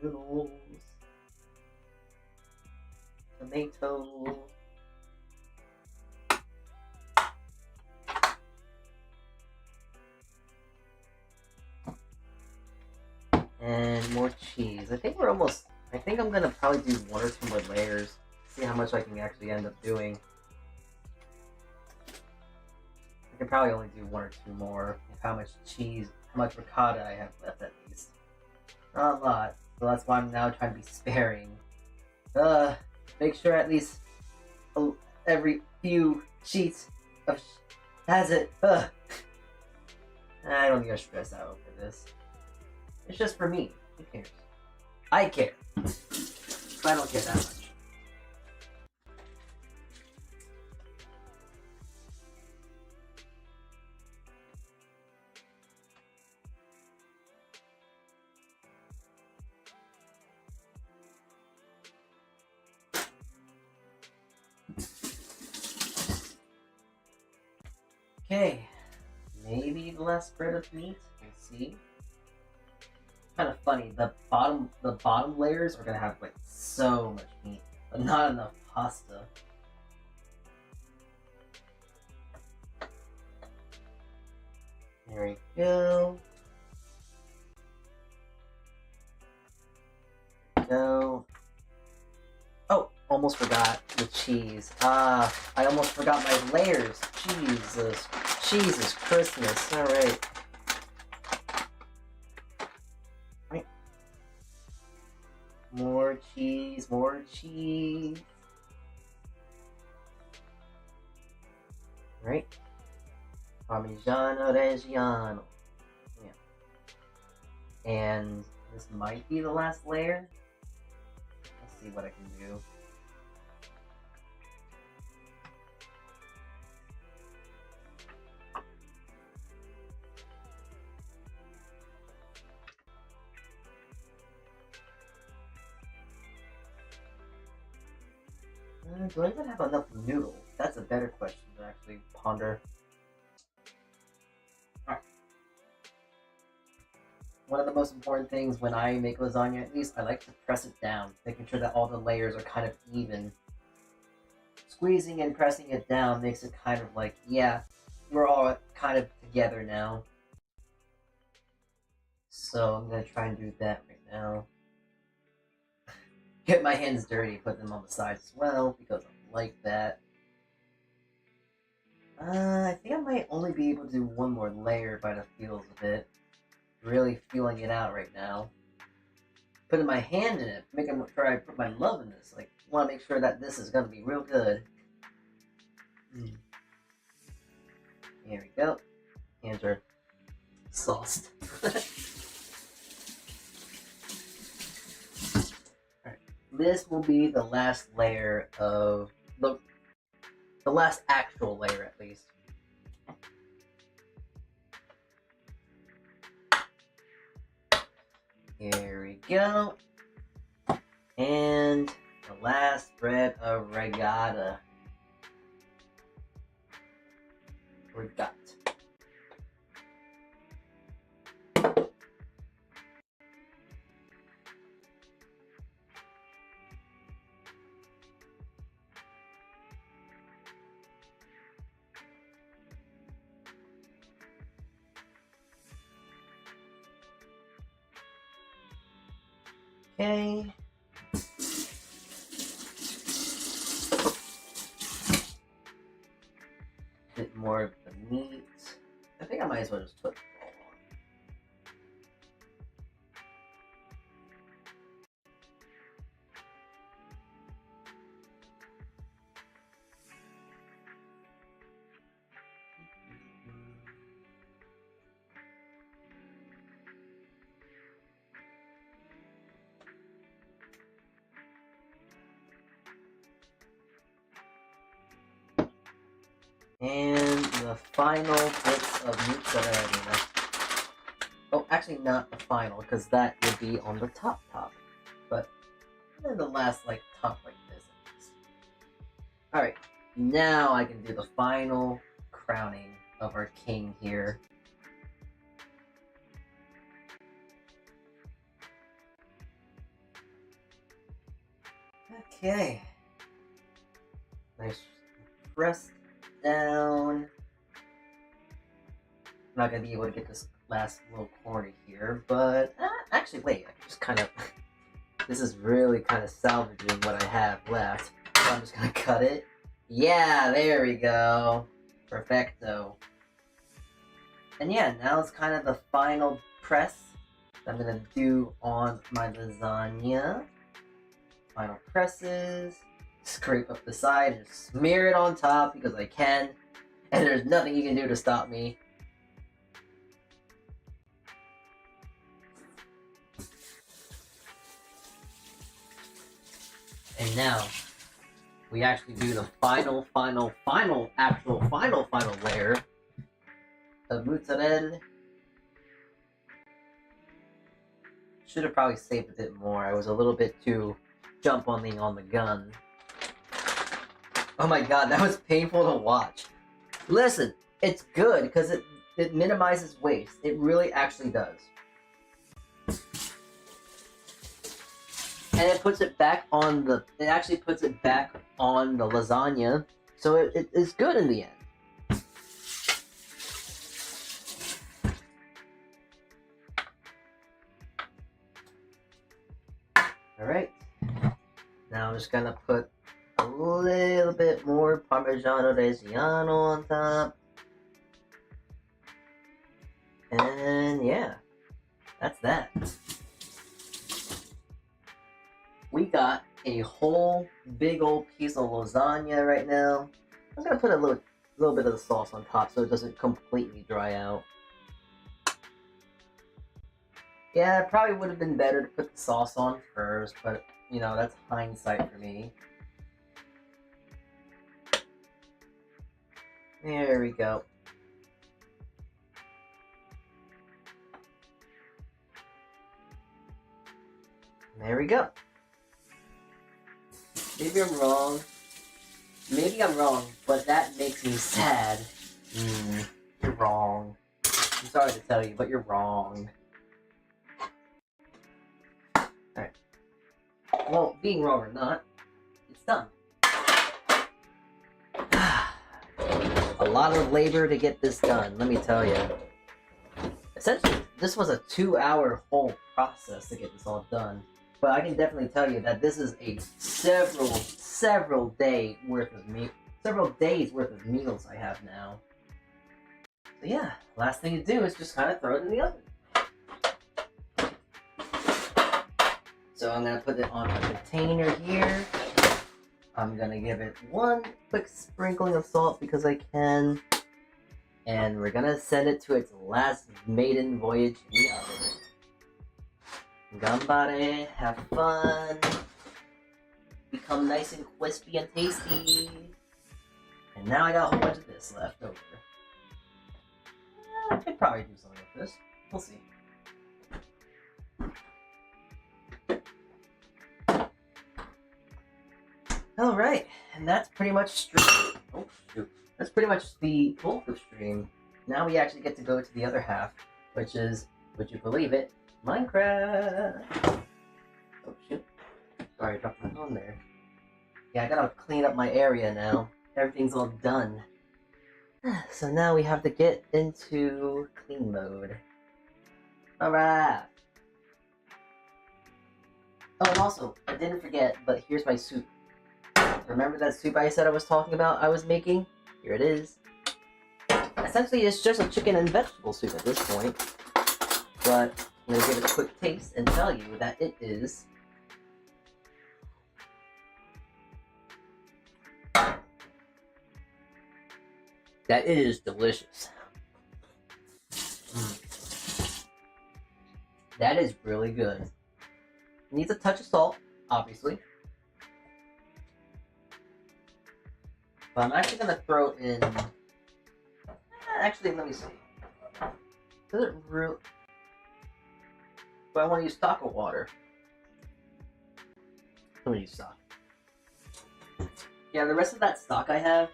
Noodles. Tomato. And more cheese. I think I'm gonna probably do 1 or 2 more layers. See how much I can actually end up doing. I can probably only do 1 or 2 more. How much ricotta I have left at least. Not a lot. So that's why I'm now trying to be sparing. Make sure at least every few sheets has it. I don't need to stress out over this. It's just for me. Who cares? I care. But I don't care that much. Okay. Maybe the last spread of meat. We'll see. Kind of funny. The bottom layers are gonna have like so much meat, but not enough pasta. There we go. Oh, almost forgot the cheese. I almost forgot my layers. Jesus Christmas. All right. More cheese, more cheese. Right? Parmigiano Reggiano. Yeah. And this might be the last layer. Let's see what I can do. Do I even have enough noodles? That's a better question to actually ponder. Alright. One of the most important things when I make lasagna, at least, I like to press it down, making sure that all the layers are kind of even. Squeezing and pressing it down makes it kind of like, yeah, we're all kind of together now. So I'm gonna try and do that right now. Get my hands dirty, put them on the sides as well, because I like that. I think I might only be able to do one more layer by the feels of it. Really feeling it out right now. Putting my hand in it, making sure I put my love in this. Like, I want to make sure that this is going to be real good. Here we go. Hands are sauced. Alright, this will be the last layer of the last actual layer, at least. Here we go. And the last spread of regatta. We got. Okay. Bit more of the meat. I think I might as well just put it all on. And the final bits of mozzarella. Oh, actually not the final, because that would be on the top. But then the last, like, top like this. Alright, now I can do the final crowning of our king here. Okay. Nice press down. I'm not gonna be able to get this last little corner here, but actually, wait. I can just kind of. This is really kind of salvaging what I have left. So I'm just gonna cut it. Yeah, there we go. Perfecto. And yeah, now it's kind of the final press that I'm gonna do on my lasagna. Final presses. Scrape up the side and smear it on top because I can, and there's nothing you can do to stop me. And now we actually do the final layer of mozzarella. Should have probably saved a bit more. I was a little bit too jump on the gun. Oh my god, that was painful to watch. Listen, it's good because it minimizes waste. It really actually does. And it puts it back on the. It actually puts it back on the lasagna, so it is good in the end. All right. Now I'm just gonna put a little bit more Parmigiano Reggiano on top. And yeah, that's that. We got a whole big old piece of lasagna right now. I'm gonna put a little bit of the sauce on top so it doesn't completely dry out. Yeah, it probably would have been better to put the sauce on first, but you know, that's hindsight for me. There we go. There we go. Maybe I'm wrong. Maybe I'm wrong, but that makes me sad. You're wrong. I'm sorry to tell you, but you're wrong. Alright. Well, being wrong or not, it's done. A lot of labor to get this done, let me tell you. Essentially, this was a 2-hour whole process to get this all done. But I can definitely tell you that this is a several days worth of meals I have now. So yeah, last thing to do is just kind of throw it in the oven. So I'm gonna put it on a container here. I'm gonna give it one quick sprinkling of salt because I can. And we're gonna send it to its last maiden voyage in the oven. Gambare, have fun. Become nice and crispy and tasty. And now I got a whole bunch of this left over. I could probably do something with this. We'll see. Alright, and that's pretty much stream. Oh shoot. That's pretty much the bulk of stream. Now we actually get to go to the other half, which is, would you believe it, Minecraft! Oh shoot. Sorry, I dropped my phone there. Yeah, I gotta clean up my area now. Everything's all done. So now we have to get into clean mode. Alright! Oh, and also, I didn't forget, but here's my soup. Remember that soup I said I was talking about I was making? Here it is. Essentially, it's just a chicken and vegetable soup at this point. But I'm going to give it a quick taste and tell you that it is... that it is delicious. That is really good. It needs a touch of salt, obviously. But I'm actually going to throw in... Actually, let me see. Does it really... But I want to use stock or water. I'm going to use stock. Yeah, the rest of that stock I have...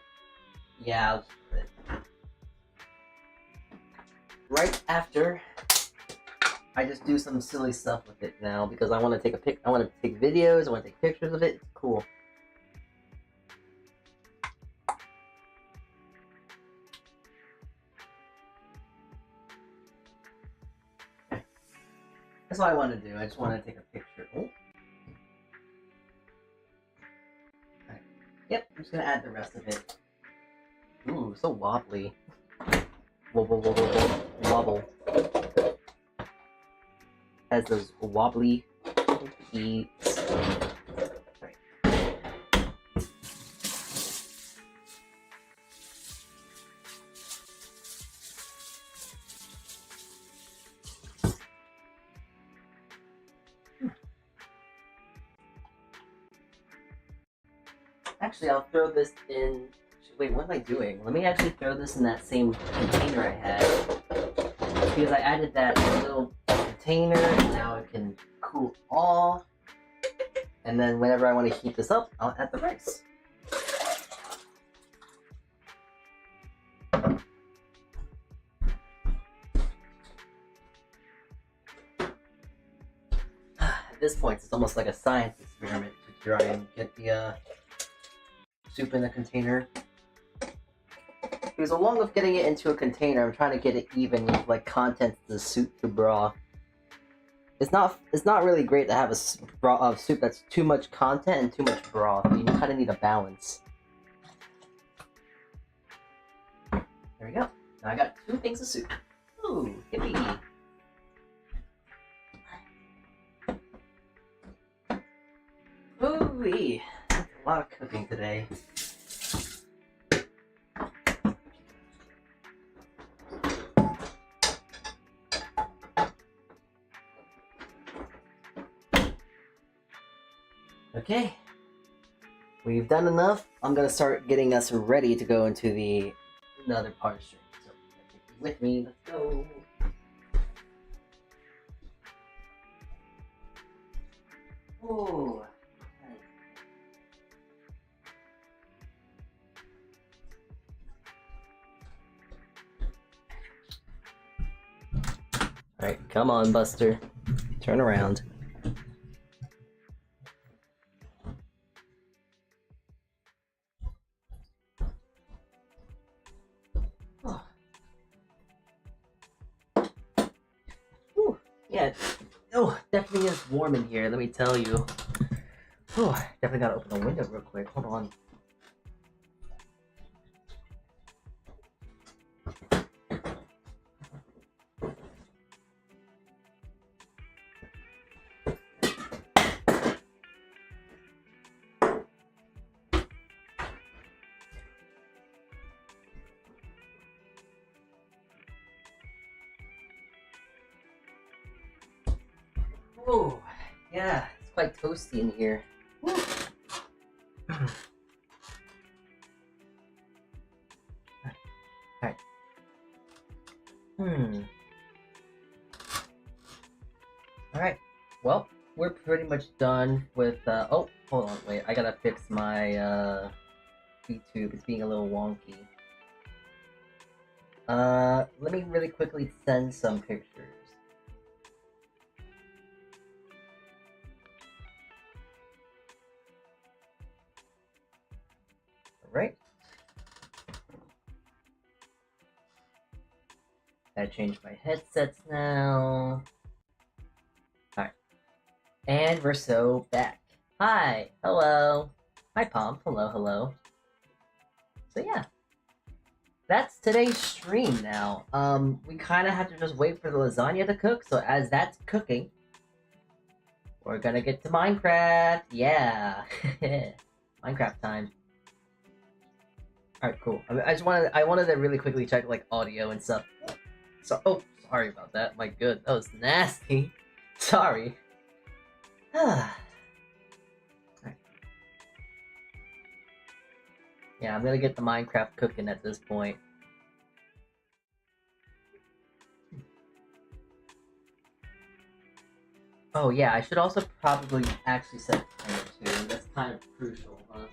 Yeah, I'll just put it. Right after, I just do some silly stuff with it now because I want to take I want to take videos, I want to take pictures of it. It's cool. That's what I want to do. I just want to take a picture. Oh. Right. Yep, I'm just gonna add the rest of it. Ooh, so wobbly. Wobble, wobble, wobble, wobble. Has those wobbly beats. Right. Actually, I'll throw this in. Wait, what am I doing? Let me actually throw this in that same container I had. Because I added that little container, and now it can cool off. And then whenever I want to heat this up, I'll add the rice. At this point, it's almost like a science experiment to try and get the soup in the container. Because along with getting it into a container, I'm trying to get it even with like contents of the soup to broth. It's not really great to have a soup that's too much content and too much broth. You kind of need a balance. There we go. Now I got 2 things of soup. Ooh, yippee! Ooh-wee! That's a lot of cooking today. Okay, we've done enough. I'm gonna start getting us ready to go into another part of stream. So take you with me. Let's go. Ooh. Come on, Buster. Turn around. Oh. Whew. Yeah. Oh, definitely is warm in here, let me tell you. Oh, definitely gotta open the window real quick. Hold on. Oh, yeah, it's quite toasty in here. Alright. Alright, well, we're pretty much done with, oh, hold on, wait, I gotta fix my, Vtube, it's being a little wonky. Let me really quickly send some pictures. Alright. I changed my headsets now. Alright. And we're so back. Hi, hello. Hi, Pomp. Hello, hello. So yeah. That's today's stream now. We kind of have to just wait for the lasagna to cook, so as that's cooking, we're gonna get to Minecraft. Yeah. Minecraft time. Alright, cool. I wanted to really quickly check, like, audio and stuff. So, oh, sorry about that. My good, that was nasty. Sorry. Right. Yeah, I'm gonna get the Minecraft cooking at this point. Oh yeah, I should also probably actually set a timer too. That's kind of crucial, huh?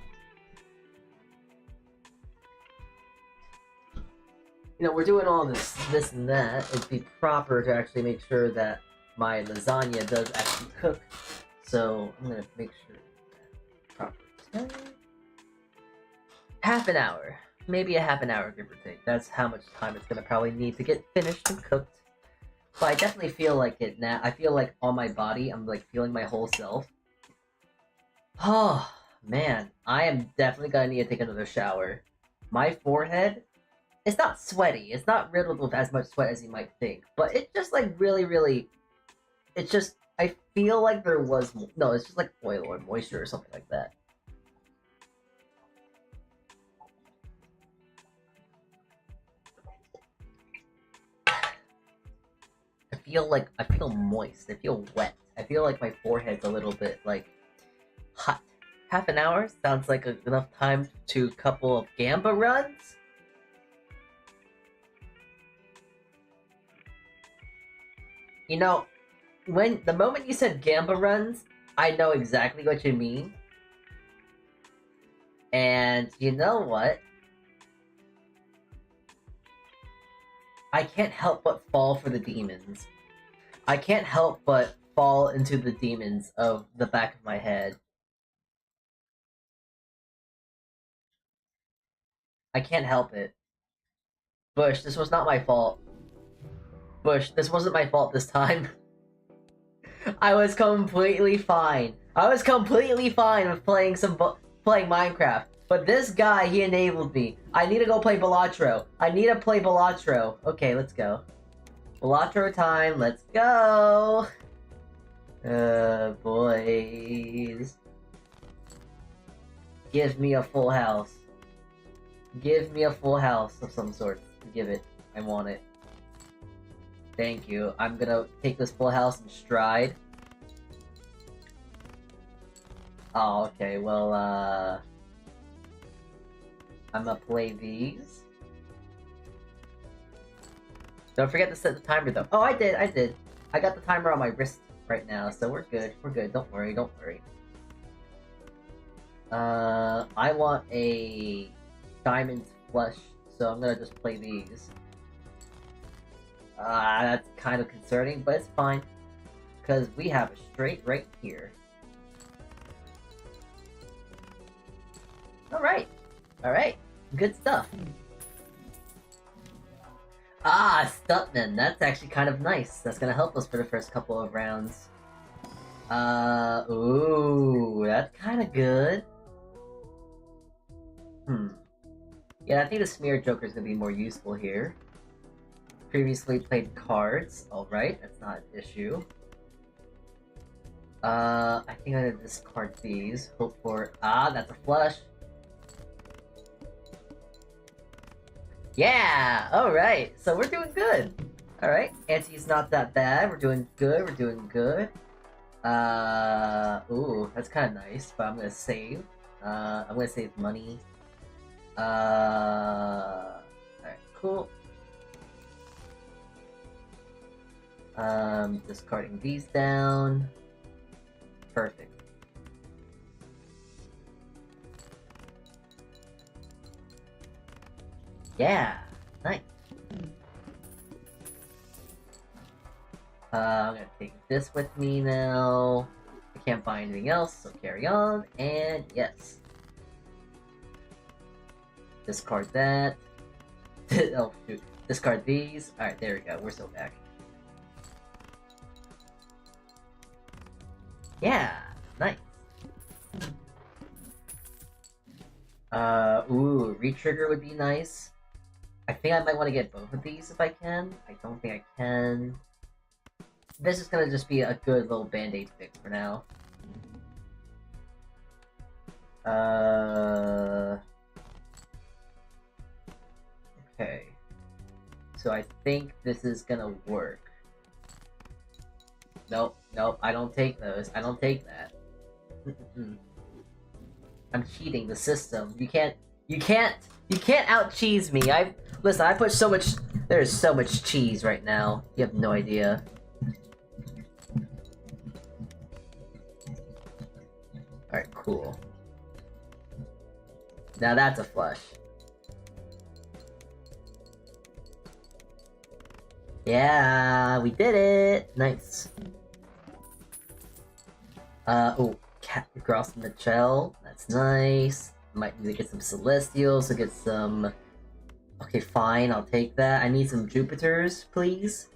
You know, we're doing all this and that. It'd be proper to actually make sure that my lasagna does actually cook. So I'm gonna make sure that proper time. Half an hour, maybe a half an hour, give or take. That's how much time it's gonna probably need to get finished and cooked. But I definitely feel like it now. I feel like on my body, I'm like feeling my whole self. Oh man, I am definitely gonna need to take another shower. My forehead. It's not sweaty. It's not riddled with as much sweat as you might think. But it's just like really... It's just... I feel like there was... No, it's just like oil or moisture or something like that. I feel moist. I feel wet. I feel like my forehead's a little bit like hot. Half an hour sounds like enough time to a couple of Gamba runs. You know, when the moment you said Gamba runs, I know exactly what you mean. And you know what? I can't help but fall for the demons. I can't help but fall into the demons of the back of my head. I can't help it. Bush, this was not my fault. Bush, this wasn't my fault this time. I was completely fine. I was completely fine with playing Minecraft. But this guy, he enabled me. I need to go play Balatro. I need to play Balatro. Okay, let's go. Balatro time, let's go! Boys. Give me a full house. Give me a full house of some sort. Give it. I want it. Thank you. I'm gonna take this full house in stride. Oh, okay, well, I'm gonna play these. Don't forget to set the timer, though. Oh, I did. I got the timer on my wrist right now, so we're good. We're good. Don't worry. I want a diamond flush, so I'm gonna just play these. That's kind of concerning, but it's fine. Because we have a straight right here. Alright. Alright. Good stuff. Ah, Stuntman. That's actually kind of nice. That's gonna help us for the first couple of rounds. Ooh, that's kind of good. Yeah, I think the Smear Joker is gonna be more useful here. Previously played cards. Alright, that's not an issue. I think I'm gonna discard these. Hope for... that's a flush. Yeah! Alright, so we're doing good. Alright, ante's not that bad. We're doing good, we're doing good. Ooh, that's kind of nice, but I'm gonna save. I'm gonna save money. Alright, cool. Discarding these down. Perfect. Yeah, nice. I'm gonna take this with me now. I can't buy anything else, so carry on. And yes. Discard that. Oh, shoot. Discard these. Alright, there we go. We're still back. Yeah, nice. Ooh, retrigger would be nice. I think I might want to get both of these if I can. I don't think I can. This is gonna just be a good little band-aid fix for now. Okay. So I think this is gonna work. Nope, nope, I don't take those. I don't take that. I'm cheating the system. You can't out-cheese me. Listen, I put so much, there's so much cheese right now. You have no idea. Alright, cool. Now that's a flush. Yeah, we did it! Nice. Oh, Cat Gross in the Shell. That's nice. Might need to get some Celestials to get some... Okay, fine, I'll take that. I need some Jupiters, please.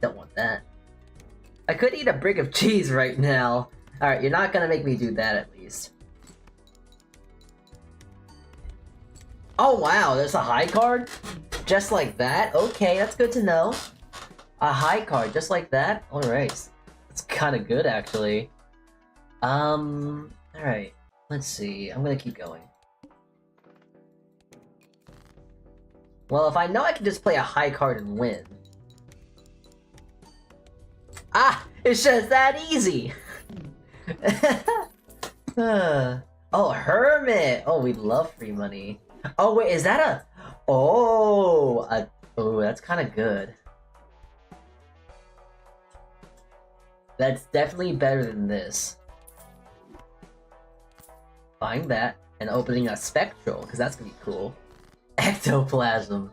Don't want that. I could eat a brick of cheese right now. Alright, you're not gonna make me do that at least. Oh wow, there's a high card? Just like that? Okay, that's good to know. A high card, just like that? Alright. That's kinda good, actually. Alright. Let's see. I'm gonna keep going. Well, if I know I can just play a high card and win. Ah! It's just that easy! Oh, Hermit! Oh, we love free money. Oh, wait, is that a... Oh, that's kind of good. That's definitely better than this. Buying that and opening a Spectral, because that's gonna be cool. Ectoplasm.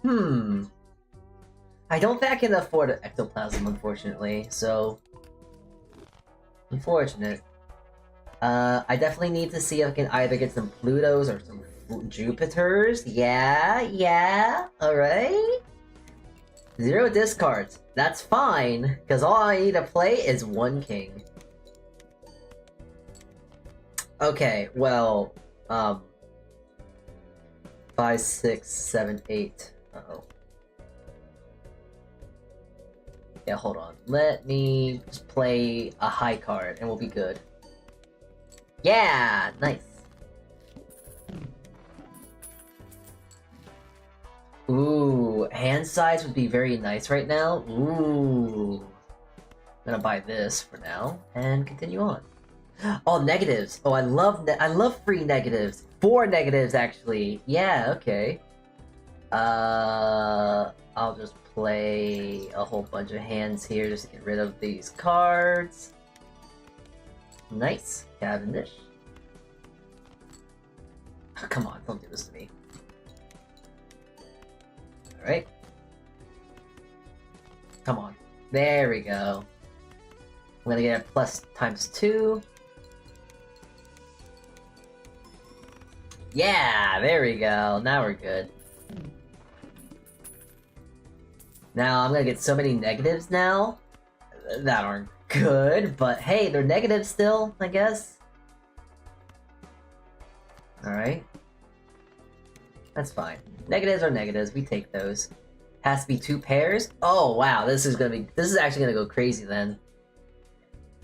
I don't think I can afford an Ectoplasm, unfortunately, so... Unfortunate. I definitely need to see if I can either get some Plutos or some Jupiters. Yeah, alright. 0 discards. That's fine, because all I need to play is 1 king. Okay, well, 5, 6, 7, 8. Uh-oh. Yeah, hold on. Let me just play a high card, and we'll be good. Yeah! Nice. Ooh, hand size would be very nice right now. Ooh. I'm gonna buy this for now, and continue on. Oh, negatives. Oh, I love free negatives. 4 negatives, actually. Yeah, okay. I'll just play a whole bunch of hands here just to get rid of these cards. Nice. Cavendish. Oh, come on, don't do this to me. Alright. Come on. There we go. I'm gonna get a plus times 2. Yeah, there we go. Now we're good. Now I'm gonna get so many negatives now that aren't good, but hey, they're negatives still, I guess. Alright. That's fine. Negatives are negatives, we take those. Has to be 2 pairs? Oh wow, this is actually gonna go crazy then.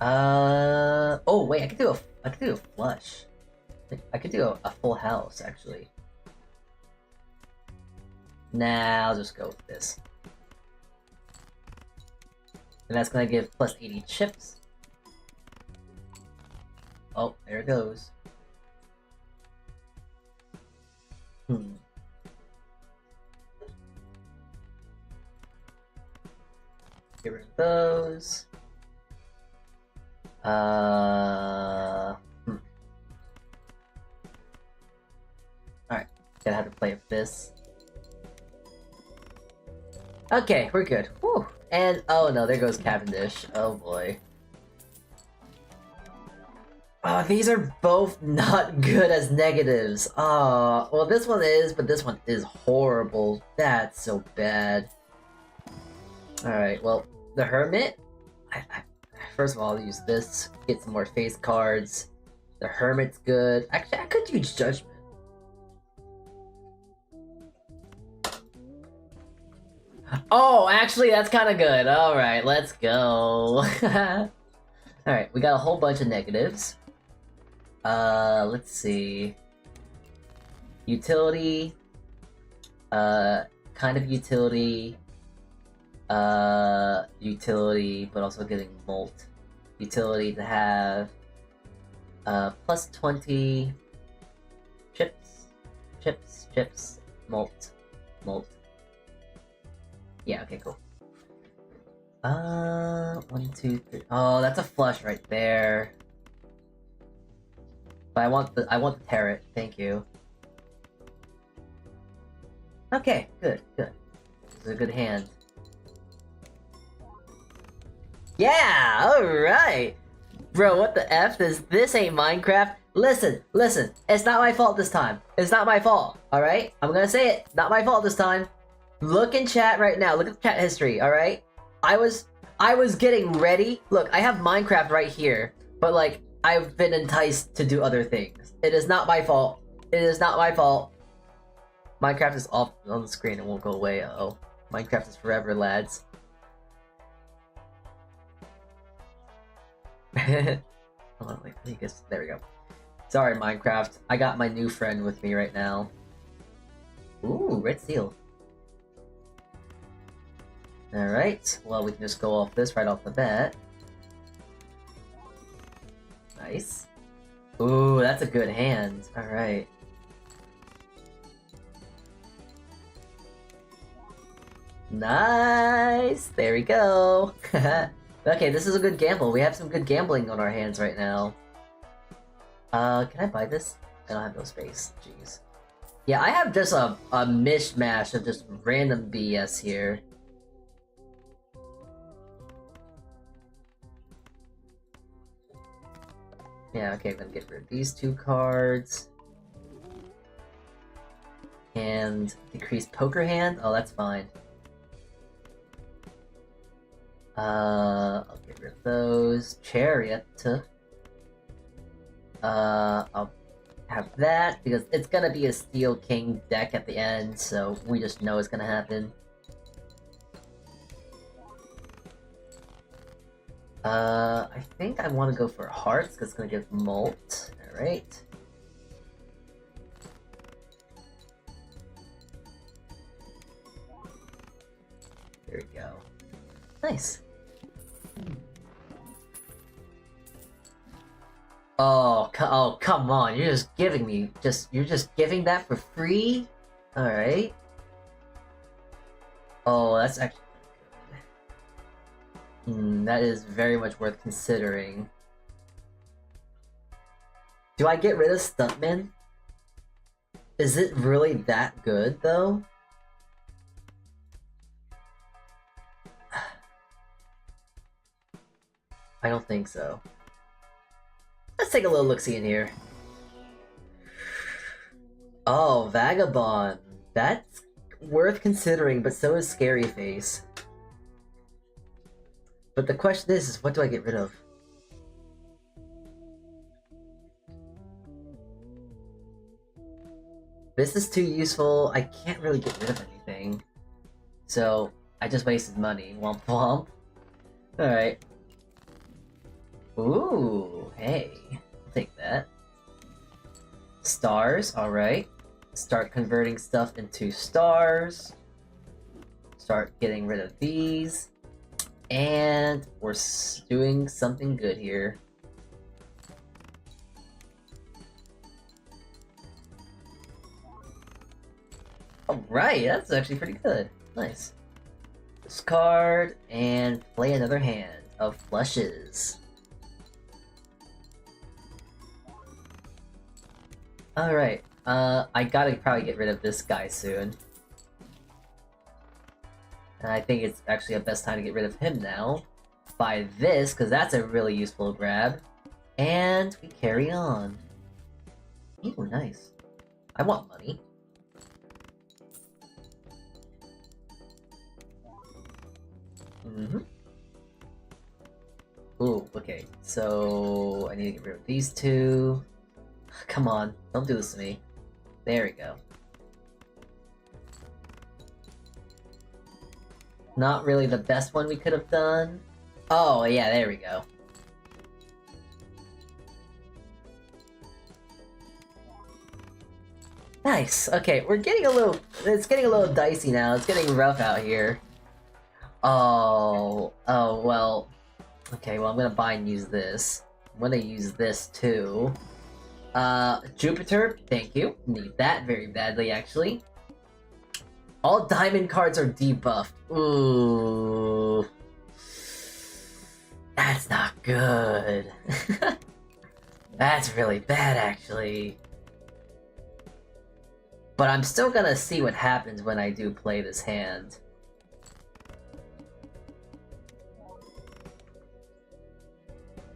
Oh wait, I could do a flush. I could do a full house actually. Nah, I'll just go with this. And that's gonna give plus 80 chips. Oh, there it goes. Get rid of those. Alright, gotta have to play with this. Okay, we're good. Whew. And oh no, there goes Cavendish. Oh boy. Oh, these are both not good as negatives. Oh, well this one is, but this one is horrible. That's so bad. Alright, well, the Hermit, first of all, I'll use this, get some more face cards. The Hermit's good. Actually, I could use Judgment. Oh, actually, that's kind of good. Alright, let's go. Alright, we got a whole bunch of negatives. Let's see. Utility. Kind of utility. Utility, but also getting molt. Utility to have plus 20 chips, molt. Yeah, okay, cool. 1, 2, 3. Oh, that's a flush right there. But I want the Tarot, thank you. Okay, good. This is a good hand. Yeah, alright! Bro, what the F? This ain't Minecraft. Listen, it's not my fault this time. It's not my fault, alright? I'm gonna say it, not my fault this time. Look in chat right now, look at the chat history, alright? I was getting ready. Look, I have Minecraft right here, but like, I've been enticed to do other things. It is not my fault. It is not my fault. Minecraft is off on the screen, it won't go away, uh-oh. Minecraft is forever, lads. Hold on, wait, I guess, there we go. Sorry, Minecraft. I got my new friend with me right now. Ooh, red seal. Alright, well, we can just go off this right off the bat. Nice. Ooh, that's a good hand. Alright. Nice! There we go! Okay, this is a good gamble. We have some good gambling on our hands right now. Can I buy this? I don't have no space. Jeez. Yeah, I have just a mishmash of just random BS here. Yeah, okay, I'm gonna get rid of these 2 cards. And decrease poker hand? Oh, that's fine. I'll get rid of those. Chariot. I'll have that, because it's gonna be a Steel King deck at the end, so we just know it's gonna happen. I think I want to go for hearts, because it's gonna give molt. Alright. There we go. Nice. Oh, come on! You're just giving me you're just giving that for free? All right. Oh, that's actually good. That is very much worth considering. Do I get rid of Stuntman? Is it really that good though? don't think so. Let's take a little look-see in here. Oh, Vagabond. That's worth considering, but so is Scary Face. But the question is what do I get rid of? This is too useful. I can't really get rid of anything. So, I just wasted money. Womp womp. Alright. Ooh, hey. I'll take that. Stars, alright. Start converting stuff into stars. Start getting rid of these. And we're doing something good here. Alright, that's actually pretty good. Nice. Discard and play another hand of flushes. Alright, I gotta probably get rid of this guy soon. And I think it's actually the best time to get rid of him now. Buy this, because that's a really useful grab. And we carry on. Ooh, nice. I want money. Ooh, okay. So, I need to get rid of these two. Come on, don't do this to me. There we go. Not really the best one we could have done. Oh, yeah, there we go. Nice. Okay, we're getting a little... It's getting a little dicey now. It's getting rough out here. Oh, well... Okay, well, I'm gonna buy and use this. I'm gonna use this, too. Jupiter, thank you. Need that very badly, actually. All diamond cards are debuffed. Ooh. That's not good. That's really bad, actually. But I'm still gonna see what happens when I do play this hand.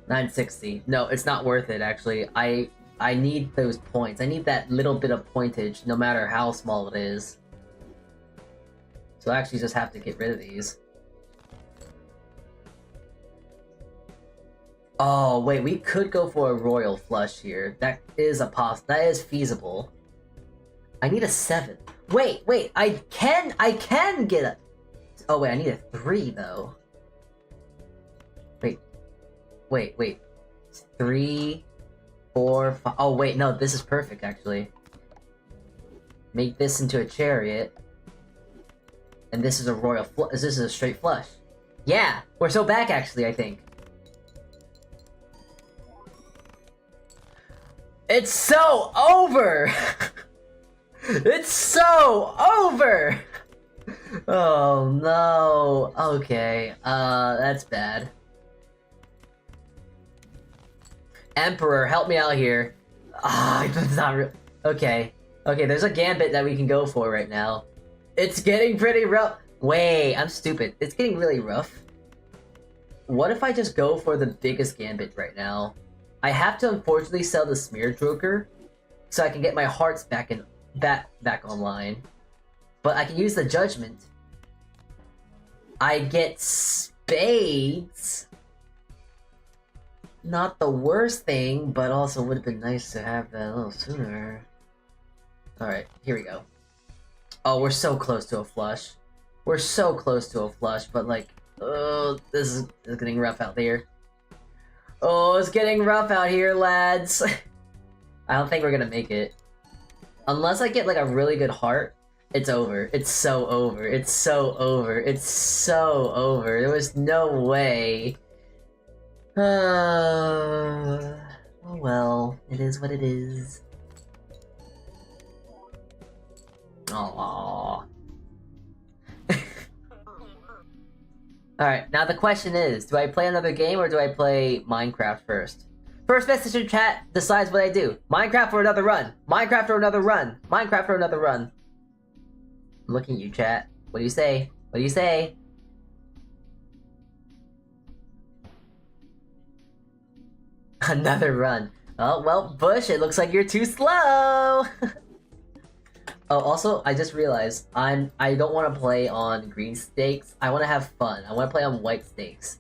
$960. No, it's not worth it, actually. I need those points. I need that little bit of pointage, no matter how small it is. So I actually just have to get rid of these. Oh, wait, we could go for a royal flush here. That is that is feasible. I need a 7. Wait, I can get a... Oh, wait, I need a 3, though. Wait. 3, 4, 5... Oh, wait, no, this is perfect, actually. Make this into a chariot. And this is a royal flush. This is a straight flush. Yeah! We're so back, actually, I think. It's so over! It's so over! Oh, no. Okay, that's bad. Emperor, help me out here. Ah, it's not real. Okay, there's a gambit that we can go for right now. It's getting pretty rough. Wait, I'm stupid. It's getting really rough. What if I just go for the biggest gambit right now? I have to unfortunately sell the Smear Joker so I can get my hearts back online. But I can use the Judgment. I get spades. Not the worst thing, but also would have been nice to have that a little sooner. Alright, here we go. Oh, we're so close to a flush. We're so close to a flush, but like, oh, this is getting rough out here. Oh, it's getting rough out here, lads. I don't think we're gonna make it. Unless I get like a really good heart, it's over. It's so over. It's so over. It's so over. There was no way. Oh well, it is what it is. Aww. Alright, now the question is, do I play another game or do I play Minecraft first? First message in chat decides what I do. Minecraft or another run. Minecraft or another run. Minecraft or another run. I'm looking at you, chat. What do you say? What do you say? Another run. Oh, well, Bush, it looks like you're too slow! Oh, also, I just realized I don't want to play on green stakes. I want to have fun. I want to play on white stakes.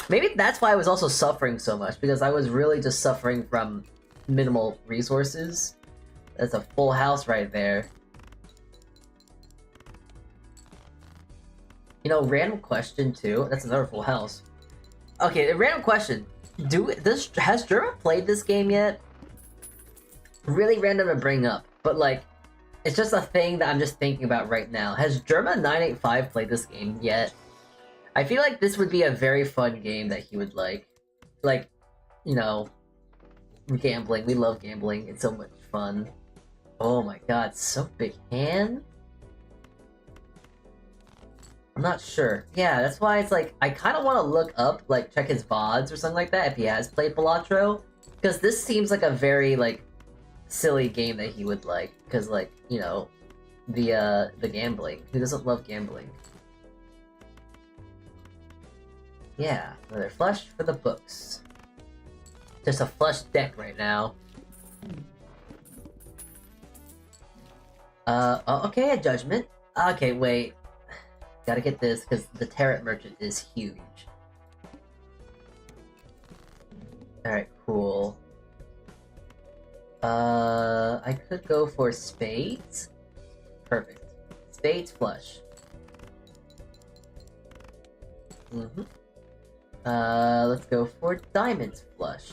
Maybe that's why I was also suffering so much, because I was really just suffering from minimal resources. That's a full house right there. You know, random question too. That's another full house. Okay, a random question. Has Germa played this game yet? Really random to bring up, but like, it's just a thing that I'm just thinking about right now. Has Germa985 played this game yet? I feel like this would be a very fun game that he would like. Like, you know, gambling. We love gambling. It's so much fun. Oh my god, so big hand? I'm not sure. Yeah, that's why it's like, I kind of want to look up, like, check his VODs or something like that if he has played Balatro. Because this seems like a very, like, silly game that he would like. Because, like, you know, the gambling. Who doesn't love gambling? Yeah, another flush for the books. Just a flush deck right now. Okay, a judgment. Okay, wait. Gotta get this, because the Tarot Merchant is huge. Alright, cool. I could go for spades. Perfect. Spades flush. Let's go for diamonds flush.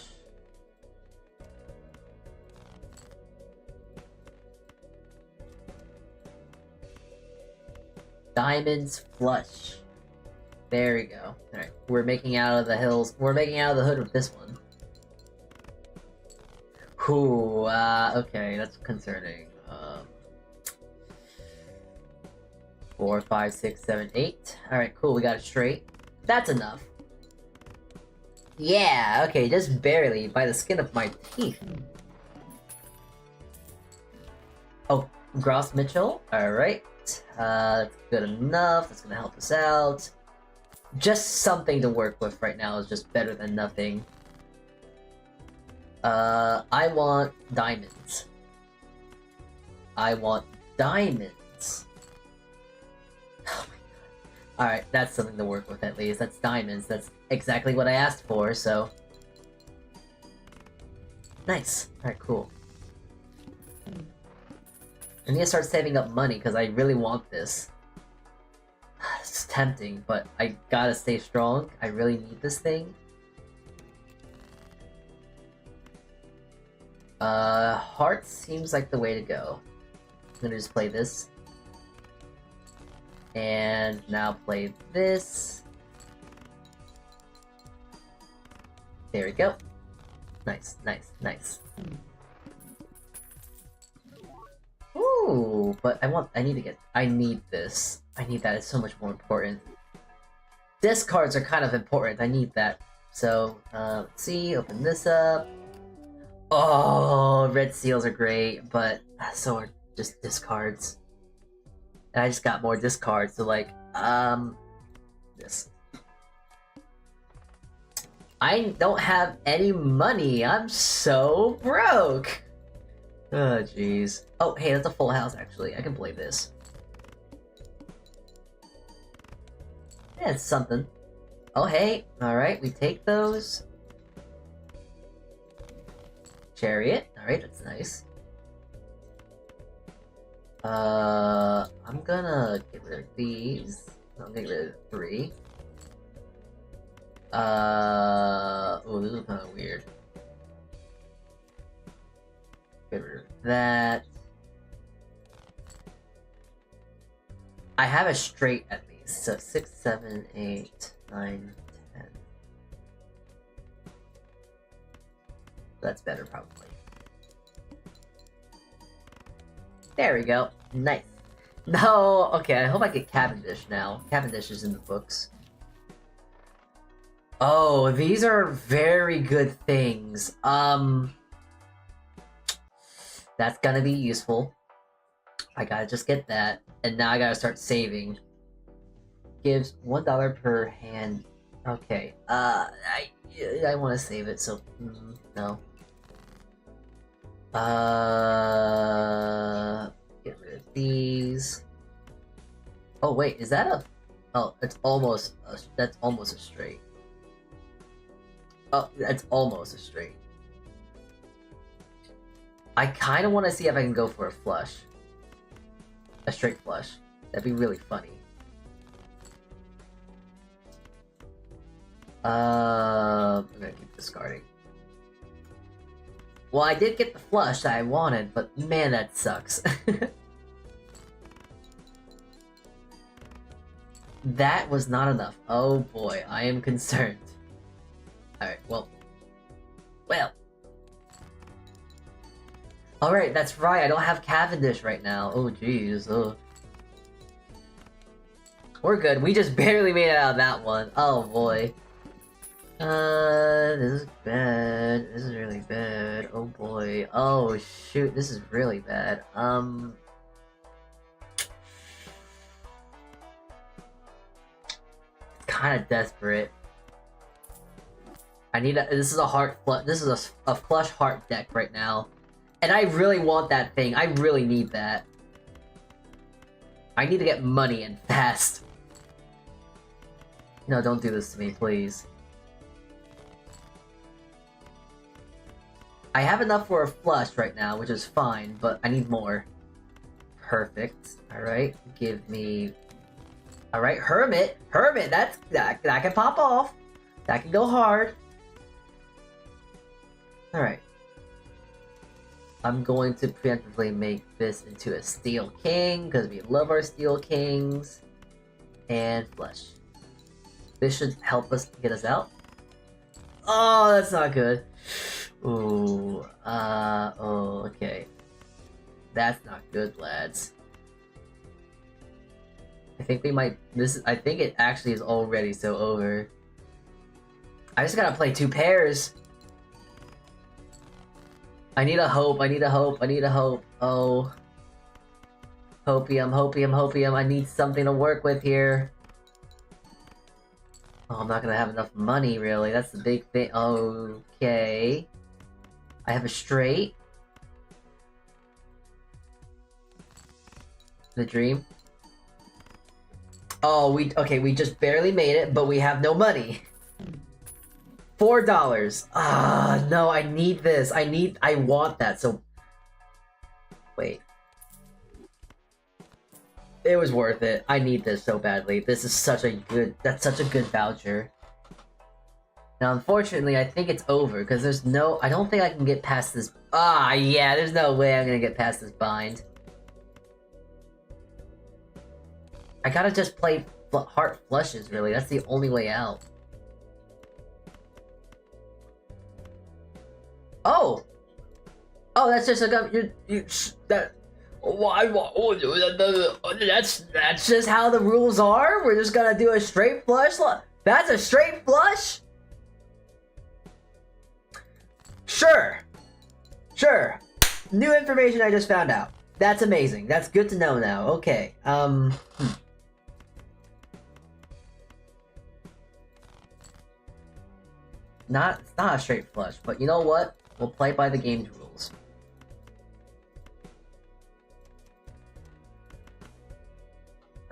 Diamonds flush. There we go. Alright, we're making out of the hills. We're making out of the hood with this one. Ooh, okay, that's concerning. 4, 5, 6, 7, 8. Alright, cool, we got it straight. That's enough. Yeah, okay, just barely, by the skin of my teeth. Oh, Gross Mitchell? Alright. That's good enough. That's gonna help us out. Just something to work with right now is just better than nothing. I want diamonds. I want diamonds. Oh my god. Alright, that's something to work with at least. That's diamonds. That's exactly what I asked for, so... Nice. Alright, cool. I need to start saving up money, because I really want this. It's tempting, but I gotta stay strong. I really need this thing. Hearts seems like the way to go. I'm gonna just play this. And now play this. There we go. Nice, nice, nice. Ooh, but I need this. I need that, it's so much more important. Discards are kind of important, I need that. So, let's see, open this up. Oh, red seals are great, but so are just discards. And I just got more discards, so like, this. I don't have any money, I'm so broke! Oh, jeez. Oh, hey, that's a full house, actually. I can play this. Yeah, it's something. Oh, hey. Alright, we take those. Chariot. Alright, that's nice. I'm gonna get rid of these. I'll get rid of 3. Oh, this is kind of weird. Get rid of that. I have a straight at least, so 6, 7, 8, 9, 10. That's better, probably. There we go. Nice. No, okay, I hope I get Cavendish now. Cavendish is in the books. Oh, these are very good things. That's gonna be useful. I gotta just get that, and now I gotta start saving. Gives $1 per hand. Okay. Yeah, I want to save it, so no. Get rid of these. Oh wait, is that a? Oh, it's almost. That's almost a straight. Oh, that's almost a straight. I kind of want to see if I can go for a flush. A straight flush. That'd be really funny. I'm gonna keep discarding. Well, I did get the flush that I wanted, but man, that sucks. That was not enough. Oh boy, I am concerned. Alright, well. Alright, that's right, I don't have Cavendish right now. Oh jeez, oh. We're good, we just barely made it out of that one. Oh boy. This is bad. This is really bad. Oh boy. Oh shoot, this is really bad. Kind of desperate. I need a. This is a heart. This is a flush heart deck right now, and I really want that thing. I really need that. I need to get money and fast. No, don't do this to me, please. I have enough for a flush right now, which is fine, but I need more. Perfect. Alright, give me... Alright, Hermit! Hermit! That can pop off! That can go hard. Alright. I'm going to preemptively make this into a Steel King, because we love our Steel Kings. And flush. This should help us get us out. Oh, that's not good. Ooh, oh, okay. That's not good, lads. I think we might, I think it actually is already so over. I just gotta play 2 pairs. I need a hope, I need a hope, I need a hope. Oh. Hopium, hopium, hopium, I need something to work with here. Oh, I'm not gonna have enough money, really. That's the big thing. Okay. I have a straight. The dream. Oh, we just barely made it, but we have no money. $4. Ah, no, I need this. I want that, so... Wait. It was worth it. I need this so badly. This is such a good... That's such a good voucher. Now, unfortunately, I think it's over, because there's no... I don't think I can get past this... Ah, yeah, there's no way I'm gonna get past this bind. I gotta just play heart flushes, really. That's the only way out. Oh! Oh, that's just a... that... Why? That's just how the rules are? We're just gonna do a straight flush? That's a straight flush? Sure. Sure. New information I just found out. That's amazing. That's good to know now. Okay. It's not a straight flush, but you know what? We'll play by the game's rules.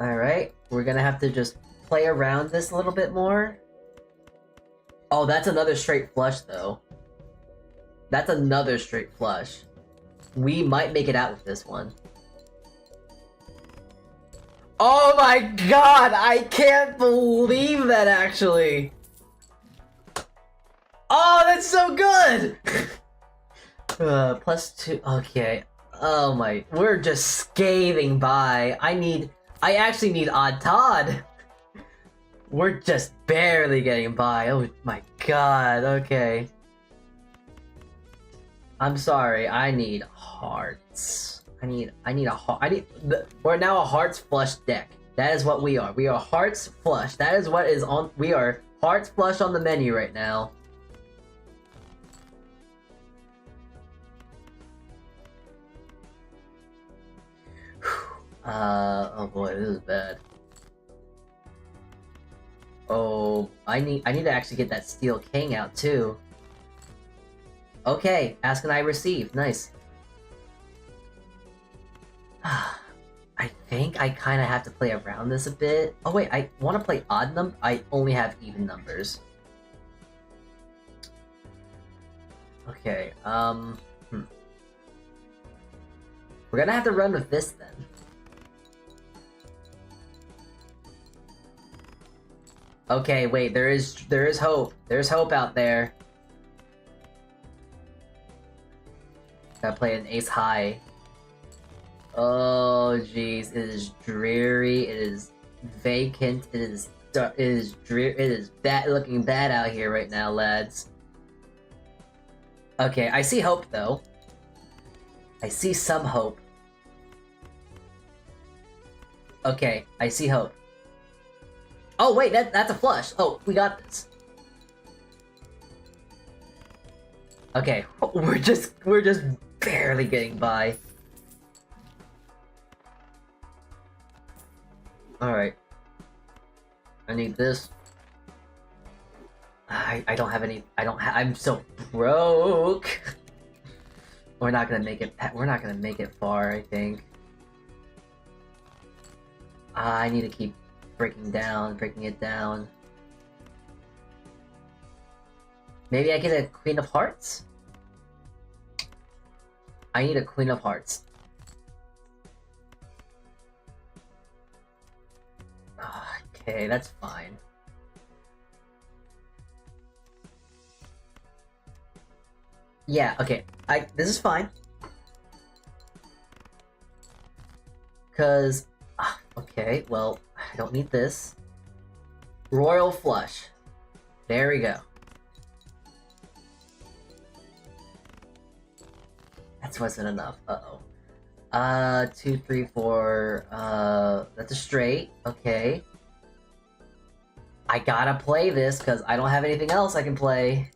Alright, we're gonna have to just play around this a little bit more. Oh, that's another straight flush, though. That's another straight flush. We might make it out with this one. Oh my god! I can't believe that, actually! Oh, that's so good! +2. Okay. Oh my. We're just scathing by. I actually need Odd Todd. We're just barely getting by. Oh my god. Okay. I'm sorry. I need hearts. We're now a hearts flush deck. That is what we are. We are hearts flush. That is what is on. We are hearts flush on the menu right now. Oh boy, this is bad. Oh, I need to actually get that Steel King out too. Okay, ask and I receive. Nice. I think I kind of have to play around this a bit. Oh wait, I want to play odd num. I only have even numbers. Okay, We're gonna have to run with this then. Okay, wait, there is hope. There's hope out there. Gotta play an ace high. Oh jeez, it is dreary, it is vacant, it is dreary, it is looking bad out here right now, lads. Okay, I see hope though. I see some hope. Okay, I see hope. Oh wait, that's a flush. Oh, we got this. Okay, we're just barely getting by. Alright. I need this. I don't have any. I'm so broke. We're not gonna make it. We're not gonna make it far, I think. I need to keep breaking it down. Maybe I get a Queen of Hearts? I need a Queen of Hearts. Okay, that's fine. Yeah, okay. This is fine. Cause okay, well, I don't need this. Royal Flush. There we go. That wasn't enough. Uh-oh. 2, 3, 4. That's a straight. Okay. I gotta play this because I don't have anything else I can play.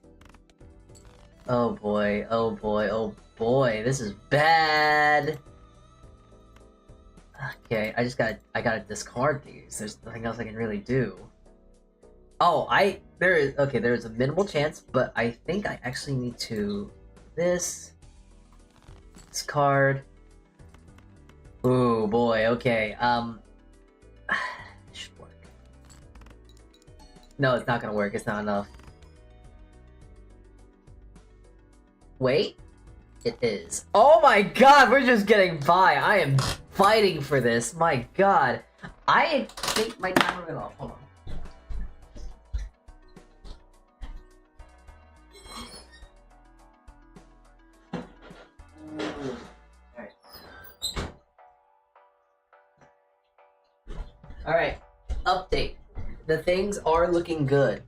Oh boy, oh boy, oh boy. This is bad. Okay, I gotta discard these. There's nothing else I can really do. Oh, there's a minimal chance, but I think I actually need to this card. Ooh boy, okay. Should work. No, it's not gonna work. It's not enough. Wait, it is. Oh my god, we're just getting by. I am fighting for this. My god, I think my timer went off. Hold on. Alright, update. The things are looking good.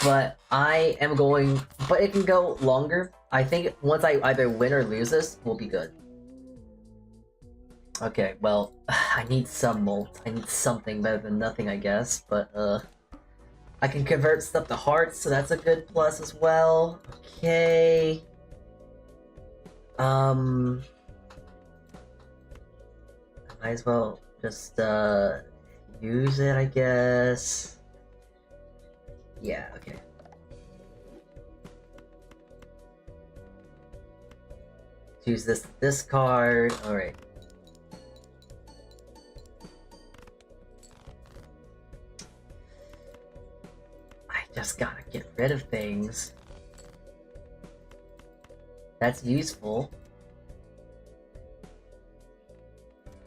But but it can go longer. I think once I either win or lose this, we'll be good. Okay, well, I need some molt. I need something better than nothing, I guess, but, I can convert stuff to hearts, so that's a good plus as well. Okay. I might as well just, use it, I guess. Yeah, okay. Use this card. Alright. I just gotta get rid of things. That's useful.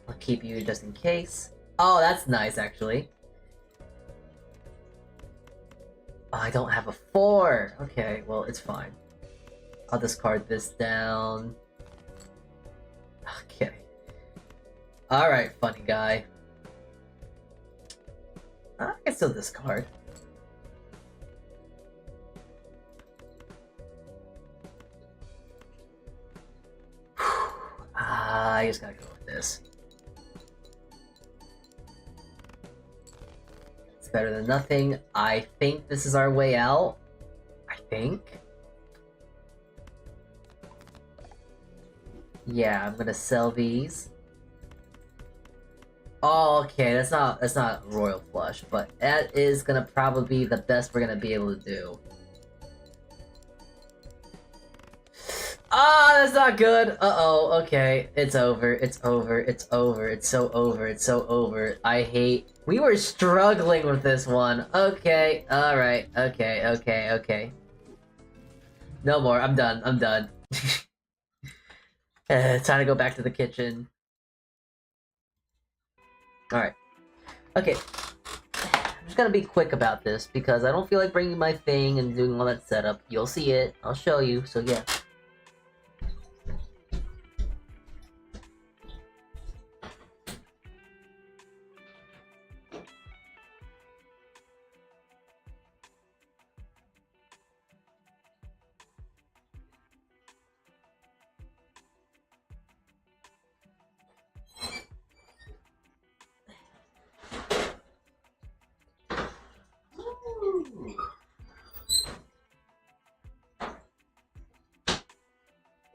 I'll keep you just in case. Oh, that's nice, actually. Oh, I don't have a 4! Okay, well, it's fine. I'll discard this down. Okay. Alright, funny guy. I can still discard. I just gotta go with this. It's better than nothing. I think this is our way out. I think. Yeah, I'm gonna sell these. Oh, okay, that's not royal flush, but that is gonna probably be the best we're gonna be able to do. Ah, that's not good. Uh-oh, okay. It's over. It's over. It's over. It's so over. It's so over. I hate... We were struggling with this one. Okay, alright. Okay, okay, okay. No more. I'm done. I'm done. Time to go back to the kitchen. Alright. Okay. I'm just gonna be quick about this because I don't feel like bringing my thing and doing all that setup. You'll see it. I'll show you, so yeah.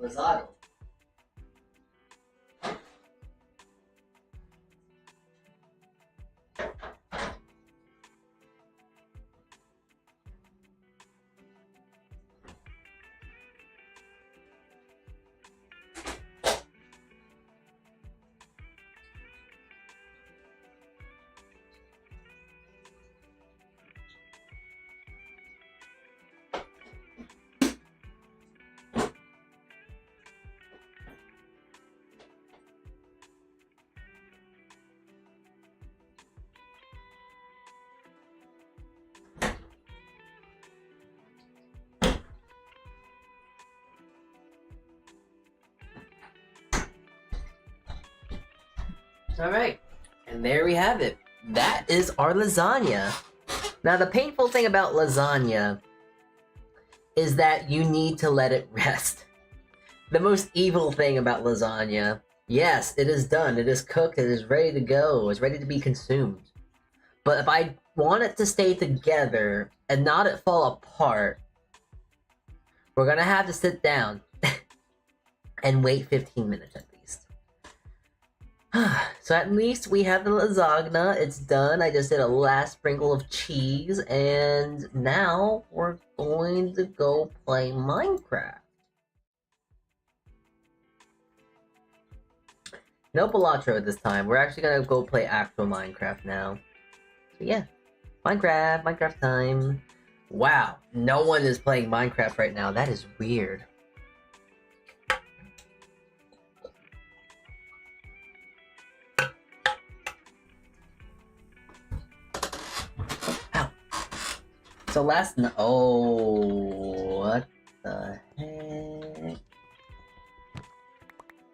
Lasagna. Alright, and there we have it. That is our lasagna. Now, the painful thing about lasagna is that you need to let it rest. The most evil thing about lasagna, yes, it is done, it is cooked, it is ready to go, it's ready to be consumed. But if I want it to stay together and not it fall apart, we're gonna have to sit down and wait 15 minutes at least. So at least we have the lasagna, it's done. I just did a last sprinkle of cheese, and now we're going to go play Minecraft. No Balatro this time, we're actually gonna go play actual Minecraft now. So yeah, Minecraft time. Wow, no one is playing Minecraft right now, that is weird. So oh, what the heck?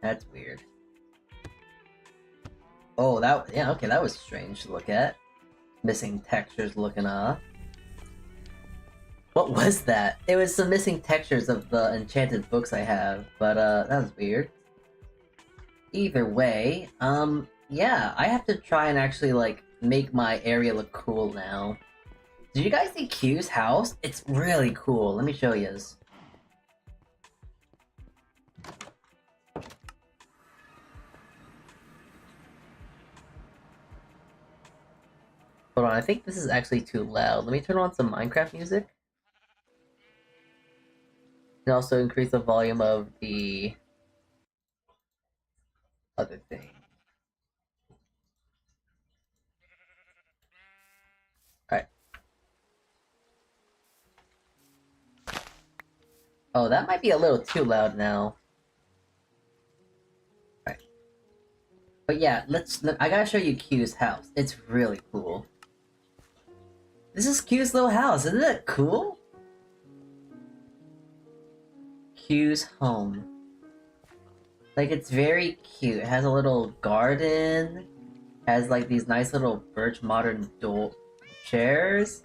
That's weird. Oh, yeah, okay, that was strange to look at. Missing textures looking off. What was that? It was some missing textures of the enchanted books I have, but that was weird. Either way, yeah, I have to try and actually, like, make my area look cool now. Did you guys see Q's house? It's really cool. Let me show you this. Hold on, I think this is actually too loud. Let me turn on some Minecraft music. And also increase the volume of the other thing. Alright. Oh, that might be a little too loud now. Alright. But yeah, I gotta show you Q's house. It's really cool. This is Q's little house, isn't it cool? Q's home. Like, it's very cute. It has a little garden. Has like these nice little birch modern chairs.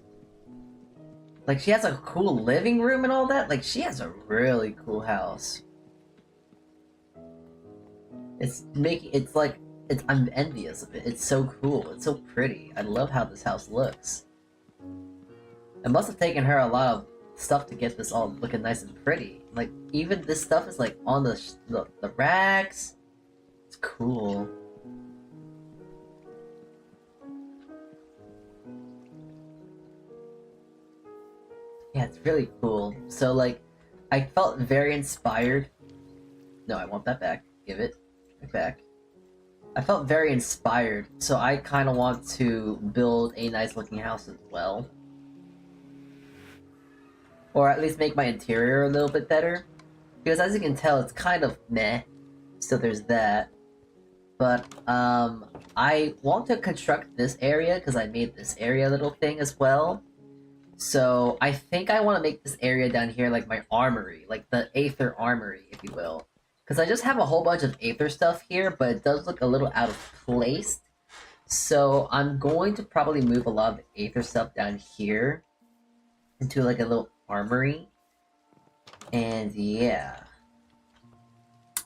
Like, she has a cool living room and all that. Like, she has a really cool house. I'm envious of it. It's so cool. It's so pretty. I love how this house looks. It must have taken her a lot of stuff to get this all looking nice and pretty. Like, even this stuff is like on the racks. It's cool. Yeah, it's really cool. So, like, I felt very inspired. No, I want that back. Give it back. I felt very inspired, so I kind of want to build a nice looking house as well. Or at least make my interior a little bit better. Because as you can tell, it's kind of meh. So there's that. But, I want to construct this area because I made this area little thing as well. So I think I want to make this area down here like my armory, like the Aether Armory, if you will. Because I just have a whole bunch of Aether stuff here, but it does look a little out of place. So I'm going to probably move a lot of the Aether stuff down here into like a little armory. And yeah.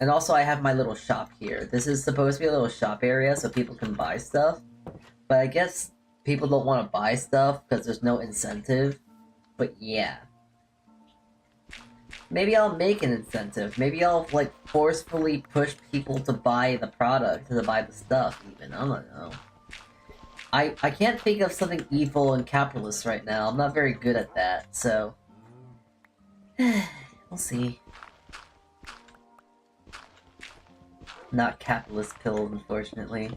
And also I have my little shop here. This is supposed to be a little shop area so people can buy stuff. But I guess people don't want to buy stuff because there's no incentive. But yeah. Maybe I'll make an incentive. Maybe I'll, like, forcefully push people to buy the product, to buy the stuff, even. I don't know. I can't think of something evil and capitalist right now. I'm not very good at that, so... we'll see. Not capitalist pills, unfortunately.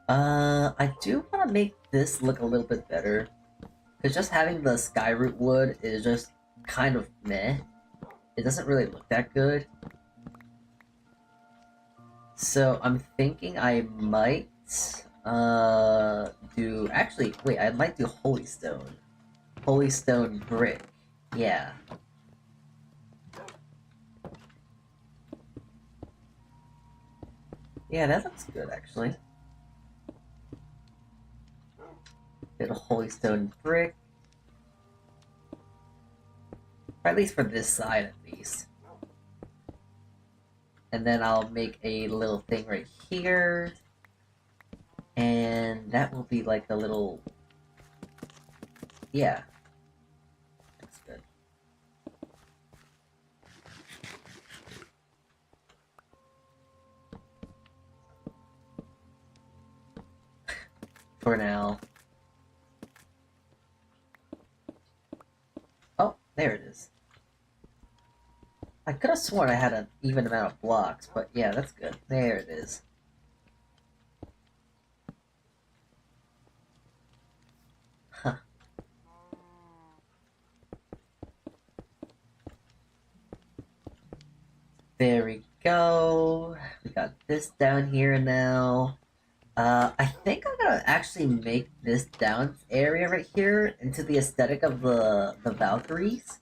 I do want to make this look a little bit better. Because just having the skyroot wood is just kind of meh. It doesn't really look that good. So I'm thinking I might do... Actually, wait, I might do holy stone. Holy stone brick. Yeah. Yeah, that looks good, actually. Get a holy stone brick. Or at least for this side, at least. And then I'll make a little thing right here. And that will be like a little... Yeah. That's good. For now. Oh, there it is. I could have sworn I had an even amount of blocks, but yeah, that's good. There it is. Huh. There we go. We got this down here now. I think I'm gonna actually make this down area right here into the aesthetic of the Valkyries.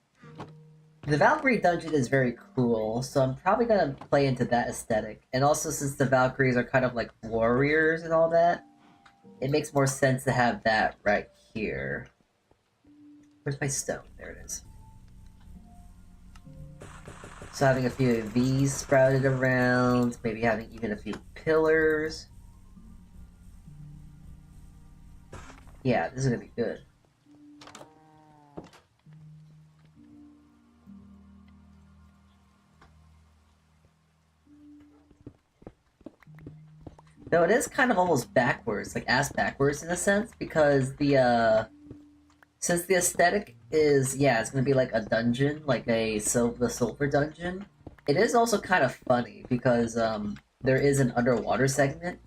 The Valkyrie dungeon is very cool, so I'm probably gonna play into that aesthetic. And also, since the Valkyries are kind of like warriors and all that, it makes more sense to have that right here. Where's my stone? There it is. So having a few of these sprouted around, maybe having even a few pillars. Yeah, this is gonna be good. Though it is kind of almost backwards, like ass backwards in a sense, because the since the aesthetic is, yeah, it's gonna be like a dungeon, like the silver dungeon. It is also kind of funny because there is an underwater segment,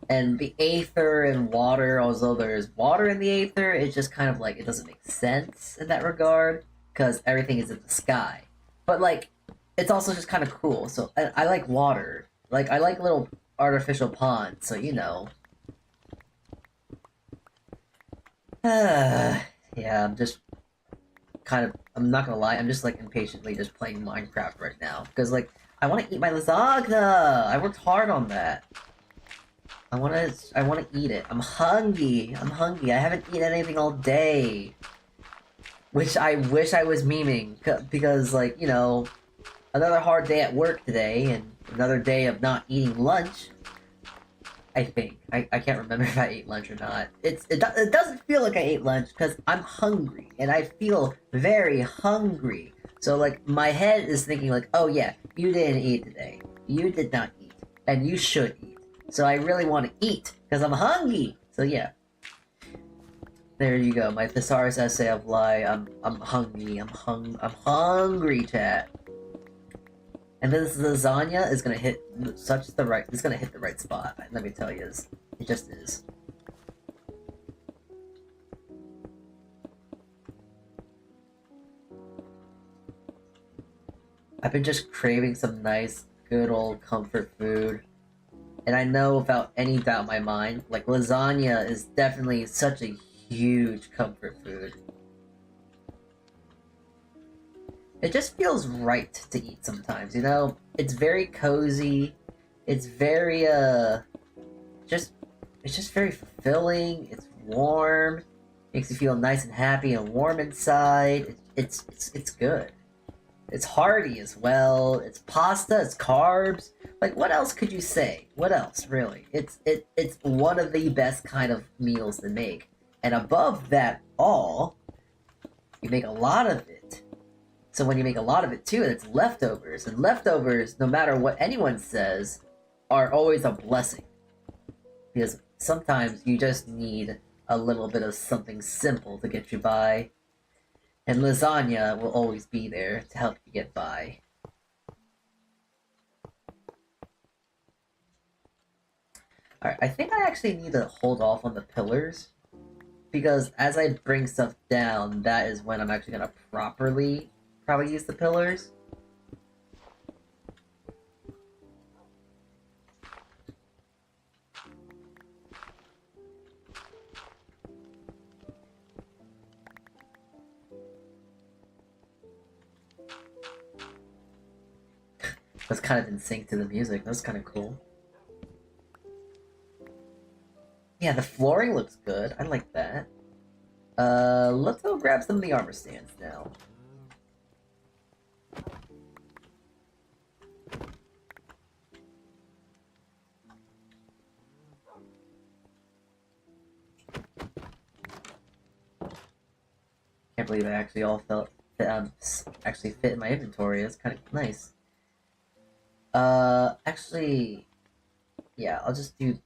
and the Aether and water, although there's water in the Aether, it's just kind of like it doesn't make sense in that regard because everything is in the sky. But like, it's also just kind of cool. So I like water. Like I like little artificial ponds. So you know. Yeah, I'm just kind of, I'm not gonna lie, I'm just like impatiently just playing Minecraft right now. Because like, I want to eat my lasagna! I worked hard on that. I wanna eat it. I'm hungry. I haven't eaten anything all day. Which I wish I was memeing. Because like, you know, another hard day at work today, and another day of not eating lunch. I think. I can't remember if I ate lunch or not. It doesn't feel like I ate lunch because I'm hungry and I feel very hungry. So like my head is thinking like, oh yeah, you didn't eat today. You did not eat. And you should eat. So I really want to eat because I'm hungry. So yeah. There you go, my thesaurus essay of lie. I'm hungry. I'm hungry, chat. And this lasagna is gonna hit it's gonna hit the right spot. Let me tell you, it just is. I've been just craving some nice, good old comfort food. And I know without any doubt in my mind, like lasagna is definitely such a huge comfort food. It just feels right to eat sometimes, you know? It's very cozy. It's very, it's just very fulfilling. It's warm. Makes you feel nice and happy and warm inside. It's good. It's hearty as well. It's pasta. It's carbs. Like, what else could you say? What else, really? It's one of the best kind of meals to make. And above that all, you make a lot of it. So when you make a lot of it too, it's leftovers. And leftovers, no matter what anyone says, are always a blessing. Because sometimes you just need a little bit of something simple to get you by. And lasagna will always be there to help you get by. Alright, I think I actually need to hold off on the pillars. Because as I bring stuff down, that is when I'm actually going to probably use the pillars. That's kind of in sync to the music. That's kind of cool. Yeah, the flooring looks good. I like that. Let's go grab some of the armor stands now. Can't believe it actually all actually fit in my inventory. That's kind of nice. Actually, yeah, I'll just do.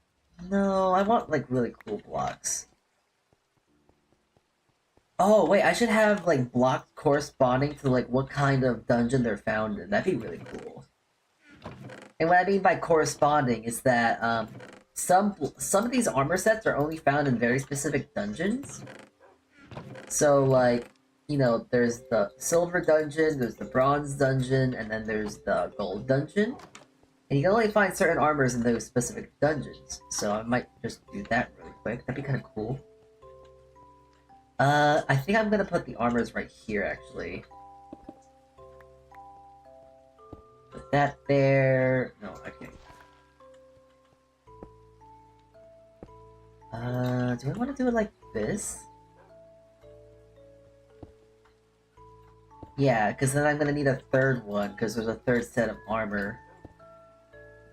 No, I want like really cool blocks. Oh wait, I should have like blocks corresponding to like what kind of dungeon they're found in. That'd be really cool. And what I mean by corresponding is that some of these armor sets are only found in very specific dungeons. So like, you know, there's the silver dungeon, there's the bronze dungeon, and then there's the gold dungeon. And you can only find certain armors in those specific dungeons. So I might just do that really quick. That'd be kind of cool. I think I'm gonna put the armors right here, actually. Put that there. No, okay. Do I want to do it like this? Yeah, because then I'm gonna need a third one, because there's a third set of armor.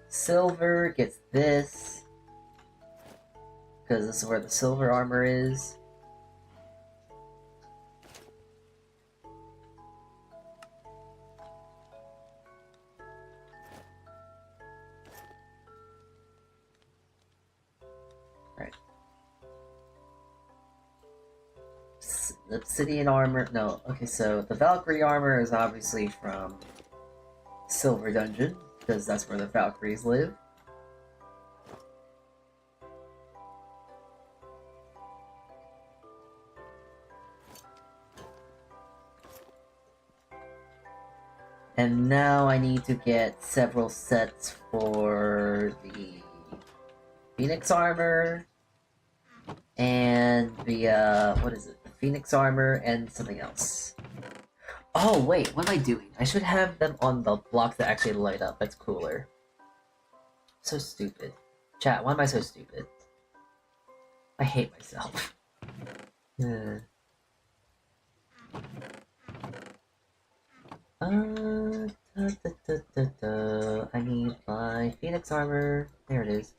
Silver gets this, because this is where the silver armor is. Right. The obsidian armor, no, okay, so the Valkyrie armor is obviously from Silver Dungeon, because that's where the Valkyries live. And now I need to get several sets for the Phoenix armor, and the, what is it? The Phoenix armor and something else. Oh, wait, what am I doing? I should have them on the blocks that actually light up. That's cooler. So stupid. Chat, why am I so stupid? I hate myself. I need my Phoenix armor. There it is.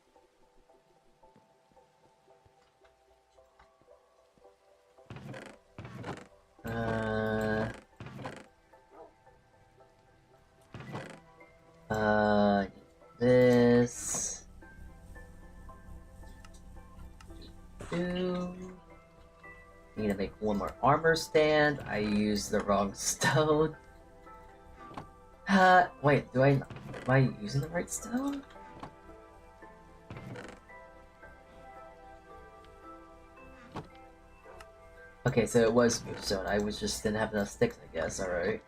This. armor stand. I used the wrong stone. Wait, am I using the right stone? Okay, so it was smooth stone. I just didn't have enough sticks, I guess. Alright.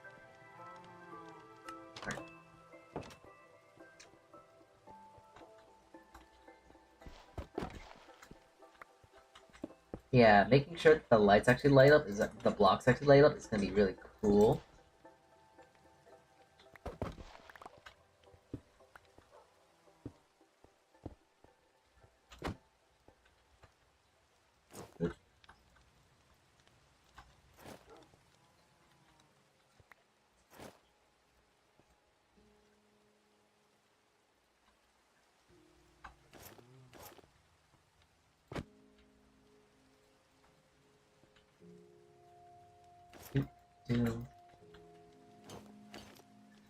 Yeah, making sure that the lights actually light up, is that the blocks actually light up, is gonna be really cool.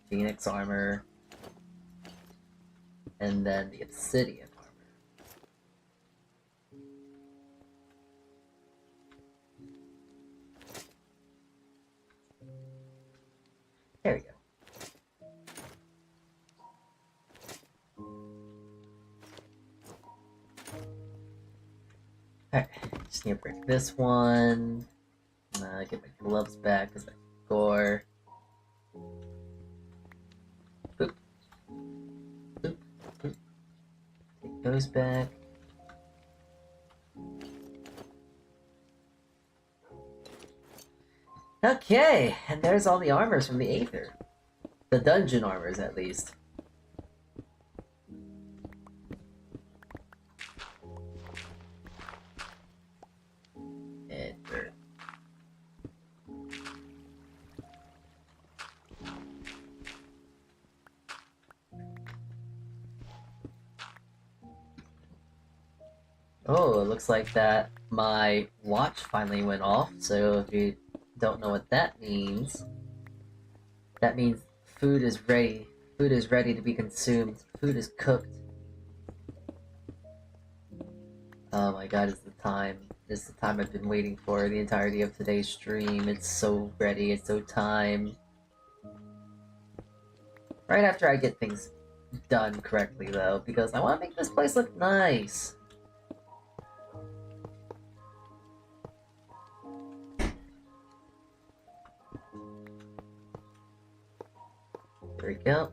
Phoenix armor, and then the obsidian armor. There we go. Alright, just need to break this one. Get my gloves back because I gore. Boop. Boop. Boop. Take those back. Okay, and there's all the armors from the Aether. The dungeon armors, at least. And dirt. Oh, it looks like that my watch finally went off, so if you don't know what that means food is ready. Food is ready to be consumed. Food is cooked. Oh my god, it's the time. It's the time I've been waiting for the entirety of today's stream. It's so ready, it's so time. Right after I get things done correctly, though, because I want to make this place look nice. There we go.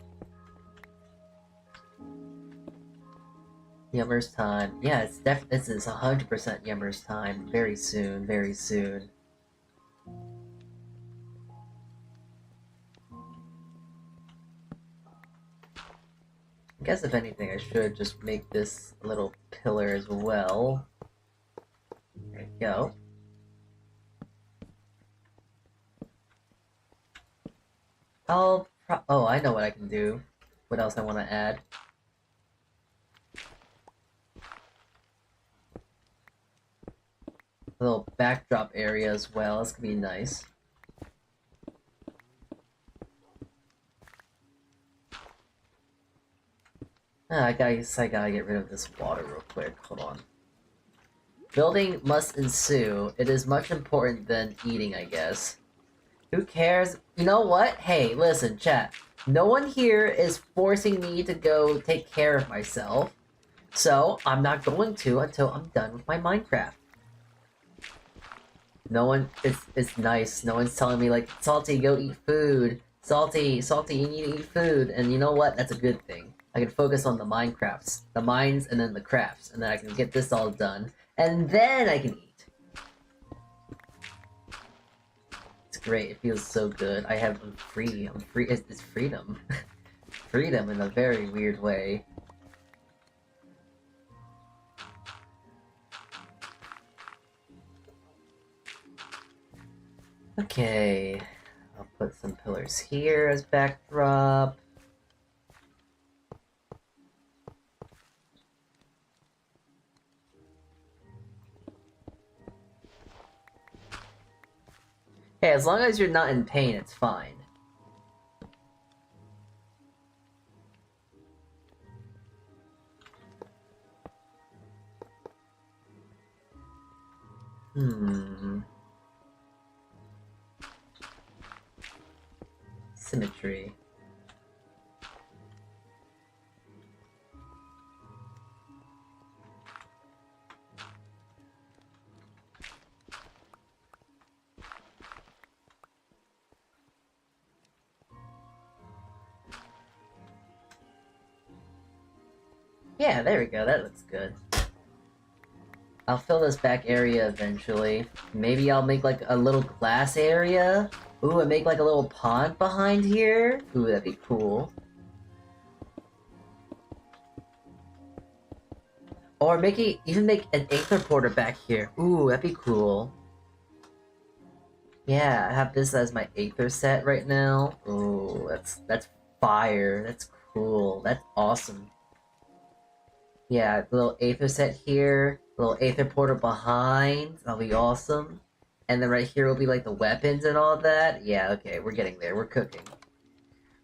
Yummer's time. Yeah, this is 100% Yummer's time. Very soon, very soon. I guess if anything, I should just make this a little pillar as well. There we go. Oh, I know what I can do. What else I want to add? A little backdrop area as well. This could be nice. I guess I gotta get rid of this water real quick. Hold on. Building must ensue. It is much important than eating, I guess. Who cares? You know what? Hey, listen, chat. No one here is forcing me to go take care of myself. So, I'm not going to until I'm done with my Minecraft. No one, it's nice. No one's telling me, like, Salty, go eat food. Salty, you need to eat food. And you know what? That's a good thing. I can focus on the Minecrafts. The mines and then the crafts. And then I can get this all done. And then I can eat. It's great. It feels so good. I'm free. I'm free. It's freedom. Freedom in a very weird way. Okay, I'll put some pillars here as backdrop. Hey, as long as you're not in pain, it's fine. symmetry. Yeah, there we go, that looks good. I'll fill this back area eventually. Maybe I'll make like a little glass area. Ooh, and make like a little pond behind here. Ooh, that'd be cool. Or even make an aether porter back here. Ooh, that'd be cool. Yeah, I have this as my aether set right now. Ooh, that's fire. That's cool. That's awesome. Yeah, little aether set here, little aether porter behind. That'll be awesome. And then right here will be like the weapons and all that. Yeah, okay, we're getting there. We're cooking.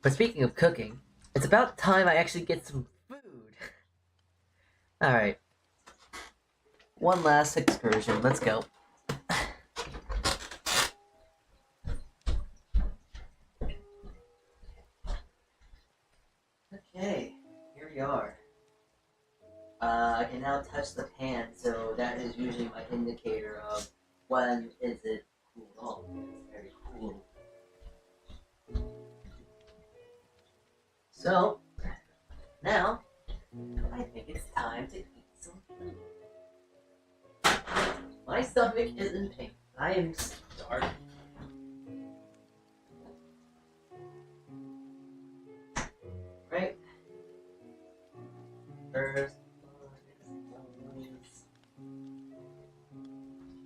But speaking of cooking, it's about time I actually get some food. Alright. One last excursion. Let's go. Okay, here we are. I can now touch the pan, so that is usually my indicator of when is it cooled off. It's very cool. So, now, I think it's time to eat some food. My stomach is in pain. I am starving. Right? First,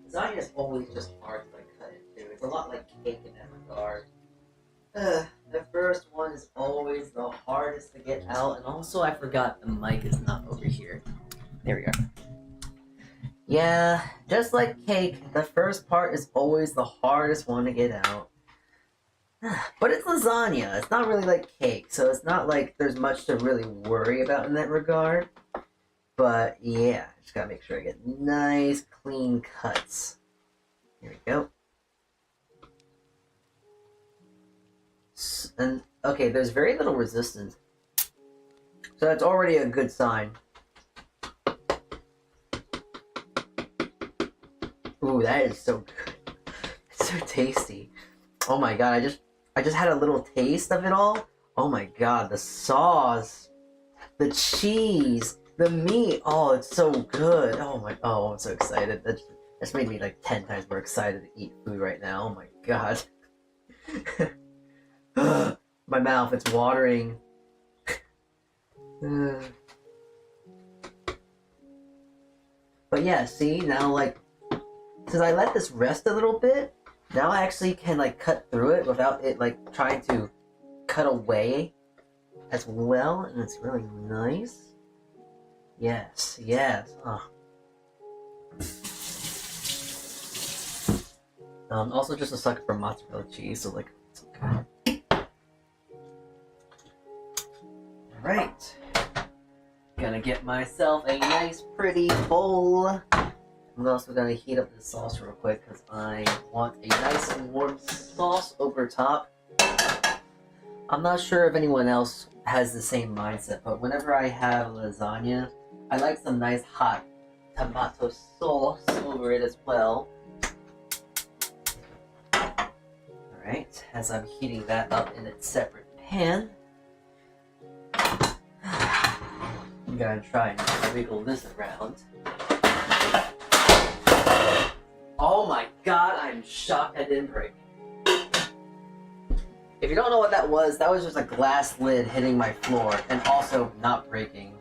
lasagna is always just hard to like cut into. It's a lot like cake in that regard. The first one is always the hardest to get out, and also I forgot the mic is not over here. There we are. Yeah, just like cake, the first part is always the hardest one to get out. But it's lasagna. It's not really like cake, so it's not like there's much to really worry about in that regard. But yeah, just gotta make sure I get nice, clean cuts. Here we go. And okay, there's very little resistance, so that's already a good sign. Ooh, that is so good. It's so tasty. Oh my god, I just had a little taste of it all. Oh my god, the sauce, the cheese, the meat. Oh, it's so good. Oh, I'm so excited. That's made me like 10 times more excited to eat food right now. Oh my god. My mouth, it's watering. But yeah, see, now like, since I let this rest a little bit, now I actually can like cut through it without it like trying to cut away as well, and it's really nice. Yes, yes. Oh. Also just a sucker for mozzarella cheese, so like, it's okay. Alright. Gonna get myself a nice pretty bowl. I'm also gonna heat up this sauce real quick because I want a nice and warm sauce over top. I'm not sure if anyone else has the same mindset, but whenever I have lasagna, I like some nice hot tomato sauce over it as well. Alright, as I'm heating that up in its separate pan, I'm gonna try and wiggle this around. Oh my god, I'm shocked I didn't break. If you don't know what that was just a glass lid hitting my floor and also not breaking.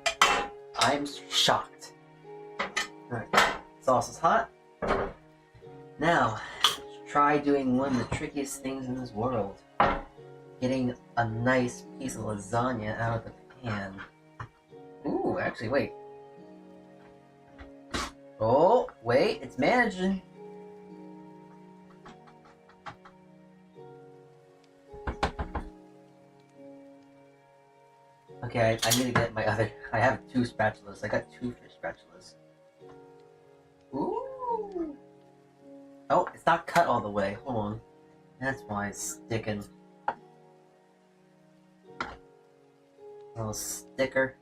I'm shocked. Alright, sauce is hot. Now, let's try doing one of the trickiest things in this world. Getting a nice piece of lasagna out of the pan. Ooh, actually, wait. Oh, wait, it's managing. Okay, I need to get my other... I have 2 spatulas. I got 2 fish spatulas. Ooh! Oh, it's not cut all the way. Hold on. That's why it's sticking. A little sticker.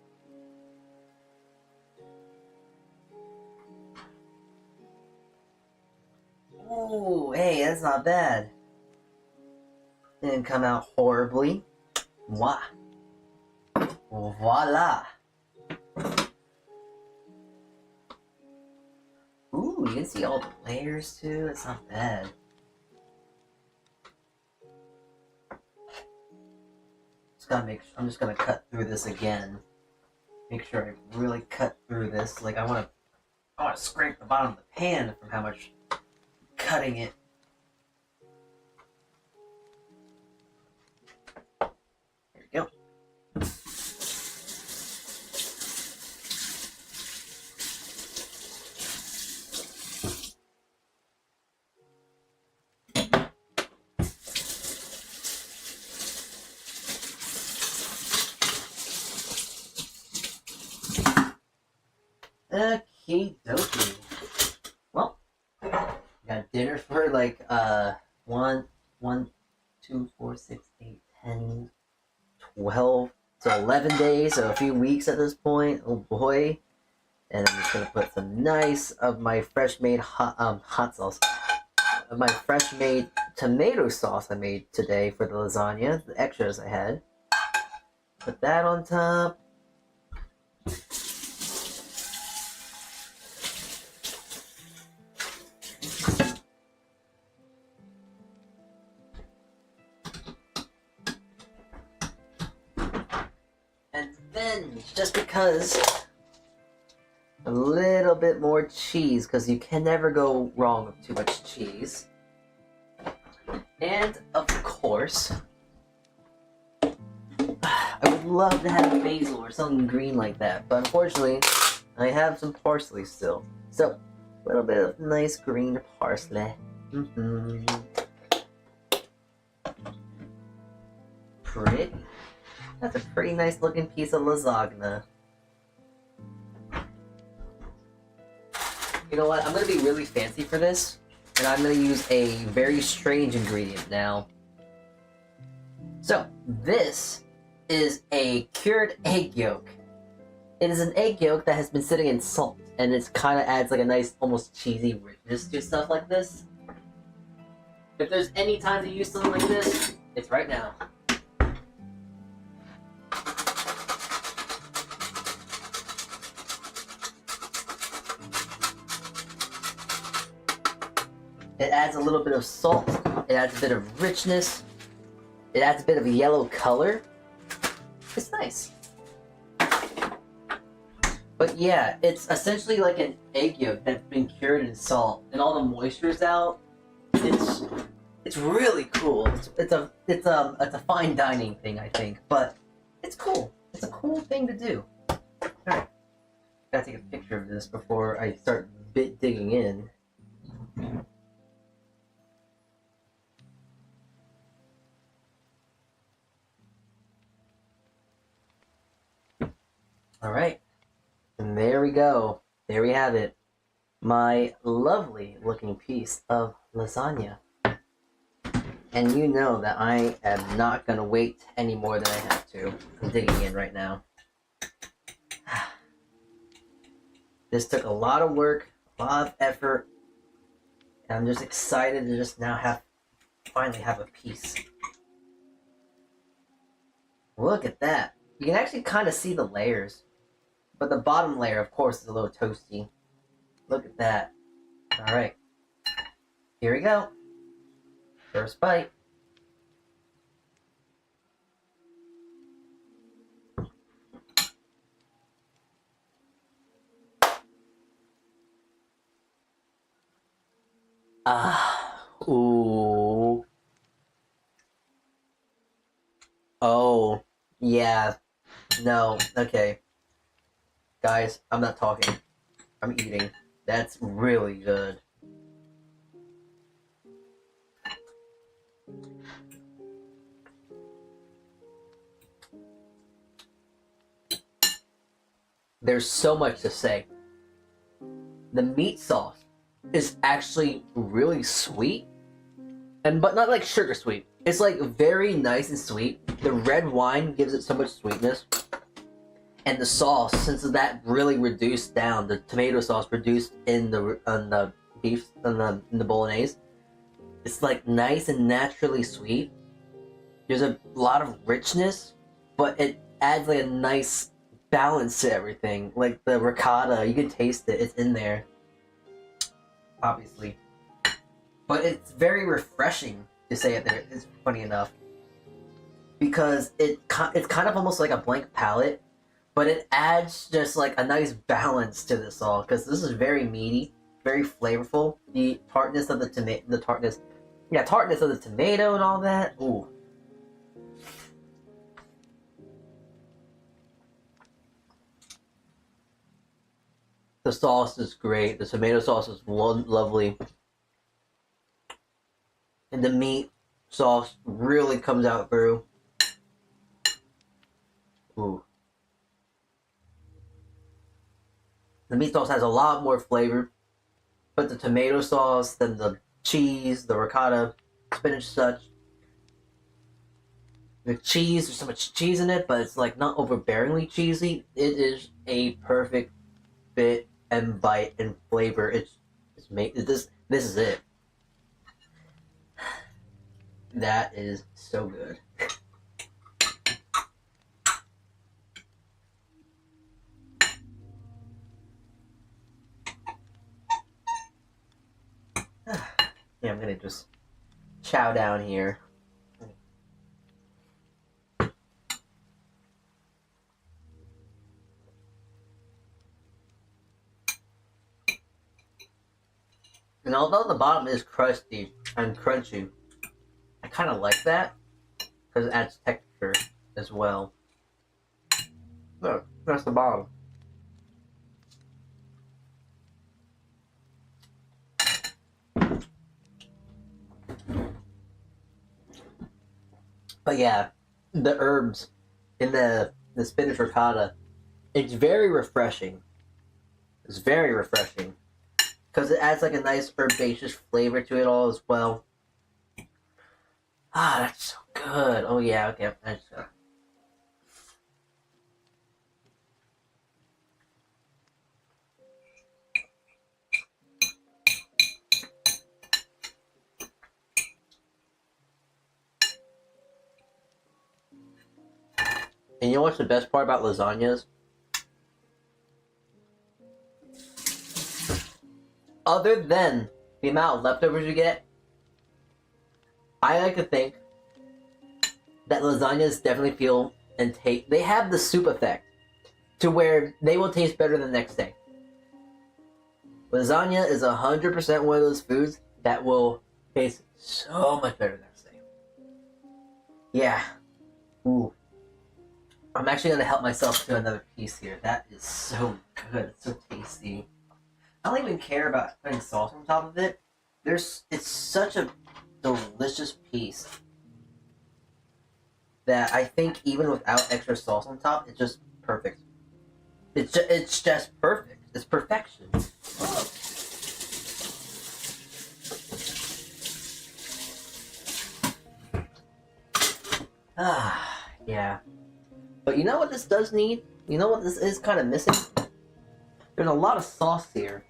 Ooh, hey, that's not bad. Didn't come out horribly. Mwah. Voila. Ooh, you can see all the layers too. It's not bad. I'm just gonna cut through this again. Make sure I really cut through this. Like I wanna scrape the bottom of the pan from how much cutting it. There we go. Okie dokie. Well, got dinner for like 1, 2, 4, 6, 8, 10, 12 to 11 days, so a few weeks at this point. Oh boy. And I'm just gonna put some nice of my fresh made hot sauce. Of my fresh made tomato sauce I made today for the lasagna, the extras I had. Put that on top. And then, just because, a little bit more cheese, because you can never go wrong with too much cheese. And, of course, I would love to have basil or something green like that, but unfortunately, I have some parsley still. So, a little bit of nice green parsley. Pretty. That's a pretty nice looking piece of lasagna. You know what? I'm going to be really fancy for this, and I'm going to use a very strange ingredient now. So, this is a cured egg yolk. It is an egg yolk that has been sitting in salt, and it kind of adds like a nice, almost cheesy richness to stuff like this. If there's any time to use something like this, it's right now. It adds a little bit of salt, it adds a bit of richness, it adds a bit of a yellow color. It's nice. But yeah, it's essentially like an egg yolk that's been cured in salt, and all the moisture's out. It's really cool. It's a fine dining thing, I think, but it's cool. It's a cool thing to do. Alright. Gotta take a picture of this before I start digging in. Alright, and there we go. There we have it. My lovely looking piece of lasagna. And you know that I am not going to wait any more than I have to. I'm digging in right now. This took a lot of work, a lot of effort, and I'm just excited to just now finally have a piece. Look at that. You can actually kind of see the layers. But the bottom layer, of course, is a little toasty. Look at that. Alright. Here we go. First bite. Ooh. Oh. Yeah. No. Okay. Guys, I'm not talking. I'm eating. That's really good. There's so much to say. The meat sauce is actually really sweet, but not like sugar sweet. It's like very nice and sweet. The red wine gives it so much sweetness. and the sauce, since that really reduced down, the tomato sauce reduced in the beef in the bolognese, it's like nice and naturally sweet. There's a lot of richness, but it adds like a nice balance to everything. Like the ricotta, you can taste it; it's in there, obviously. But it's very refreshing to say it there. It's funny enough because it's kind of almost like a blank palette. But it adds just like a nice balance to this all, because this is very meaty, very flavorful. The tartness of the tartness of the tomato and all that. Ooh. The sauce is great. The tomato sauce is lovely. And the meat sauce really comes out through. Ooh. The meat sauce has a lot more flavor, but the tomato sauce, then the cheese, the ricotta, spinach, such. The cheese, there's so much cheese in it, but it's like not overbearingly cheesy. It is a perfect fit and bite and flavor. It's made. This is it. That is so good. Yeah, I'm gonna just chow down here. And although the bottom is crusty and crunchy, I kind of like that because it adds texture as well. Look, that's the bottom. But yeah, the herbs in the spinach ricotta, it's very refreshing. It's very refreshing because it adds like a nice herbaceous flavor to it all as well. Ah, that's so good. Oh yeah, okay. And you know what's the best part about lasagnas? Other than the amount of leftovers you get, I like to think that lasagnas definitely feel and taste. They have the soup effect to where they will taste better the next day. Lasagna is 100% one of those foods that will taste so much better the next day. Yeah. Ooh. I'm actually going to help myself to another piece here. That is so good. It's so tasty. I don't even care about putting sauce on top of it. It's such a delicious piece that I think even without extra sauce on top, it's just perfect. It's just perfect. It's perfection. Ah, yeah. But you know what this does need? You know what this is kind of missing? There's a lot of sauce here.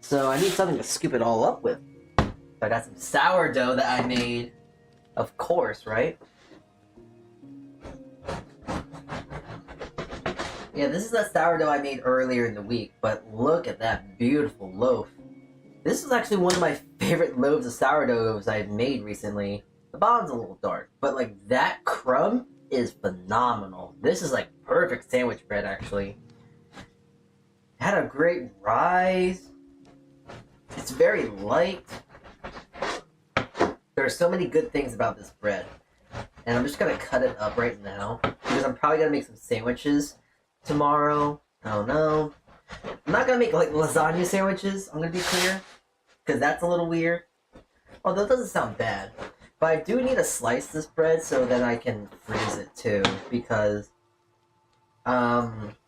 So I need something to scoop it all up with. I got some sourdough that I made. Of course, right? Yeah, this is that sourdough I made earlier in the week, but look at that beautiful loaf. This is actually one of my favorite loaves of sourdoughs I've made recently. The bottom's a little dark, but like that crumb is phenomenal. This is like perfect sandwich bread, actually. It had a great rise. It's very light. There are so many good things about this bread. And I'm just gonna cut it up right now because I'm probably gonna make some sandwiches tomorrow. I don't know. I'm not gonna make like lasagna sandwiches, I'm gonna be clear, because that's a little weird. Although it doesn't sound bad. But I do need to slice this bread so that I can freeze it too, because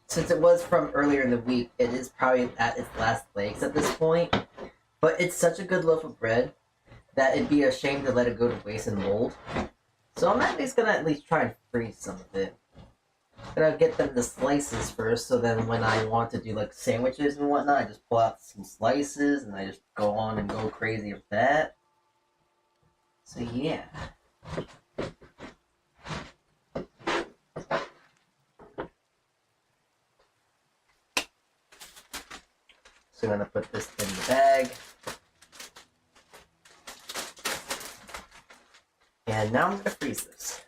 since it was from earlier in the week, it is probably at its last legs at this point. But it's such a good loaf of bread that it'd be a shame to let it go to waste and mold. So I'm at least gonna try and freeze some of it. Gotta get them the slices first, so then when I want to do like sandwiches and whatnot, I just pull out some slices and I just go on and go crazy with that. So yeah. So I'm gonna put this in the bag. And now I'm gonna freeze this.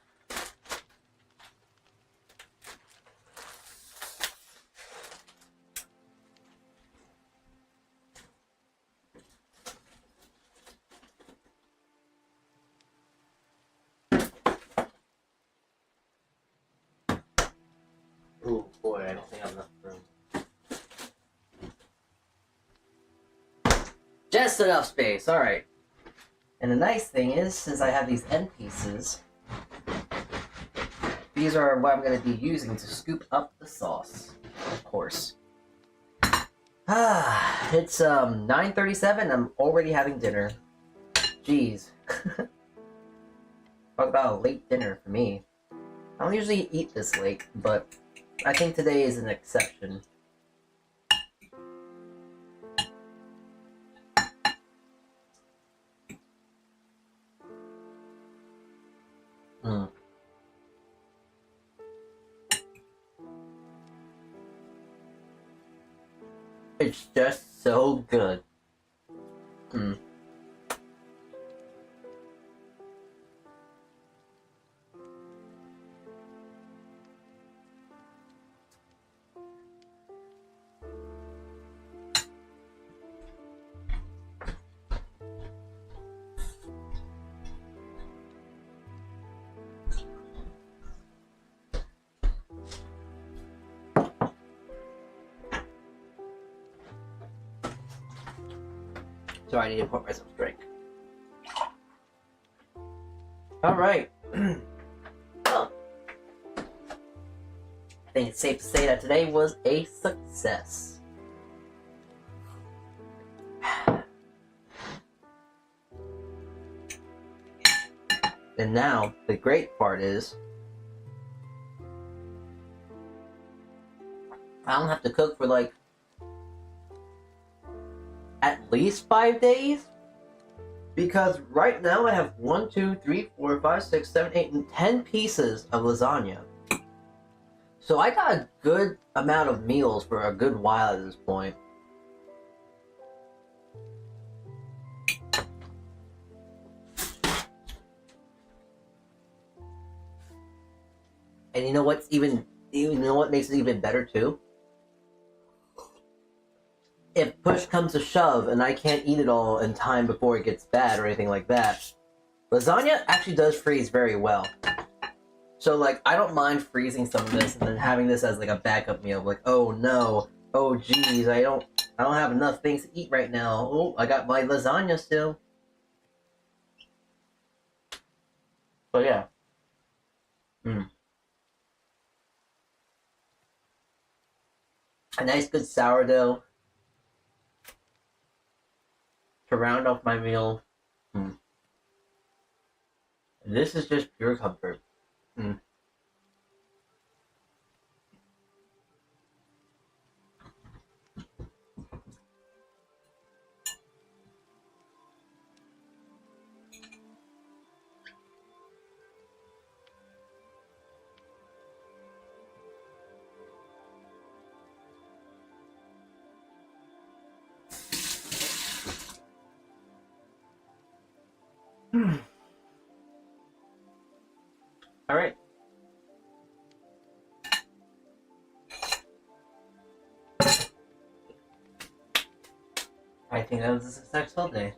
Ooh, boy, I don't think I have enough room. Just enough space, alright. And the nice thing is, since I have these end pieces, these are what I'm going to be using to scoop up the sauce, of course. It's 9:37, I'm already having dinner. Jeez. Talk about a late dinner for me. I don't usually eat this late, but I think today is an exception. It's just so good. So I need to put myself a drink. Alright. Well, I think it's safe to say that today was a success. And now, the great part is, I don't have to cook for like at least 5 days, because right now I have 1, 2, 3, 4, 5, 6, 7, 8, and 10 pieces of lasagna. So I got a good amount of meals for a good while at this point. And you know what makes it even better too? If push comes to shove and I can't eat it all in time before it gets bad or anything like that, lasagna actually does freeze very well. So like, I don't mind freezing some of this and then having this as like a backup meal. Like, oh no, oh geez, I don't have enough things to eat right now. Oh, I got my lasagna still. So yeah. A nice good sourdough to round off my meal. This is just pure comfort. All right. I think that was a successful day.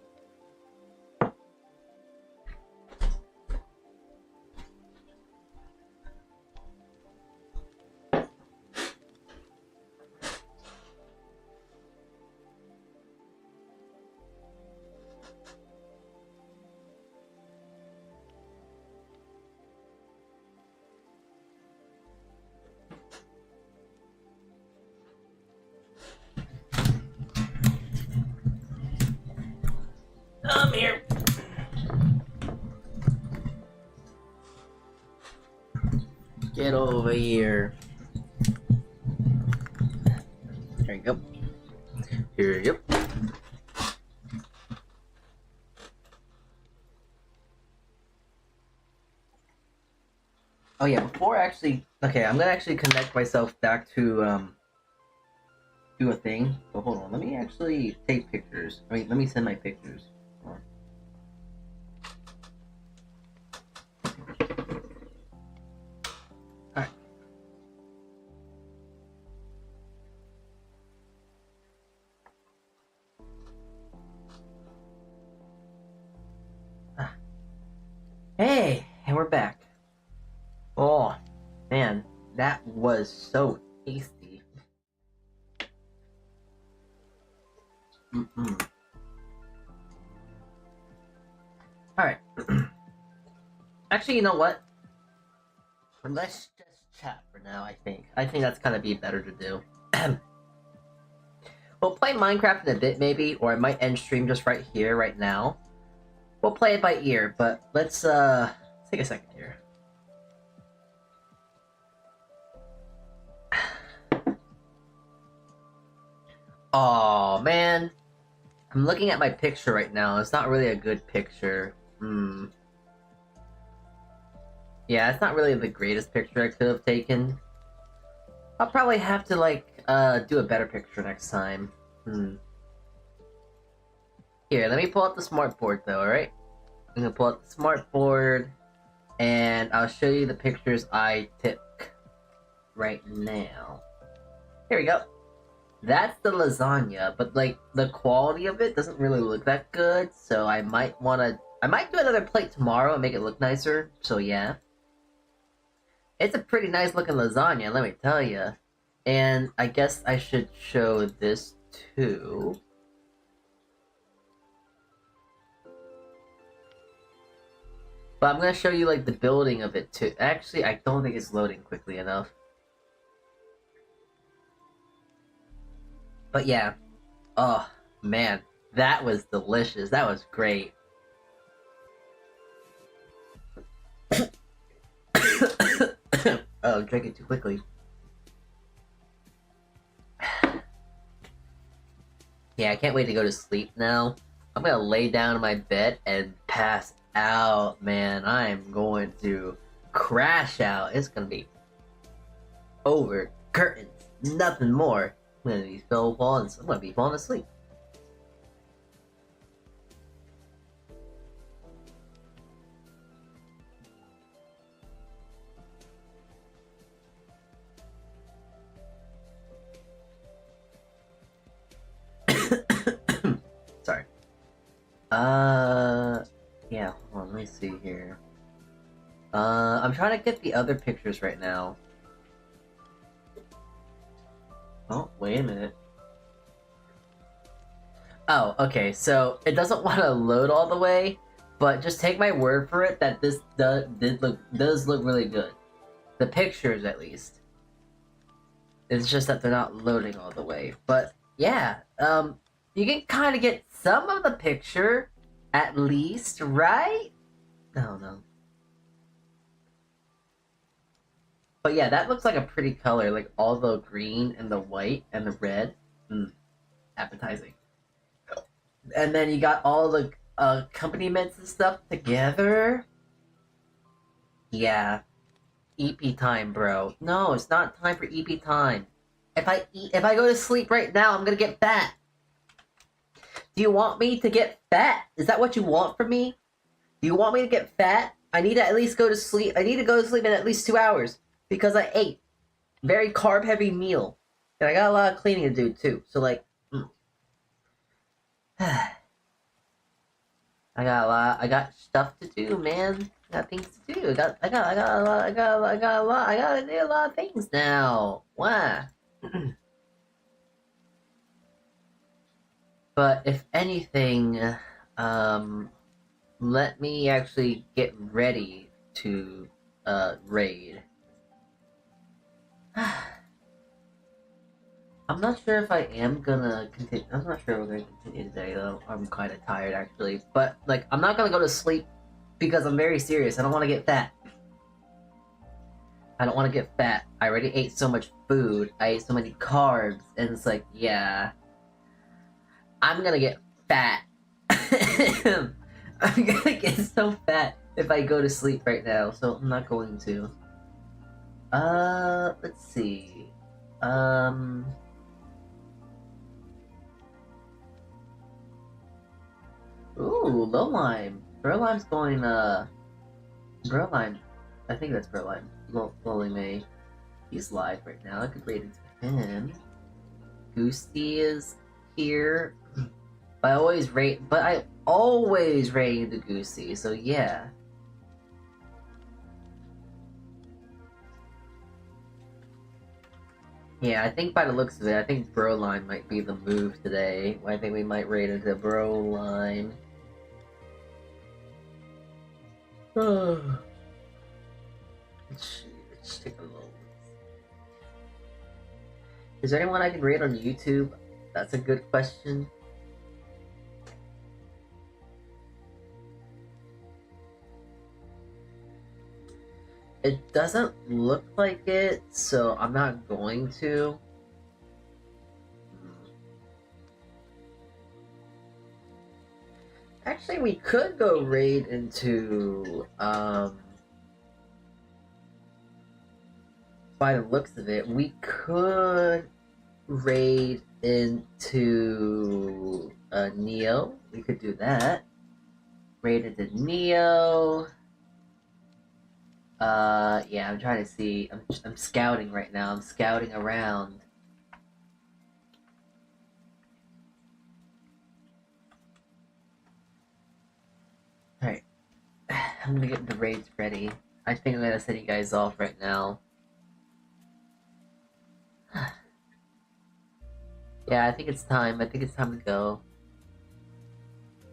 Get over here. There you go. Here you go. Oh yeah, before actually, okay, I'm gonna actually connect myself back to do a thing. But hold on, let me actually take pictures. I mean, let me send my pictures. Hold on. Alright. Hey, and we're back. Oh, man, that was so tasty. Alright. Actually, you know what? Let's just chat for now, I think. I think that's gonna be better to do. We'll play Minecraft in a bit, maybe, or I might end stream just right here, right now. We'll play it by ear, but let's take a second here. Oh man, I'm looking at my picture right now. It's not really a good picture. Yeah, it's not really the greatest picture I could have taken. I'll probably have to do a better picture next time. Here, let me pull out the smartboard though, alright? I'm gonna pull out the smartboard and I'll show you the pictures I took right now. Here we go. That's the lasagna, but like the quality of it doesn't really look that good, so I might do another plate tomorrow and make it look nicer. So yeah. It's a pretty nice looking lasagna, let me tell you. And I guess I should show this too. But I'm gonna show you like the building of it too. Actually, I don't think it's loading quickly enough. But yeah. Oh, man. That was delicious. That was great. Oh, drank it too quickly. Yeah, I can't wait to go to sleep now. I'm gonna lay down in my bed and pass out, man. I'm going to crash out. It's gonna be over. Curtains. Nothing more. I'm gonna be falling asleep. Sorry. Yeah, hold on, let me see here. I'm trying to get the other pictures right now. Oh, wait a minute. Oh, okay, so it doesn't want to load all the way, but just take my word for it that this does look really good. The pictures, at least. It's just that they're not loading all the way. But, yeah, you can kind of get some of the picture, at least, right? Oh, no. But yeah, that looks like a pretty color, like all the green and the white and the red. Appetizing. And then you got all the accompaniments and stuff together. Yeah. EP time, bro. No, it's not time for EP time. If I go to sleep right now, I'm gonna get fat. Do you want me to get fat? Is that what you want from me? Do you want me to get fat? I need to at least go to sleep. I need to go to sleep in at least 2 hours. Because I ate very carb heavy meal. And I got a lot of cleaning to do too. So like I got stuff to do, man. I got things to do. I gotta do a lot of things now. Why? But if anything, let me actually get ready to raid. I'm not sure if I am gonna continue. I'm not sure if we're gonna continue today, though. I'm kind of tired, actually. But, like, I'm not gonna go to sleep because I'm very serious. I don't want to get fat. I don't want to get fat. I already ate so much food. I ate so many carbs, and it's like, yeah, I'm gonna get fat. I'm gonna get so fat if I go to sleep right now, so I'm not going to. Let's see. Ooh, low lime. Bro lime's going, Bro lime. I think that's Bro lime. Lowly May. He's live right now. I could rate into him. Goosey is here. I always rate into Goosey, so yeah. Yeah, I think by the looks of it, I think Broline might be the move today. I think we might rate into Broline. Let's take a look. Is there anyone I can rate on YouTube? That's a good question. It doesn't look like it, so I'm not going to. Actually, we could go raid into, by the looks of it, we could raid into, Neo. We could do that. Raid into Neo. Yeah, I'm trying to see. I'm scouting right now. I'm scouting around. Alright. I'm gonna get the raids ready. I think I'm gonna send you guys off right now. Yeah, I think it's time. I think it's time to go.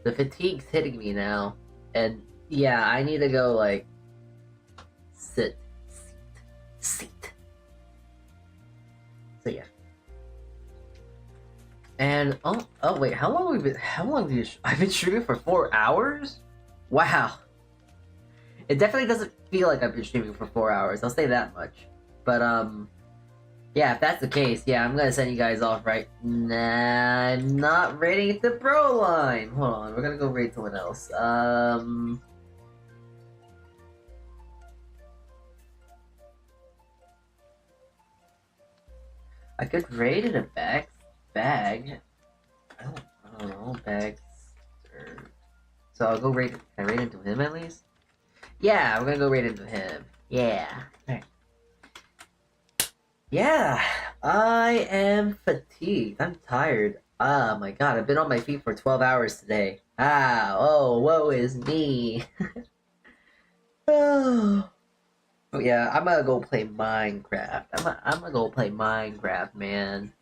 The fatigue's hitting me now. And yeah, I need to go, like, sit. So yeah. And oh wait, how long have I've been streaming for 4 hours? Wow. It definitely doesn't feel like I've been streaming for 4 hours, I'll say that much. But yeah, if that's the case, yeah, I'm gonna send you guys off right. Nah, I'm not rating the pro line. Hold on, we're gonna go raid someone else. I could raid in a bag. I don't know, bags. So I'll go raid. Can I raid into him at least? Yeah, we're gonna go raid into him. Yeah. Alright. Yeah, I am fatigued. I'm tired. Oh my god, I've been on my feet for 12 hours today. Woe is me. Oh. But yeah, I'm gonna go play Minecraft. I'm gonna go play Minecraft, man.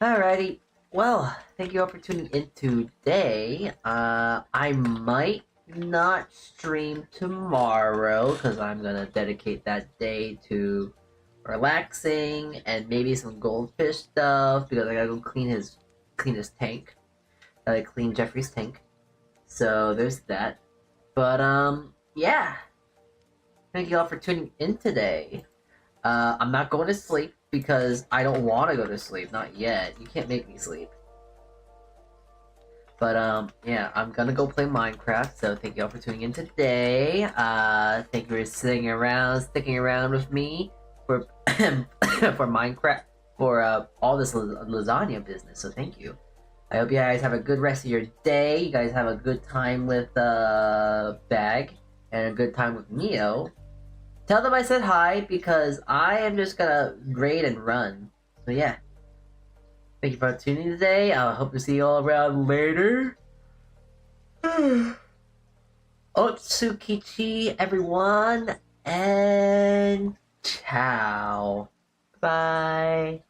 Alrighty. Well, thank you all for tuning in today. I might not stream tomorrow because I'm gonna dedicate that day to relaxing and maybe some goldfish stuff because I gotta go clean his tank. I clean Jeffrey's tank. So there's that. But yeah. Thank you all for tuning in today. I'm not going to sleep because I don't want to go to sleep. Not yet. You can't make me sleep. But yeah, I'm gonna go play Minecraft. So thank you all for tuning in today. Thank you for sticking around with me for for Minecraft, for all this lasagna business. So thank you. I hope you guys have a good rest of your day. You guys have a good time with Bag and a good time with Neo. Tell them I said hi because I am just gonna raid and run. So yeah. Thank you for tuning in today. I hope to see you all around later. Otsukichi, everyone, and ciao. Bye.